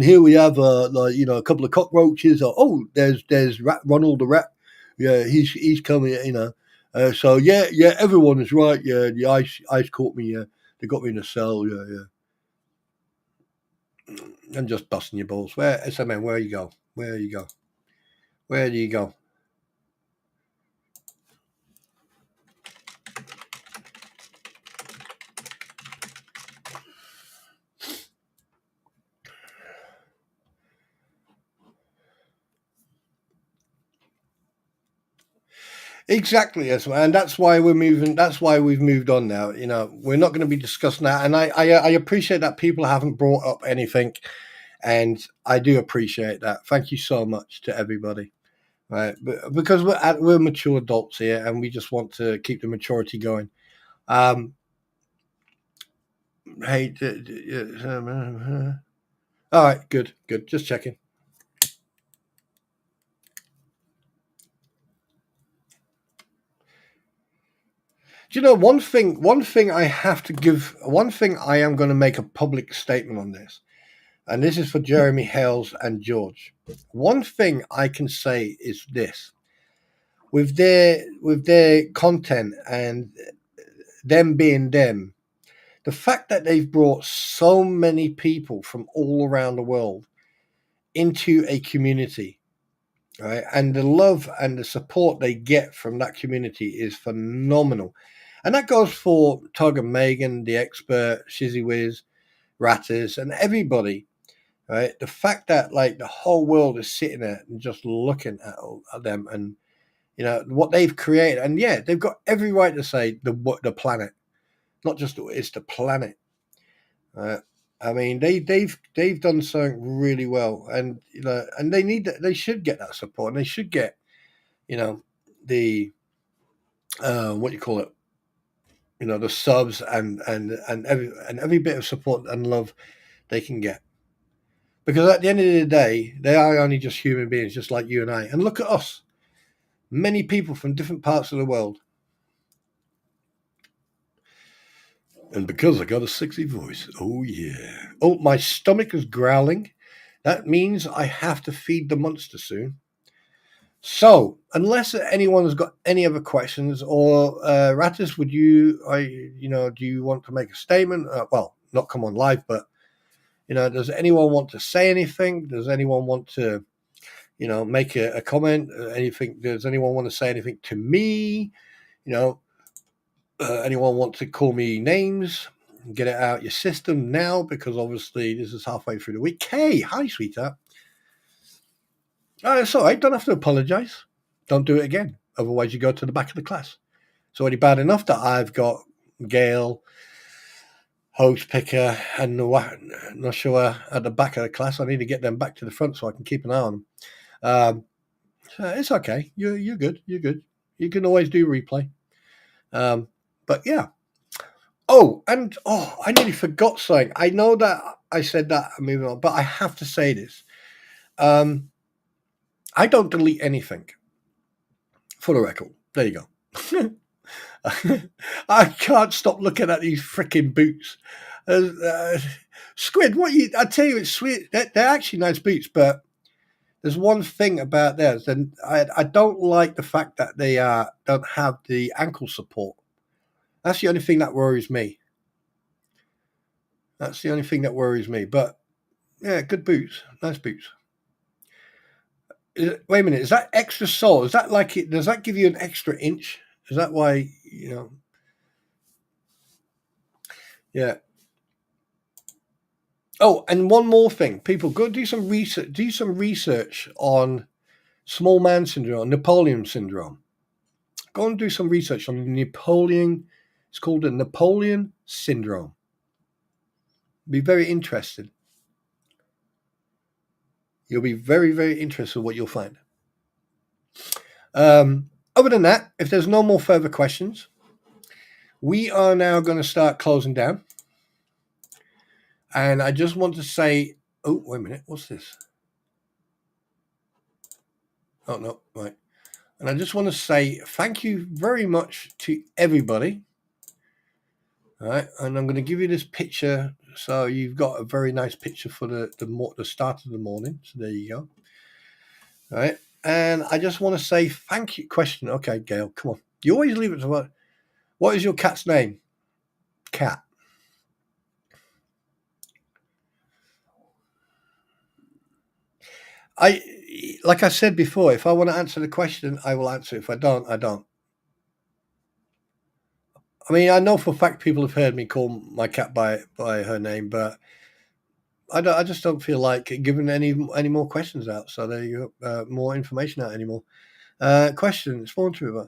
here we have you know, a couple of cockroaches. Oh, there's Ronald the rat. Yeah, he's coming. You know, so yeah, everyone is right. Yeah, the ice caught me. Yeah, they got me in a cell. Yeah. I'm just busting your balls. Where SMN? Where you go? Where you go? Where do you go? Exactly, yes, and that's why we're moving. That's why we've moved on now. You know, we're not going to be discussing that, and I appreciate that people haven't brought up anything, and I do appreciate that. Thank you so much to everybody, right? Because we're mature adults here, and we just want to keep the maturity going. Hey, all right, good, just checking. Do you know one thing? One thing I have to give. One thing I am going to make a public statement on this, and this is for Jeremy Hales and George. One thing I can say is this: with their content and them being them, the fact that they've brought so many people from all around the world into a community, right, and the love and the support they get from that community is phenomenal. And that goes for Tug and Megan, the expert, Shizzy Wiz, Rattis, and everybody, right? The fact that like the whole world is sitting there and just looking at them and, you know, what they've created. And yeah, they've got every right to say the planet, not just it's the planet. I mean, they've done something really well, and you know, and they should get that support, and they should get, you know, the what you call it, you know, the subs and every bit of support and love they can get, because at the end of the day, they are only just human beings, just like you and I. And look at us, many people from different parts of the world. And because I got a sexy voice, oh yeah. Oh, my stomach is growling. That means I have to feed the monster soon. So, unless anyone has got any other questions, or Rattis, do you want to make a statement? Well, not come on live, but you know, does anyone want to say anything? Does anyone want to, you know, make a comment? Anything? Does anyone want to say anything to me? You know, anyone want to call me names? Get it out your system now, because obviously this is halfway through the week. Hey, hi, sweetheart. It's all right. Don't have to apologize. Don't do it again. Otherwise, you go to the back of the class. It's already bad enough that I've got Gail, Host Picker, and Noshua at the back of the class. I need to get them back to the front so I can keep an eye on them. So it's okay. You're good. You're good. You can always do replay. But yeah. I nearly forgot something. I know that I said that I'm moving on, but I have to say this. I don't delete anything. For the record. There you go. I can't stop looking at these freaking boots. Squid, I tell you, it's sweet. They're actually nice boots, but there's one thing about theirs, and I don't like the fact that they don't have the ankle support. That's the only thing that worries me. But yeah, good boots, nice boots. Wait a minute, is that extra sole? Is that like it? Does that give you an extra inch? Is that why, you know? Yeah. Oh, and one more thing, people, go do some research. Do some research on small man syndrome, Napoleon syndrome. Go and do some research on Napoleon. It's called the Napoleon syndrome. Be very interested. You'll be very, very interested in what you'll find. Other than that, if there's no more further questions, we are now going to start closing down. And I just want to say, oh, wait a minute, what's this? Oh, no, right. And I just want to say thank you very much to everybody. All right, and I'm going to give you this picture. So you've got a very nice picture for the start of the morning. So there you go. All right, and I just want to say thank you. Question. Okay, Gail, come on. You always leave it to what is your cat's name? Cat. Like I said before, if I want to answer the question, I will answer. If I don't, I don't. I mean, I know for a fact people have heard me call my cat by her name, but I just don't feel like giving any more questions out. So there you go, more information out anymore. Question: Spawn Trooper,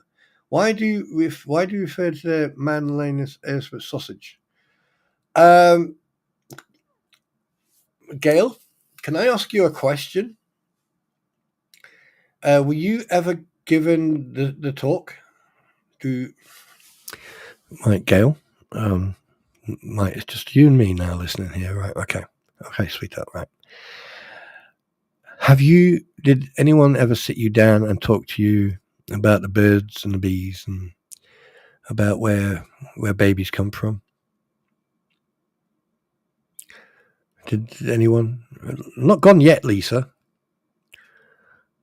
why do you refer to the man laying as Aerosmith sausage? Gail, can I ask you a question? Were you ever given the talk to? Right, Gail. Right, it's just you and me now listening here, right? Okay, sweetheart, right. Did anyone ever sit you down and talk to you about the birds and the bees and about where babies come from? Did anyone? Not gone yet, Lisa.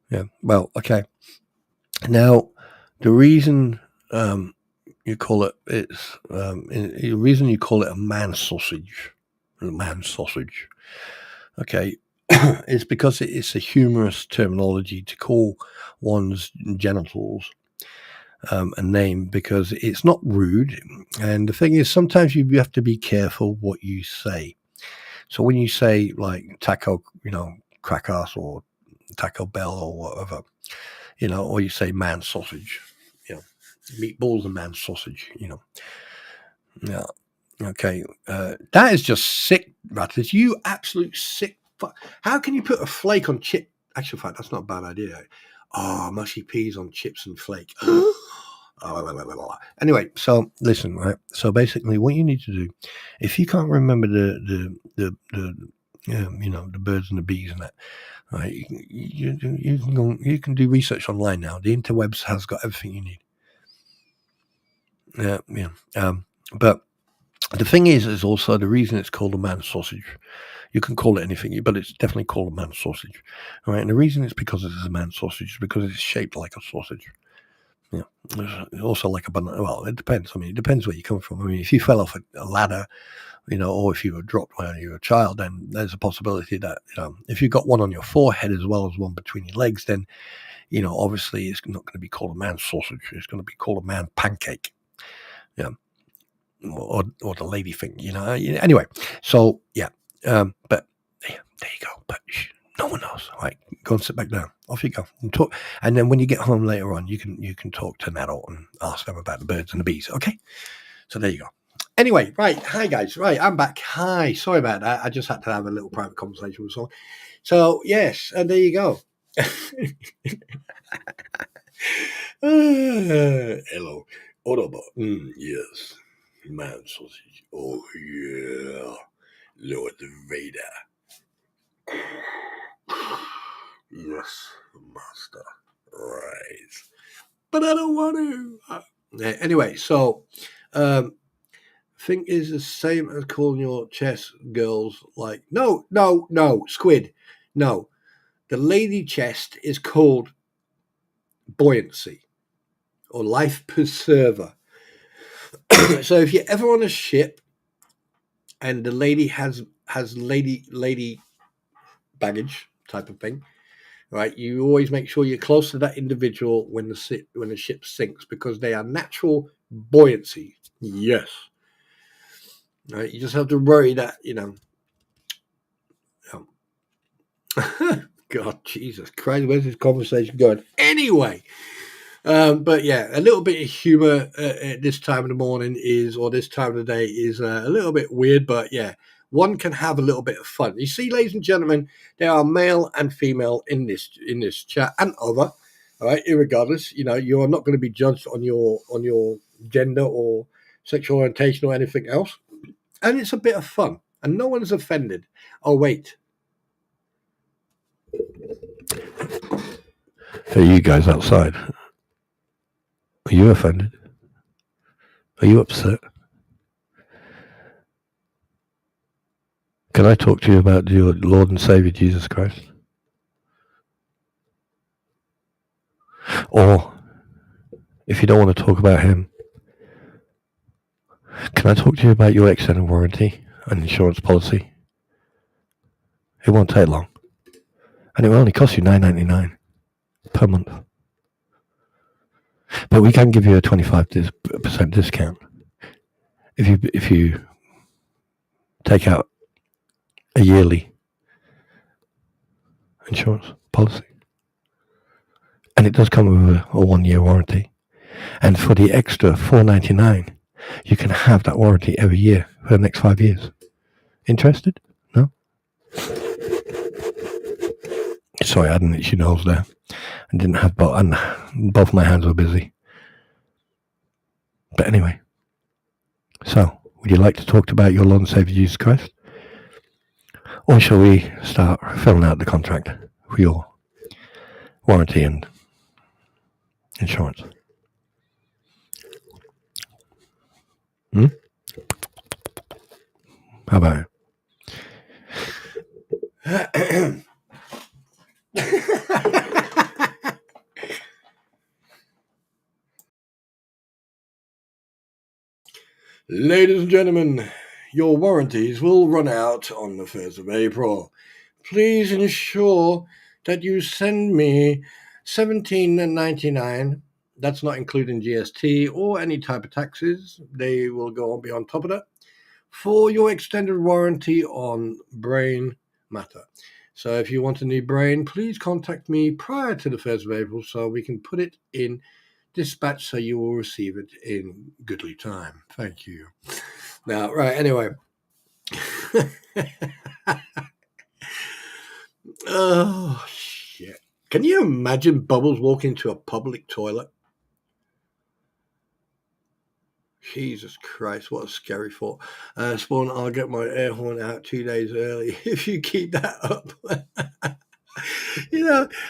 Yeah, well, okay. Now, the reason you call it the reason you call it a man sausage, okay, is because it's a humorous terminology to call one's genitals a name because it's not rude. And the thing is, sometimes you have to be careful what you say. So when you say like taco, crack ass or Taco Bell or whatever, or you say man sausage, meatballs and man sausage, yeah. Okay. That is just sick, Ratters. You absolute sick. How can you put a flake on chip? Actually, in fact, that's not a bad idea. Oh, mushy peas on chips and flake. Anyway, so listen, right? So basically, what you need to do, if you can't remember the birds and the bees and that, right? You can do research online now. The interwebs has got everything you need. But the thing is also the reason it's called a man sausage. You can call it anything, but it's definitely called a man sausage. All right, and the reason it's because it's a man sausage is because it's shaped like a sausage. Yeah, it's also like a banana. Well, it depends. I mean, it depends where you come from. I mean, if you fell off a ladder, or if you were dropped when you were a child, then there's a possibility that if you've got one on your forehead as well as one between your legs, then obviously it's not going to be called a man sausage. It's going to be called a man pancake. Yeah. Or the lady thing, Anyway, so yeah, but yeah, there you go. But no one knows. All right, go and sit back down. Off you go and talk. And then when you get home later on, you can talk to an adult and ask them about the birds and the bees. Okay, so there you go. Anyway, right. Hi guys. Right, I'm back. Hi. Sorry about that. I just had to have a little private conversation with someone. So yes, and there you go. Hello, Autobot. Yes. Man sausage. Oh, yeah. Lord Vader. Yes, master. Right. But I don't want to. Anyway, so, thing is the same as calling your chess girls like, no, squid. No. The lady chest is called buoyancy or life preserver. So if you're ever on a ship and the lady has lady baggage type of thing, right? You always make sure you're close to that individual when the ship sinks because they are natural buoyancy. Yes, right. You just have to worry that God, Jesus Christ, where's this conversation going? Anyway. But yeah, a little bit of humor at this time of the morning or this time of the day is a little bit weird, but yeah, one can have a little bit of fun. You see, ladies and gentlemen, there are male and female in this chat and other. All right, irregardless, you are not going to be judged on your gender or sexual orientation or anything else, and it's a bit of fun, and no one's offended. Oh wait. Are you guys outside? Are you offended? Are you upset? Can I talk to you about your Lord and Savior Jesus Christ? Or, if you don't want to talk about him, can I talk to you about your extended warranty and insurance policy? It won't take long. And it will only cost you $9.99 per month. But we can give you a 25% discount if you take out a yearly insurance policy. And it does come with a 1-year warranty. And for the extra $4.99, you can have that warranty every year for the next 5 years. Interested? No? Sorry, I had an itchy nose there. I didn't have both my hands were busy. But anyway, so would you like to talk about your Lord and Savior Jesus Christ? Or shall we start filling out the contract for your warranty and insurance? How about it? Ladies and gentlemen, your warranties will run out on the 1st of April. Please ensure that you send me $17.99 That's not including GST or any type of taxes. They will go on beyond top of that for your extended warranty on brain matter. So if you want a new brain, please contact me prior to the 1st of April so we can put it in dispatch so you will receive it in goodly time. Thank you. Now, right, anyway. Oh, shit. Can you imagine Bubbles walking to a public toilet? Jesus Christ, what a scary thought. Spawn, I'll get my air horn out 2 days early if you keep that up.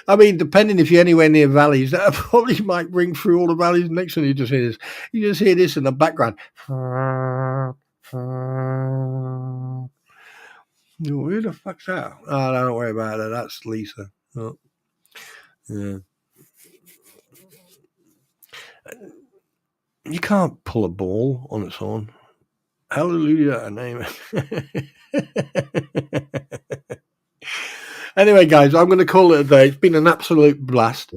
I mean, depending if you're anywhere near valleys, that probably might ring through all the valleys. Next one, you just hear this. You just hear this in the background. Who the fuck's that? Oh, don't worry about that. That's Lisa. Oh. Yeah. You can't pull a ball on its own. Hallelujah, name it. Anyway, guys, I'm going to call it a day. It's been an absolute blast.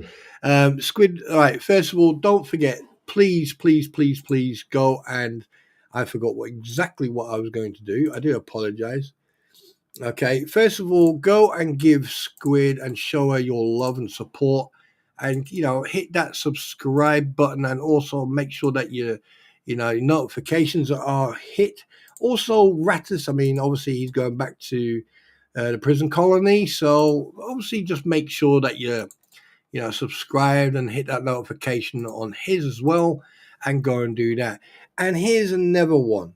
Squid, all right, first of all, don't forget, please go and I forgot exactly what I was going to do. I do apologize. Okay, first of all, go and give Squid and show her your love and support, and hit that subscribe button, and also make sure that your notifications are hit. Also, Rattus, I mean, obviously he's going back to the prison colony, so obviously just make sure that you're subscribed and hit that notification on his as well, and go and do that. And here's another one.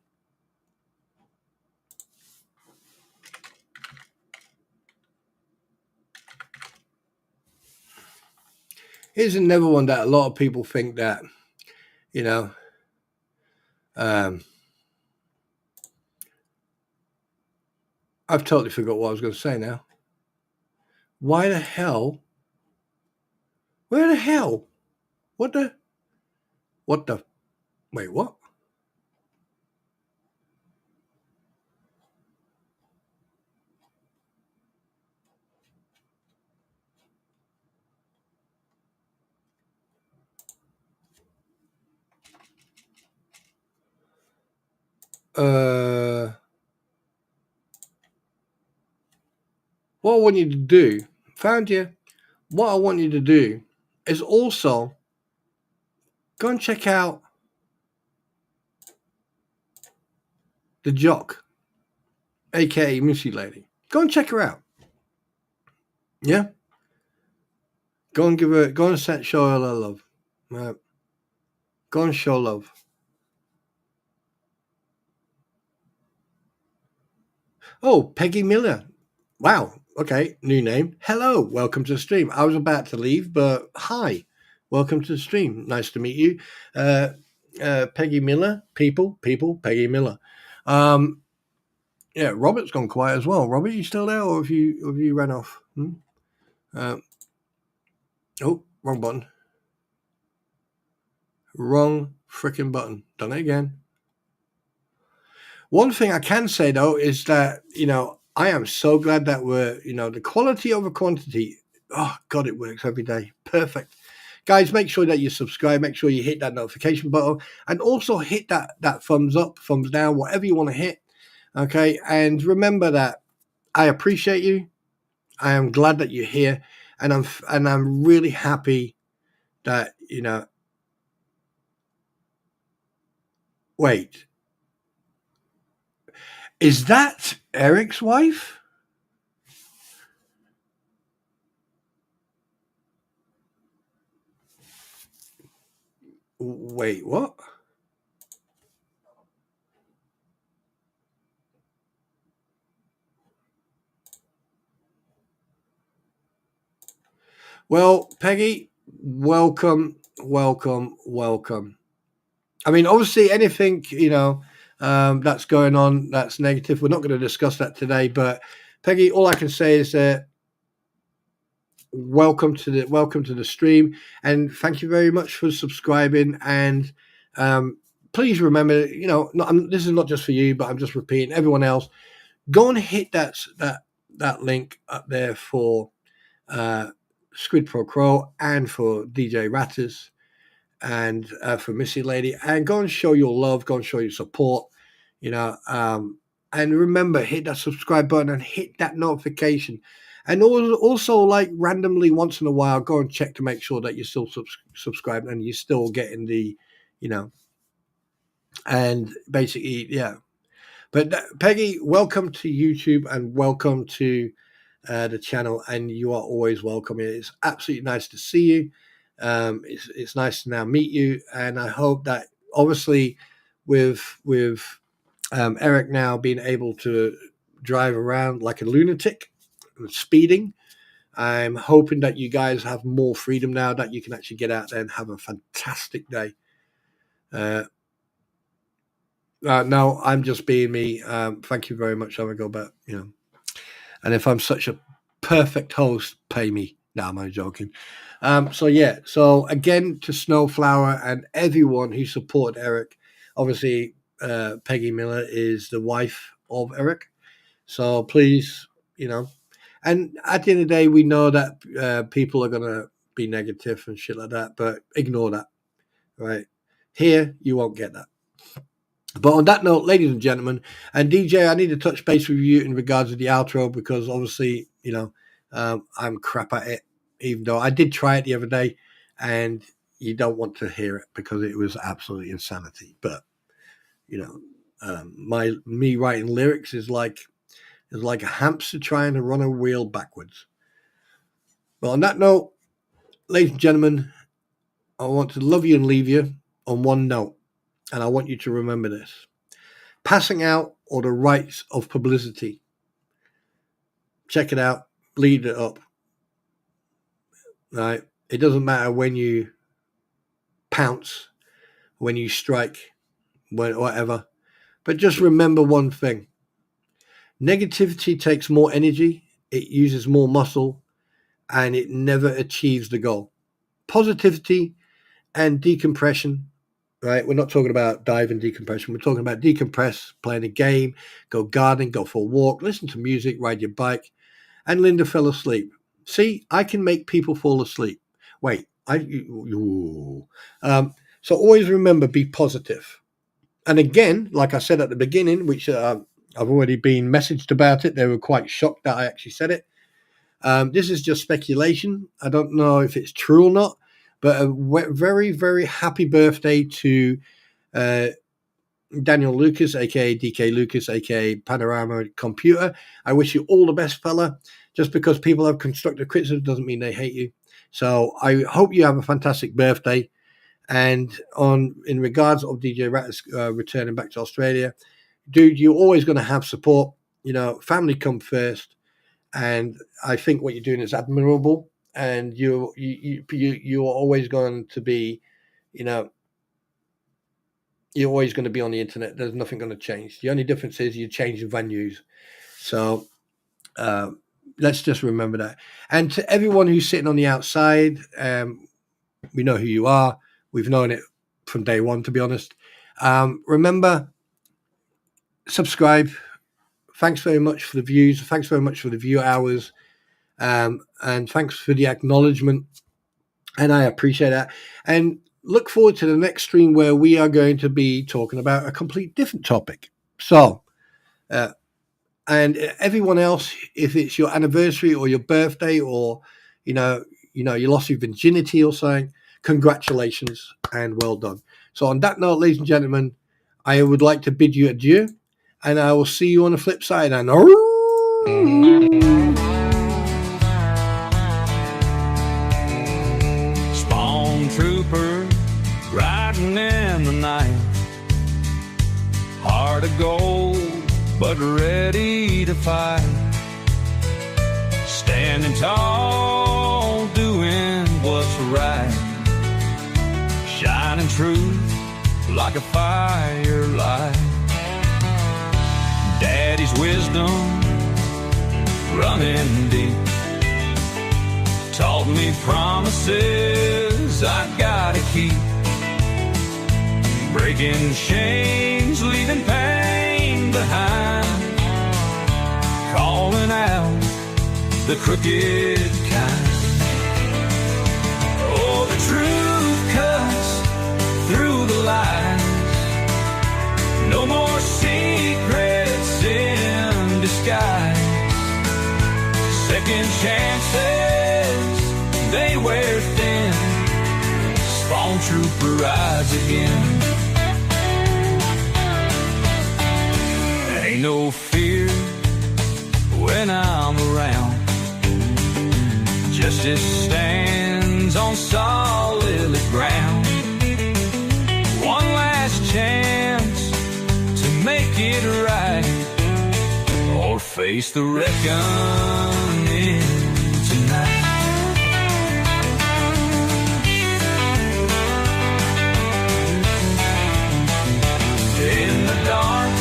Here's another one that a lot of people think that, I've totally forgot what I was going to say now. Why the hell? Where the hell? What the? Wait, what? What I want you to do, found you. What I want you to do is also go and check out the Jock, aka Missy Lady. Go and check her out. Yeah. Go and show her love. Right. Go and show love. Oh, Peggy Miller. Wow. Okay, new name. Hello, welcome to the stream. I was about to leave, but hi, welcome to the stream. Nice to meet you, Peggy Miller. People, Peggy Miller. Yeah, Robert's gone quiet as well. Robert, you still there, or have you ran off? Oh, wrong button. Wrong freaking button. Done it again. One thing I can say though is that I am so glad that we're, the quality over quantity. Oh, God, it works every day. Perfect. Guys, make sure that you subscribe. Make sure you hit that notification button. And also hit that thumbs up, thumbs down, whatever you want to hit. Okay? And remember that I appreciate you. I am glad that you're here. And I'm really happy that, Wait. Is that Eric's wife? Wait, what? Well, Peggy, welcome. I mean, obviously, anything that's going on that's negative, we're not going to discuss that today. But Peggy, all I can say is that welcome to the stream, and thank you very much for subscribing. And please remember, this is not just for you, but I'm just repeating everyone else. Go and hit that link up there for Squid Pro Crow and for DJ Rattus. and for Missy Lady, and go and show your love, go and show your support, you know. And remember, hit that subscribe button and hit that notification. And also, like randomly once in a while, go and check to make sure that you're still subscribed and you're still getting the, you know, and basically, yeah. But Peggy, welcome to YouTube and welcome to the channel, and you are always welcome. It's absolutely nice to see you. It's nice to now meet you, and I hope that obviously with Eric now being able to drive around like a lunatic, speeding, I'm hoping that you guys have more freedom now, that you can actually get out there and have a fantastic day. No, I'm just being me. Thank you very much, Amigo, but you know, and if I'm such a perfect host, pay me. No, I'm only joking. So again, to Snowflower and everyone who supported Eric. Obviously, Peggy Miller is the wife of Eric, so please, you know. And at the end of the day, we know that people are gonna be negative and shit like that, but ignore that. Right here, you won't get that. But on that note, ladies and gentlemen, and DJ, I need to touch base with you in regards to the outro, because obviously, you know, I'm crap at it, even though I did try it the other day, and you don't want to hear it because it was absolutely insanity. But, you know, me writing lyrics is like a hamster trying to run a wheel backwards. But on that note, ladies and gentlemen, I want to love you and leave you on one note. And I want you to remember this. Passing out or the rights of publicity. Check it out. Lead it up. Right? It doesn't matter when you pounce, when you strike, whatever. But just remember one thing. Negativity takes more energy. It uses more muscle. And it never achieves the goal. Positivity and decompression. Right, we're not talking about dive and decompression. We're talking about decompress, playing a game, go gardening, go for a walk, listen to music, ride your bike. And Linda fell asleep. See, I can make people fall asleep. Wait, so always remember, be positive. And again, like I said at the beginning, which I've already been messaged about it. They were quite shocked that I actually said it. This is just speculation. I don't know if it's true or not. But a very, very happy birthday to Daniel Lucas, a.k.a. DK Lucas, a.k.a. Panorama Computer. I wish you all the best, fella. Just because people have constructive criticism doesn't mean they hate you. So I hope you have a fantastic birthday. And in regards of DJ Rattus returning back to Australia, dude, you're always going to have support. You know, family come first. And I think what you're doing is admirable. And you're always going to be, you know, you're always going to be on the internet. There's nothing going to change. The only difference is you change the venues. So let's just remember that. And to everyone who's sitting on the outside, we know who you are. We've known it from day one, to be honest. Remember, subscribe. Thanks very much for the views. Thanks very much for the view hours. And thanks for the acknowledgement. And I appreciate that. And look forward to the next stream where we are going to be talking about a complete different topic. So, and everyone else, if it's your anniversary or your birthday, or, you know, you lost your virginity or something, congratulations and well done. So on that note, ladies and gentlemen, I would like to bid you adieu, and I will see you on the flip side. And Trooper riding in the night, heart of gold but ready to fight, standing tall doing what's right, shining truth like a firelight. Daddy's wisdom running deep taught me promises I gotta keep, breaking chains, leaving pain behind, calling out the crooked kind. Oh, the truth cuts No more secrets in disguise. Second chances, they wear thin. Spawn trooper rides again. Ain't no fear when I'm around. Justice stands on solid ground. One last chance to make it right, or face the reckoning tonight. In the dark,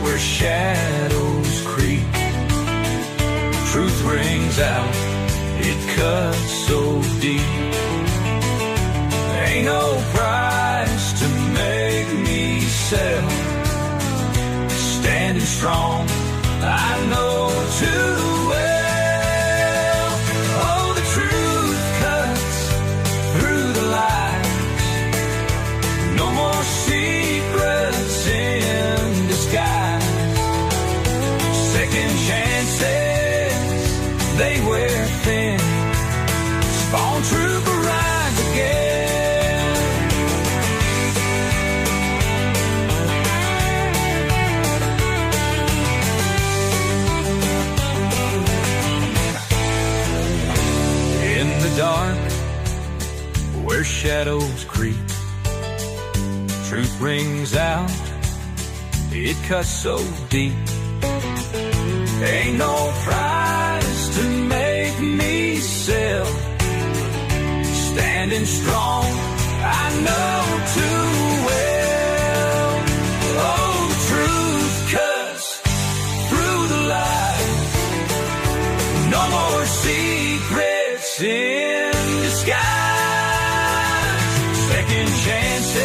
where shadows creep, truth rings out, it cuts so deep. Ain't no price to make me sell. Standing strong, I know too well. Oh, the truth cuts through the lies. No more secrets in disguise. Second chances, they wear thin. Spawn trooper rides again. In the dark, where shadows creep, truth rings out, it cuts so deep. Ain't no price to make me sell. Standing strong, I know too well. Oh, the truth cuts through the lies. No more secrets in disguise. Second chances,